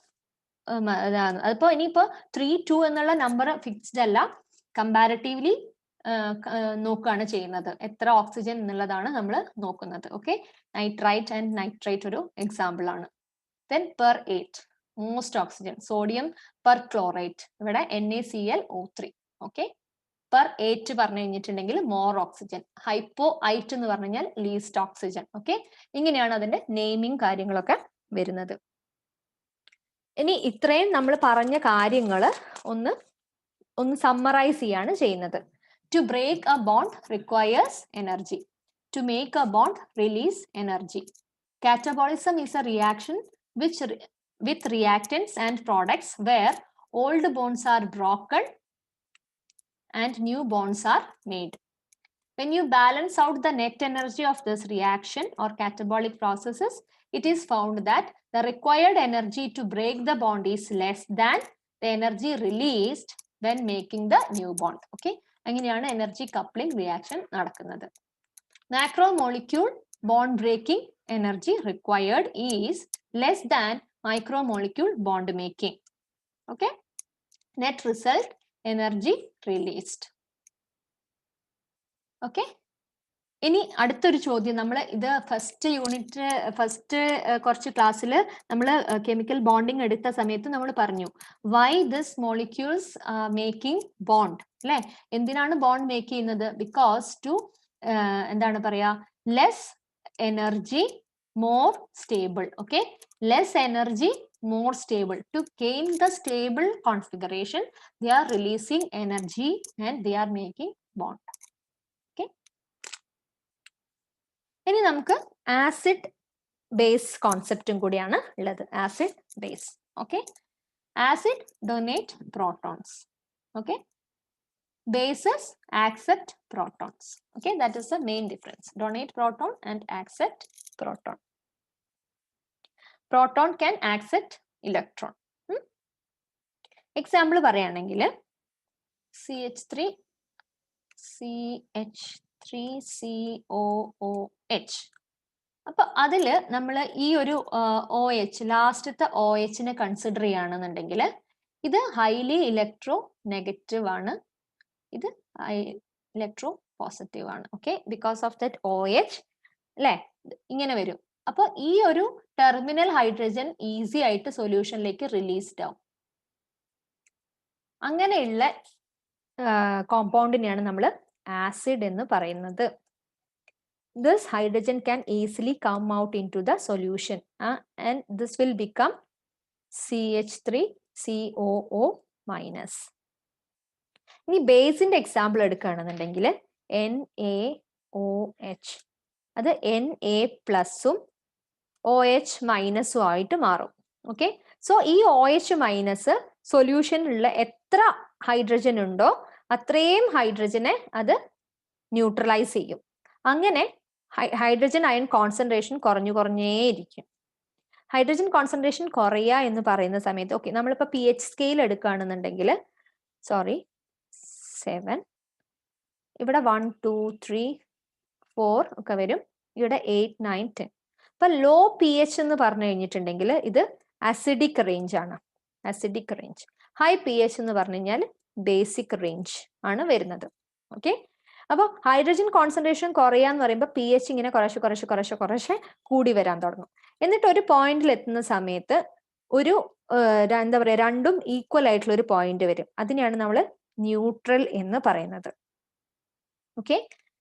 അതിപ്പോ ഇനിയിപ്പോ 3, 2 എന്നുള്ള നമ്പർ ഫിക്സ്ഡ് അല്ല, കമ്പാരിറ്റീവ്ലി നോക്കുകയാണ് ചെയ്യുന്നത്, എത്ര ഓക്സിജൻ എന്നുള്ളതാണ് നമ്മൾ നോക്കുന്നത്. ഓക്കെ, നൈട്രൈറ്റ് ആൻഡ് നൈട്രേറ്റ് ഒരു എക്സാമ്പിൾ ആണ്. Then per 8 most oxygen, sodium per chlorite ഇവിടെ NaClO3. ഓക്കെ, പെർ 8 പറഞ്ഞു കഴിഞ്ഞിട്ടുണ്ടെങ്കിൽ മോർ ഓക്സിജൻ. ഹൈപ്പോ ഐറ്റ് എന്ന് പറഞ്ഞു കഴിഞ്ഞാൽ ലീസ്റ്റ് ഓക്സിജൻ. ഓക്കെ, ഇങ്ങനെയാണ് അതിന്റെ നെയിമിങ് കാര്യങ്ങളൊക്കെ വരുന്നത്. ഇനി ഇത്രയും നമ്മൾ പറഞ്ഞ കാര്യങ്ങൾ ഒന്ന് സമ്മറൈസ് ചെയ്യാണ് ചെയ്യുന്നത്. To break a bond requires energy. To make a bond release energy. Catabolism is a reaction with reactants and products where old bonds are broken and new bonds are made. When you balance out the net energy of this reaction or catabolic processes, it is found that the required energy to break the bond is less than the energy released when making the new bond. Okay, അങ്ങനെയാണ് energy coupling reaction നടക്കുന്നത്. Macromolecule bond breaking energy required is less than micromolecule bond making. Okay, net result energy released. Okay, ഇനി അടുത്തൊരു ചോദ്യം, നമ്മൾ ഇത് first കുറച്ച് ക്ലാസ്സിൽ നമ്മൾ കെമിക്കൽ ബോണ്ടിങ് എടുത്ത സമയത്ത് നമ്മൾ പറഞ്ഞു why this molecules making bond അല്ലെ, എന്തിനാണ് ബോണ്ട് മേക്ക് ചെയ്യുന്നത്? ബിക്കോസ് ടു എന്താണ് പറയാ, less energy more stable. Okay, less energy more stable. To gain the stable configuration, they are releasing energy and they are making bond. Okay. ഇനി നമുക്ക് acid base കോൺസെപ്റ്റും കൂടിയാണ് ഉള്ളത്, acid base. Okay, acid donate protons. Okay, bases accept protons. Okay, that is the main difference. Donate proton and accept proton. Proton can accept electron. Example പറയുകയാണെങ്കിൽ CH3COOH. അപ്പൊ അതിൽ നമ്മൾ ഈ ഒരു OH ലാസ്റ്റത്തെ OH കൺസിഡർ ചെയ്യുകയാണെന്നുണ്ടെങ്കിൽ ഇത് ഹൈലി ഇലക്ട്രോ നെഗറ്റീവ് ആണ്, ഇത് ഇലക്ട്രോ പോസിറ്റീവ് ആണ്. Okay, because of that OH അല്ലെ, ഇങ്ങനെ വരും. അപ്പൊ ഈ ഒരു ടെർമിനൽ ഹൈഡ്രജൻ ഈസി ആയിട്ട് സൊല്യൂഷനിലേക്ക് റിലീസ്ഡ് ആവും. അങ്ങനെയുള്ള കോമ്പൗണ്ടിനെയാണ് നമ്മൾ ആസിഡ് എന്ന് പറയുന്നത്. This hydrogen can easily come out into the solution and this will become CH3COO minus. ഇനി ബേസിന്റെ എക്സാമ്പിൾ എടുക്കുകയാണെന്നുണ്ടെങ്കിൽ NaOH, അത് Na പ്ലസും OH മൈനസും ആയിട്ട് മാറും. ഓക്കെ, സോ ഈ OH മൈനസ് സൊല്യൂഷനിലുള്ള എത്ര ഹൈഡ്രജൻ ഉണ്ടോ അത്രയും ഹൈഡ്രജനെ അത് ന്യൂട്രലൈസ് ചെയ്യും. അങ്ങനെ ഹൈഡ്രജൻ അയൺ കോൺസെൻട്രേഷൻ കുറഞ്ഞേയിരിക്കും. ഹൈഡ്രജൻ കോൺസെൻട്രേഷൻ കുറയുക എന്ന് പറയുന്ന സമയത്ത്, ഓക്കെ, നമ്മളിപ്പോൾ pH സ്കെയിൽ എടുക്കുകയാണെന്നുണ്ടെങ്കിൽ 7, ഇവിടെ 1 2 3 4 ഒക്കെ വരും, ഇവിടെ 8 9 10. അപ്പൊ ലോ pH എന്ന് പറഞ്ഞു കഴിഞ്ഞിട്ടുണ്ടെങ്കിൽ ഇത് അസിഡിക് റേഞ്ച് ആണ്, അസിഡിക് റേഞ്ച്. ഹൈ pH എന്ന് പറഞ്ഞു കഴിഞ്ഞാൽ ബേസിക് റേഞ്ച് ആണ് വരുന്നത്. ഓക്കെ, അപ്പോൾ ഹൈഡ്രജൻ കോൺസെൻട്രേഷൻ കുറയാന്ന് പറയുമ്പോൾ pH ഇങ്ങനെ കുറേശ്ശെ കൂടി വരാൻ തുടങ്ങും. എന്നിട്ട് ഒരു പോയിന്റിൽ എത്തുന്ന സമയത്ത് ഒരു എന്താ പറയുക, രണ്ടും ഈക്വൽ ആയിട്ടുള്ള ഒരു പോയിന്റ് വരും. അതിനെയാണ് നമ്മൾ ന്യൂട്രൽ എന്ന് പറയുന്നത്. ഓക്കെ,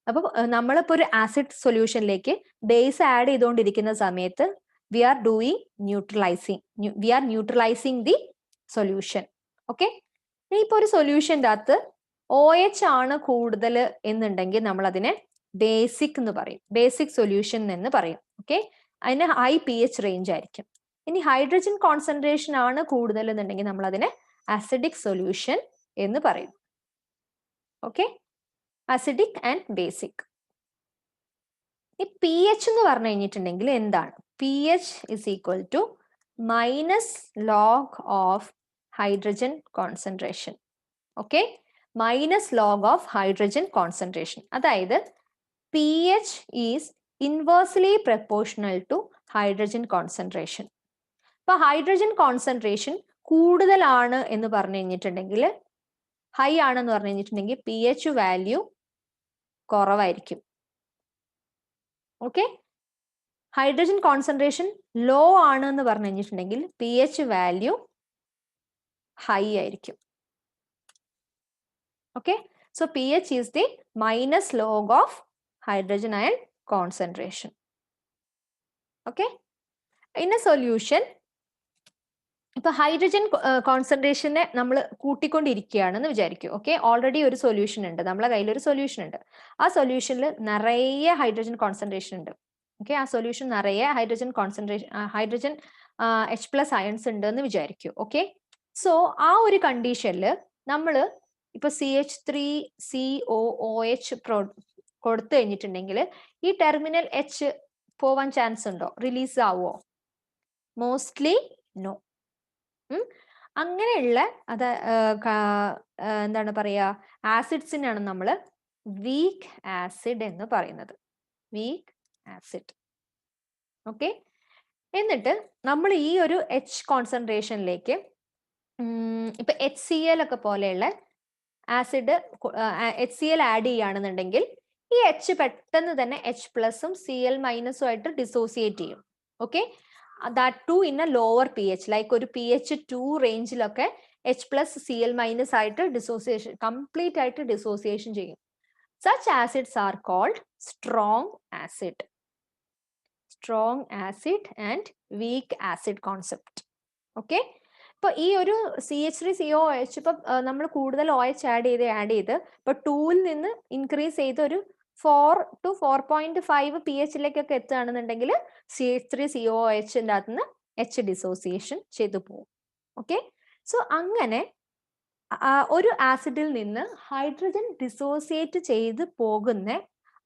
അപ്പൊ നമ്മളിപ്പോ ഒരു ആസിഡ് സൊല്യൂഷനിലേക്ക് ബേസ് ആഡ് ചെയ്തുകൊണ്ടിരിക്കുന്ന സമയത്ത് we are neutralising the solution. Okay, ഇനിയിപ്പോ ഒരു സൊല്യൂഷൻ്റെ അകത്ത് OH ആണ് കൂടുതൽ എന്നുണ്ടെങ്കിൽ നമ്മൾ അതിനെ ബേസിക് എന്ന് പറയും, ബേസിക് സൊല്യൂഷൻ എന്ന് പറയും. ഓക്കെ, അതിന് ഹൈ pH റേഞ്ച് ആയിരിക്കും. ഇനി ഹൈഡ്രജൻ കോൺസെൻട്രേഷൻ ആണ് കൂടുതൽ എന്നുണ്ടെങ്കിൽ നമ്മൾ അതിനെ അസിഡിക് സൊല്യൂഷൻ എന്ന് പറയും. Okay, acidic and basic. ഈ pH എന്ന് പറഞ്ഞു കഴിഞ്ഞിട്ടുണ്ടെങ്കിൽ എന്താണ്? pH is equal to -log of hydrogen concentration. Okay, -log of hydrogen concentration. അതായത് pH is inversely proportional to hydrogen concentration. അപ്പൊ ഹൈഡ്രജൻ കോൺസെൻട്രേഷൻ കൂടുതലാണ് എന്ന് പറഞ്ഞു കഴിഞ്ഞിട്ടുണ്ടെങ്കിൽ, ഹൈ ആണെന്ന് പറഞ്ഞു കഴിഞ്ഞിട്ടുണ്ടെങ്കിൽ pH വാല്യൂ കുറവായിരിക്കും. ഓക്കെ, ഹൈഡ്രജൻ കോൺസെൻട്രേഷൻ ലോ ആണ് എന്ന് പറഞ്ഞു കഴിഞ്ഞിട്ടുണ്ടെങ്കിൽ pH വാല്യൂ ഹൈ ആയിരിക്കും. Okay, so pH is the -log of hydrogen ion concentration. Okay, in A solution ഇപ്പൊ ഹൈഡ്രജൻ കോൺസെൻട്രേഷനെ നമ്മൾ കൂട്ടിക്കൊണ്ടിരിക്കുകയാണെന്ന് വിചാരിക്കും. ഓക്കെ, ഓൾറെഡി ഒരു സൊല്യൂഷൻ ഉണ്ട്, നമ്മളെ കയ്യിൽ ഒരു സൊല്യൂഷൻ ഉണ്ട്. ആ സൊല്യൂഷനിൽ നിറയെ ഹൈഡ്രജൻ കോൺസെൻട്രേഷൻ ഉണ്ട്. ഓക്കെ, ആ സൊല്യൂഷൻ നിറയെ ഹൈഡ്രജൻ H+ അയൺസ് ഉണ്ട് എന്ന് വിചാരിക്കൂ. ഓക്കെ, സോ ആ ഒരു കണ്ടീഷനിൽ നമ്മൾ ഇപ്പൊ CH3COOH കൊടുത്തു കഴിഞ്ഞിട്ടുണ്ടെങ്കിൽ ഈ ടെർമിനൽ H പോവാൻ ചാൻസ് ഉണ്ടോ? റിലീസ് ആവോ? Mostly no. അങ്ങനെയുള്ള എന്താണ് പറയാ, ആസിഡ്സിനാണ് നമ്മൾ വീക്ക് ആസിഡ് എന്ന് പറയുന്നത്, വീക്ക് ആസിഡ്. ഓക്കെ, എന്നിട്ട് നമ്മൾ ഈ ഒരു H കോൺസെൻട്രേഷനിലേക്ക് ഇപ്പൊ HCl ഒക്കെ പോലെയുള്ള ആസിഡ് HCl ആഡ് ചെയ്യുകയാണെന്നുണ്ടെങ്കിൽ ഈ H പെട്ടെന്ന് തന്നെ H+ഉം Cl- ആയിട്ട് ഡിസോസിയേറ്റ് ചെയ്യും. Okay, that too in a lower pH, like ഒരു pH 2 റേഞ്ചിലൊക്കെ H+ Cl- ആയിട്ട് ഡിസോസിയേഷൻ കംപ്ലീറ്റ് ആയിട്ട് ഡിസോസിയേഷൻ ചെയ്യും. Such acids are called strong acid and weak acid concept. Okay, ഇപ്പൊ ഈ ഒരു CH3COOH ഇപ്പൊ നമ്മൾ കൂടുതൽ OH ആഡ് ചെയ്ത് ഇപ്പൊ 2ൽ നിന്ന് ഇൻക്രീസ് ചെയ്ത് ഒരു 4 to 4.5 pH ലേക്കൊക്കെ എത്തുകയാണെന്നുണ്ടെങ്കിൽ CH3COOH അകത്ത് നിന്ന് H ഡിസോസിയേഷൻ ചെയ്തു പോകും. ഓക്കെ, സോ അങ്ങനെ ഒരു ആസിഡിൽ നിന്ന് ഹൈഡ്രജൻ ഡിസോസിയേറ്റ് ചെയ്ത് പോകുന്ന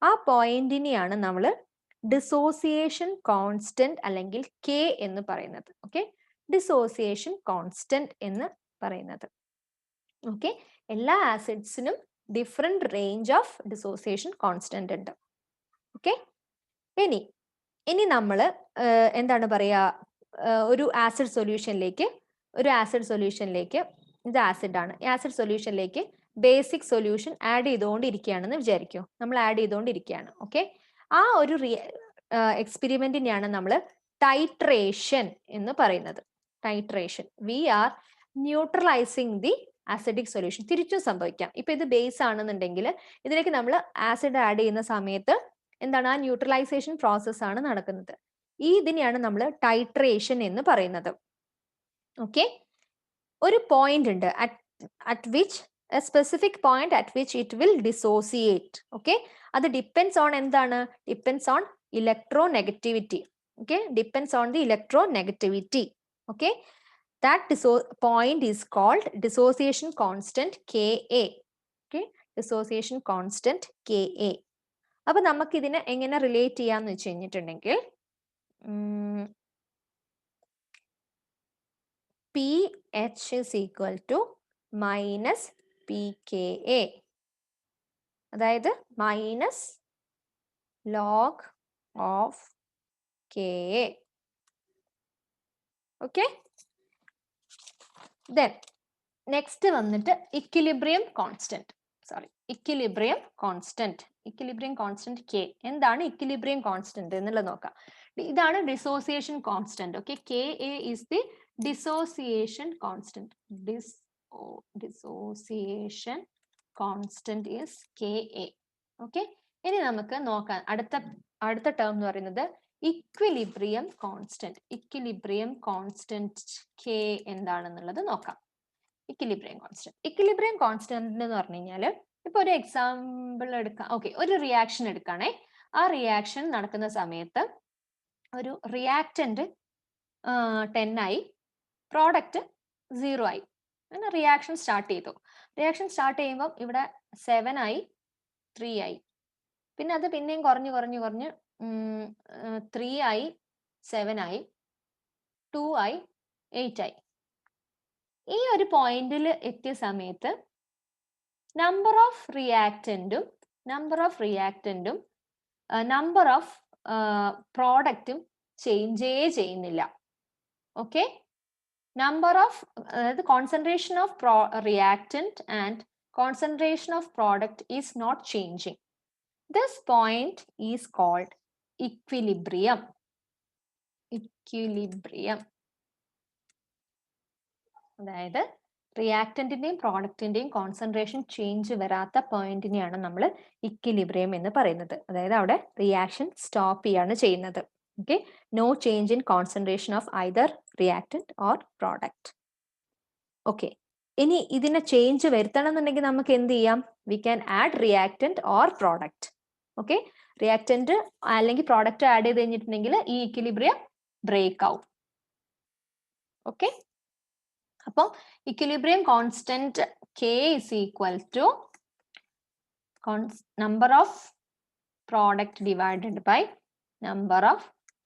ആ പോയിന്റിനെയാണ് നമ്മൾ ഡിസോസിയേഷൻ കോൺസ്റ്റന്റ് അല്ലെങ്കിൽ K എന്ന് പറയുന്നത്. ഓക്കെ, ഡിസോസിയേഷൻ കോൺസ്റ്റന്റ് എന്ന് പറയുന്നത്. ഓക്കെ, എല്ലാ ആസിഡ്സിനും different range of dissociation constant ഉണ്ട്. ഓക്കെ, ഇനി നമ്മൾ എന്താണ് പറയാ, ഒരു ആസിഡ് സൊല്യൂഷനിലേക്ക് ഇത് ആസിഡ് ആണ്, ആസിഡ് സൊല്യൂഷനിലേക്ക് ബേസിക് സൊല്യൂഷൻ ആഡ് ചെയ്തുകൊണ്ടിരിക്കുകയാണെന്ന് വിചാരിക്കൂ. നമ്മൾ ആഡ് ചെയ്തുകൊണ്ടിരിക്കുകയാണ്. ഓക്കെ, ആ ഒരു എക്സ്പെരിമെന്റിനെയാണ് നമ്മൾ ടൈട്രേഷൻ എന്ന് പറയുന്നത്. Titration, we are neutralising the acidic solution. തിരിച്ചും സംഭവിക്കാം. ഇപ്പൊ ഇത് ബേസ് ആണെന്നുണ്ടെങ്കിൽ ഇതിലേക്ക് നമ്മൾ ആസിഡ് ആഡ് ചെയ്യുന്ന സമയത്ത് എന്താണ്, ആ ന്യൂട്രലൈസേഷൻ പ്രോസസ് ആണ് നടക്കുന്നത്. ഇതിനെയാണ് നമ്മൾ ടൈട്രേഷൻ എന്ന് പറയുന്നത്. ഓക്കെ, ഒരു പോയിന്റ് ഉണ്ട് at which A specific point at which it will dissociate. Okay, അത് ഡിപ്പെൻഡ്സ് ഓൺ എന്താണ്, depends on electronegativity. Okay, depends on the electronegativity. Okay, that point is called dissociation constant Ka. Okay, dissociation constant Ka. അപ്പൊ നമുക്ക് ഇതിനെ എങ്ങനെ relate ചെയ്യാന്ന് വെച്ച് കഴിഞ്ഞിട്ടുണ്ടെങ്കിൽ pH is equal to minus pKa, അതായത് minus log of Ka. Okay, then next വന്നിട്ട് equilibrium constant. Equilibrium constant K. എന്താണ് ഇക്വിലിബ്രിയം കോൺസ്റ്റന്റ് എന്നുള്ളത് നോക്കാം. ഇതാണ് dissociation constant. Okay, Ka is the dissociation constant. Dissociation constant is Ka. Okay, ഇനി നമുക്ക് നോക്കാം അടുത്ത ടേം എന്ന് പറയുന്നത് ഇക്വിലിബ്രിയം കോൺസ്റ്റന്റ് K എന്താണെന്നുള്ളത് നോക്കാം. ഇക്വിലിബ്രിയം കോൺസ്റ്റന്റ് എന്ന് പറഞ്ഞു കഴിഞ്ഞാൽ, ഇപ്പൊ ഒരു എക്സാമ്പിൾ എടുക്കാം. ഓക്കെ, ഒരു റിയാക്ഷൻ എടുക്കുകയാണെ. ആ റിയാക്ഷൻ നടക്കുന്ന സമയത്ത് ഒരു റിയാക്റ്റന്റ് 10 ആയി, പ്രോഡക്റ്റ് 0 ആയി. അങ്ങനെ റിയാക്ഷൻ സ്റ്റാർട്ട് ചെയ്തു. റിയാക്ഷൻ സ്റ്റാർട്ട് ചെയ്യുമ്പോൾ ഇവിടെ 7 ആയി, 3 ആയി. പിന്നെ അത് പിന്നെയും കുറഞ്ഞ് 3 ആയി, 7 ആയി, 2 ആയി, 8 ആയി. ഈ ഒരു പോയിന്റിൽ എത്തിയ സമയത്ത് നമ്പർ ഓഫ് റിയാക്റ്റന്റും നമ്പർ ഓഫ് പ്രോഡക്റ്റും ചേഞ്ചേ ചെയ്യുന്നില്ല. ഓക്കെ, നമ്പർ ഓഫ്, അതായത് concentration of reactant and concentration of product is not changing. This point is called equilibrium. അതായത് റിയാക്റ്റന്റിന്റെയും പ്രോഡക്റ്റിന്റെയും കോൺസെൻട്രേഷൻ ചേഞ്ച് വരാത്ത പോയിന്റിനെയാണ് നമ്മൾ ഇക്വിലിബ്രിയം എന്ന് പറയുന്നത്. അതായത് അവിടെ റിയാക്ഷൻ സ്റ്റോപ്പ് ചെയ്യാണ് ചെയ്യുന്നത്. Okay, no change in concentration of either reactant or product. Okay, ഇനി ഇതിനെ ചേഞ്ച് വരുത്തണം എന്നുണ്ടെങ്കിൽ നമുക്ക് എന്ത് ചെയ്യാം? We can add reactant or product. Okay, reactant അല്ലെങ്കിൽ പ്രോഡക്റ്റ് ആഡ് ചെയ്ത് കഴിഞ്ഞിട്ടുണ്ടെങ്കിൽ ഈ ഇക്വിലിബ്രിയം ബ്രേക്ക് ആവും. ഓക്കെ, അപ്പോൾ equilibrium constant K is equal to number of product divided by number of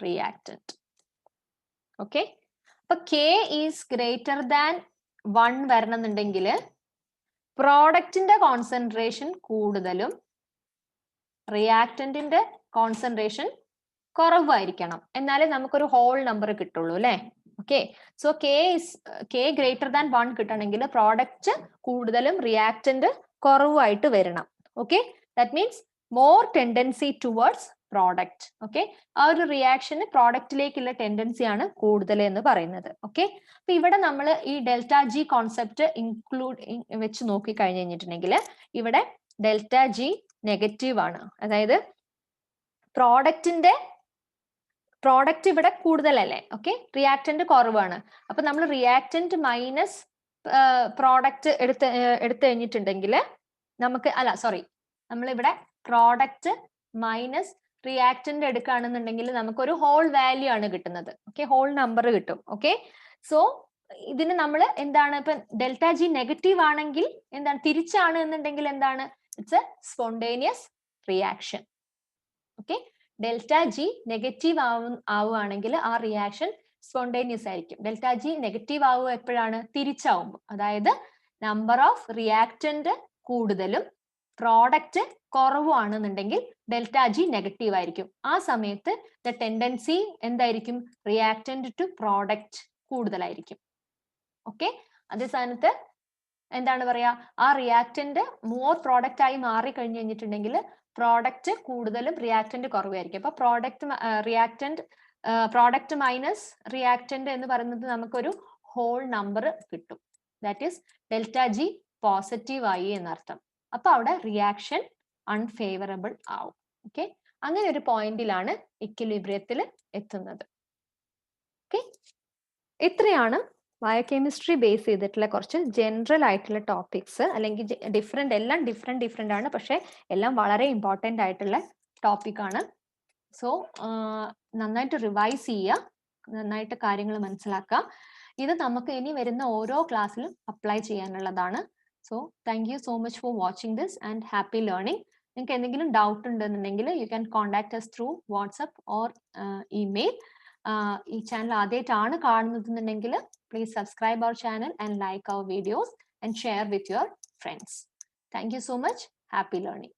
reactant. Okay, അപ്പൊ K is greater than 1 വരണമെന്നുണ്ടെങ്കിൽ പ്രോഡക്റ്റിന്റെ concentration കൂടുതലും റിയാക്റ്റന്റിന്റെ കോൺസെൻട്രേഷൻ കുറവായിരിക്കണം, എന്നാലേ നമുക്കൊരു ഹോൾ നമ്പർ കിട്ടുള്ളൂ അല്ലെ. Okay, so K greater than 1 കിട്ടണമെങ്കിൽ പ്രോഡക്റ്റ് കൂടുതലും റിയാക്റ്റന്റ് കുറവായിട്ട് വരണം. Okay, that means more tendency towards product. Okay, ആ ഒരു റിയാക്ഷന് പ്രോഡക്റ്റിലേക്കുള്ള ടെൻഡൻസി ആണ് കൂടുതൽ എന്ന് പറയുന്നത്. ഓക്കെ, അപ്പൊ ഇവിടെ നമ്മൾ ഈ ഡെൽറ്റ ജി കോൺസെപ്റ്റ് ഇൻക്ലൂഡ് വെച്ച് നോക്കി കഴിഞ്ഞു കഴിഞ്ഞിട്ടുണ്ടെങ്കിൽ ഇവിടെ ഡെൽറ്റ ജി നെഗറ്റീവ് ആണ്. അതായത് പ്രോഡക്റ്റ് ഇവിടെ കൂടുതലല്ലേ. ഓക്കെ, റിയാക്റ്റന്റ് കുറവാണ്. അപ്പൊ നമ്മൾ റിയാക്റ്റന്റ് മൈനസ് പ്രോഡക്റ്റ് എടുത്തു കഴിഞ്ഞിട്ടുണ്ടെങ്കിൽ നമുക്ക് നമ്മളിവിടെ പ്രോഡക്റ്റ് മൈനസ് റിയാക്ടന്റ് എടുക്കുകയാണെന്നുണ്ടെങ്കിൽ നമുക്കൊരു ഹോൾ വാല്യൂ ആണ് കിട്ടുന്നത്. ഓക്കെ, ഹോൾ നമ്പർ കിട്ടും. ഓക്കെ, സോ ഇതിന് നമ്മൾ എന്താണ്, ഇപ്പൊ ഡെൽറ്റ ജി നെഗറ്റീവ് ആണെങ്കിൽ എന്താണ്, തിരിച്ചാണ് എന്നുണ്ടെങ്കിൽ എന്താണ്, it's A spontaneous reaction. Okay, delta G negative ആവുകയാണെങ്കിൽ ആ റിയാക്ഷൻ സ്പോണ്ടേനിയസ് ആയിരിക്കും. ഡെൽറ്റ ജി നെഗറ്റീവ് ആവുക എപ്പോഴാണ്, തിരിച്ചാവുമ്പോൾ. അതായത് നമ്പർ ഓഫ് റിയാക്ടന്റ് കൂടുതലും പ്രോഡക്റ്റ് കുറവാണെന്നുണ്ടെങ്കിൽ ഡെൽറ്റ ജി നെഗറ്റീവ് ആയിരിക്കും. ആ സമയത്ത് ദ ടെൻഡൻസി എന്തായിരിക്കും, റിയാക്ടന്റ് ടു പ്രോഡക്റ്റ് കൂടുതലായിരിക്കും. ഓക്കെ, അതേ സ്ഥാനത്ത് എന്താണ് പറയാ, ആ റിയാക്ടന്റ് മോർ പ്രോഡക്റ്റ് ആയി മാറി കഴിഞ്ഞു കഴിഞ്ഞിട്ടുണ്ടെങ്കിൽ പ്രോഡക്റ്റ് കൂടുതലും റിയാക്ടന്റ് കുറവായിരിക്കും. അപ്പൊ പ്രോഡക്റ്റ് മൈനസ് റിയാക്ടന്റ് എന്ന് പറയുന്നത് നമുക്കൊരു ഹോൾ നമ്പർ കിട്ടും. That is delta G positive ആയി എന്നർത്ഥം. അപ്പൊ അവിടെ റിയാക്ഷൻ അൺഫേവറബിൾ ആവും. ഓക്കെ, അങ്ങനെ ഒരു പോയിന്റിലാണ് ഇക്വിലിബ്രിയത്തിൽ എത്തുന്നത്. ഓക്കെ, ഇത്രയാണ് ബയോകെമിസ്ട്രി ബേസ് ചെയ്തിട്ടുള്ള കുറച്ച് ജനറൽ ആയിട്ടുള്ള ടോപ്പിക്സ്, അല്ലെങ്കിൽ എല്ലാം ഡിഫറെന്റ് ആണ്, പക്ഷെ എല്ലാം വളരെ ഇമ്പോർട്ടൻ്റ് ആയിട്ടുള്ള ടോപ്പിക്കാണ്. സോ നന്നായിട്ട് റിവൈസ് ചെയ്യുക, നന്നായിട്ട് കാര്യങ്ങൾ മനസ്സിലാക്കുക. ഇത് നമുക്ക് ഇനി വരുന്ന ഓരോ ക്ലാസ്സിലും അപ്ലൈ ചെയ്യാനുള്ളതാണ്. So thank you so much for watching this and happy learning. നിങ്ങൾക്ക് എന്തെങ്കിലും ഡൗട്ട് ഉണ്ടെന്നുണ്ടെങ്കിൽ you can contact us through WhatsApp or email. ഈ ചാനൽ ആദ്യമായിട്ടാണ് കാണുന്നതെന്നുണ്ടെങ്കിൽ please subscribe our channel and like our videos and share with your friends. Thank you so much. Happy learning.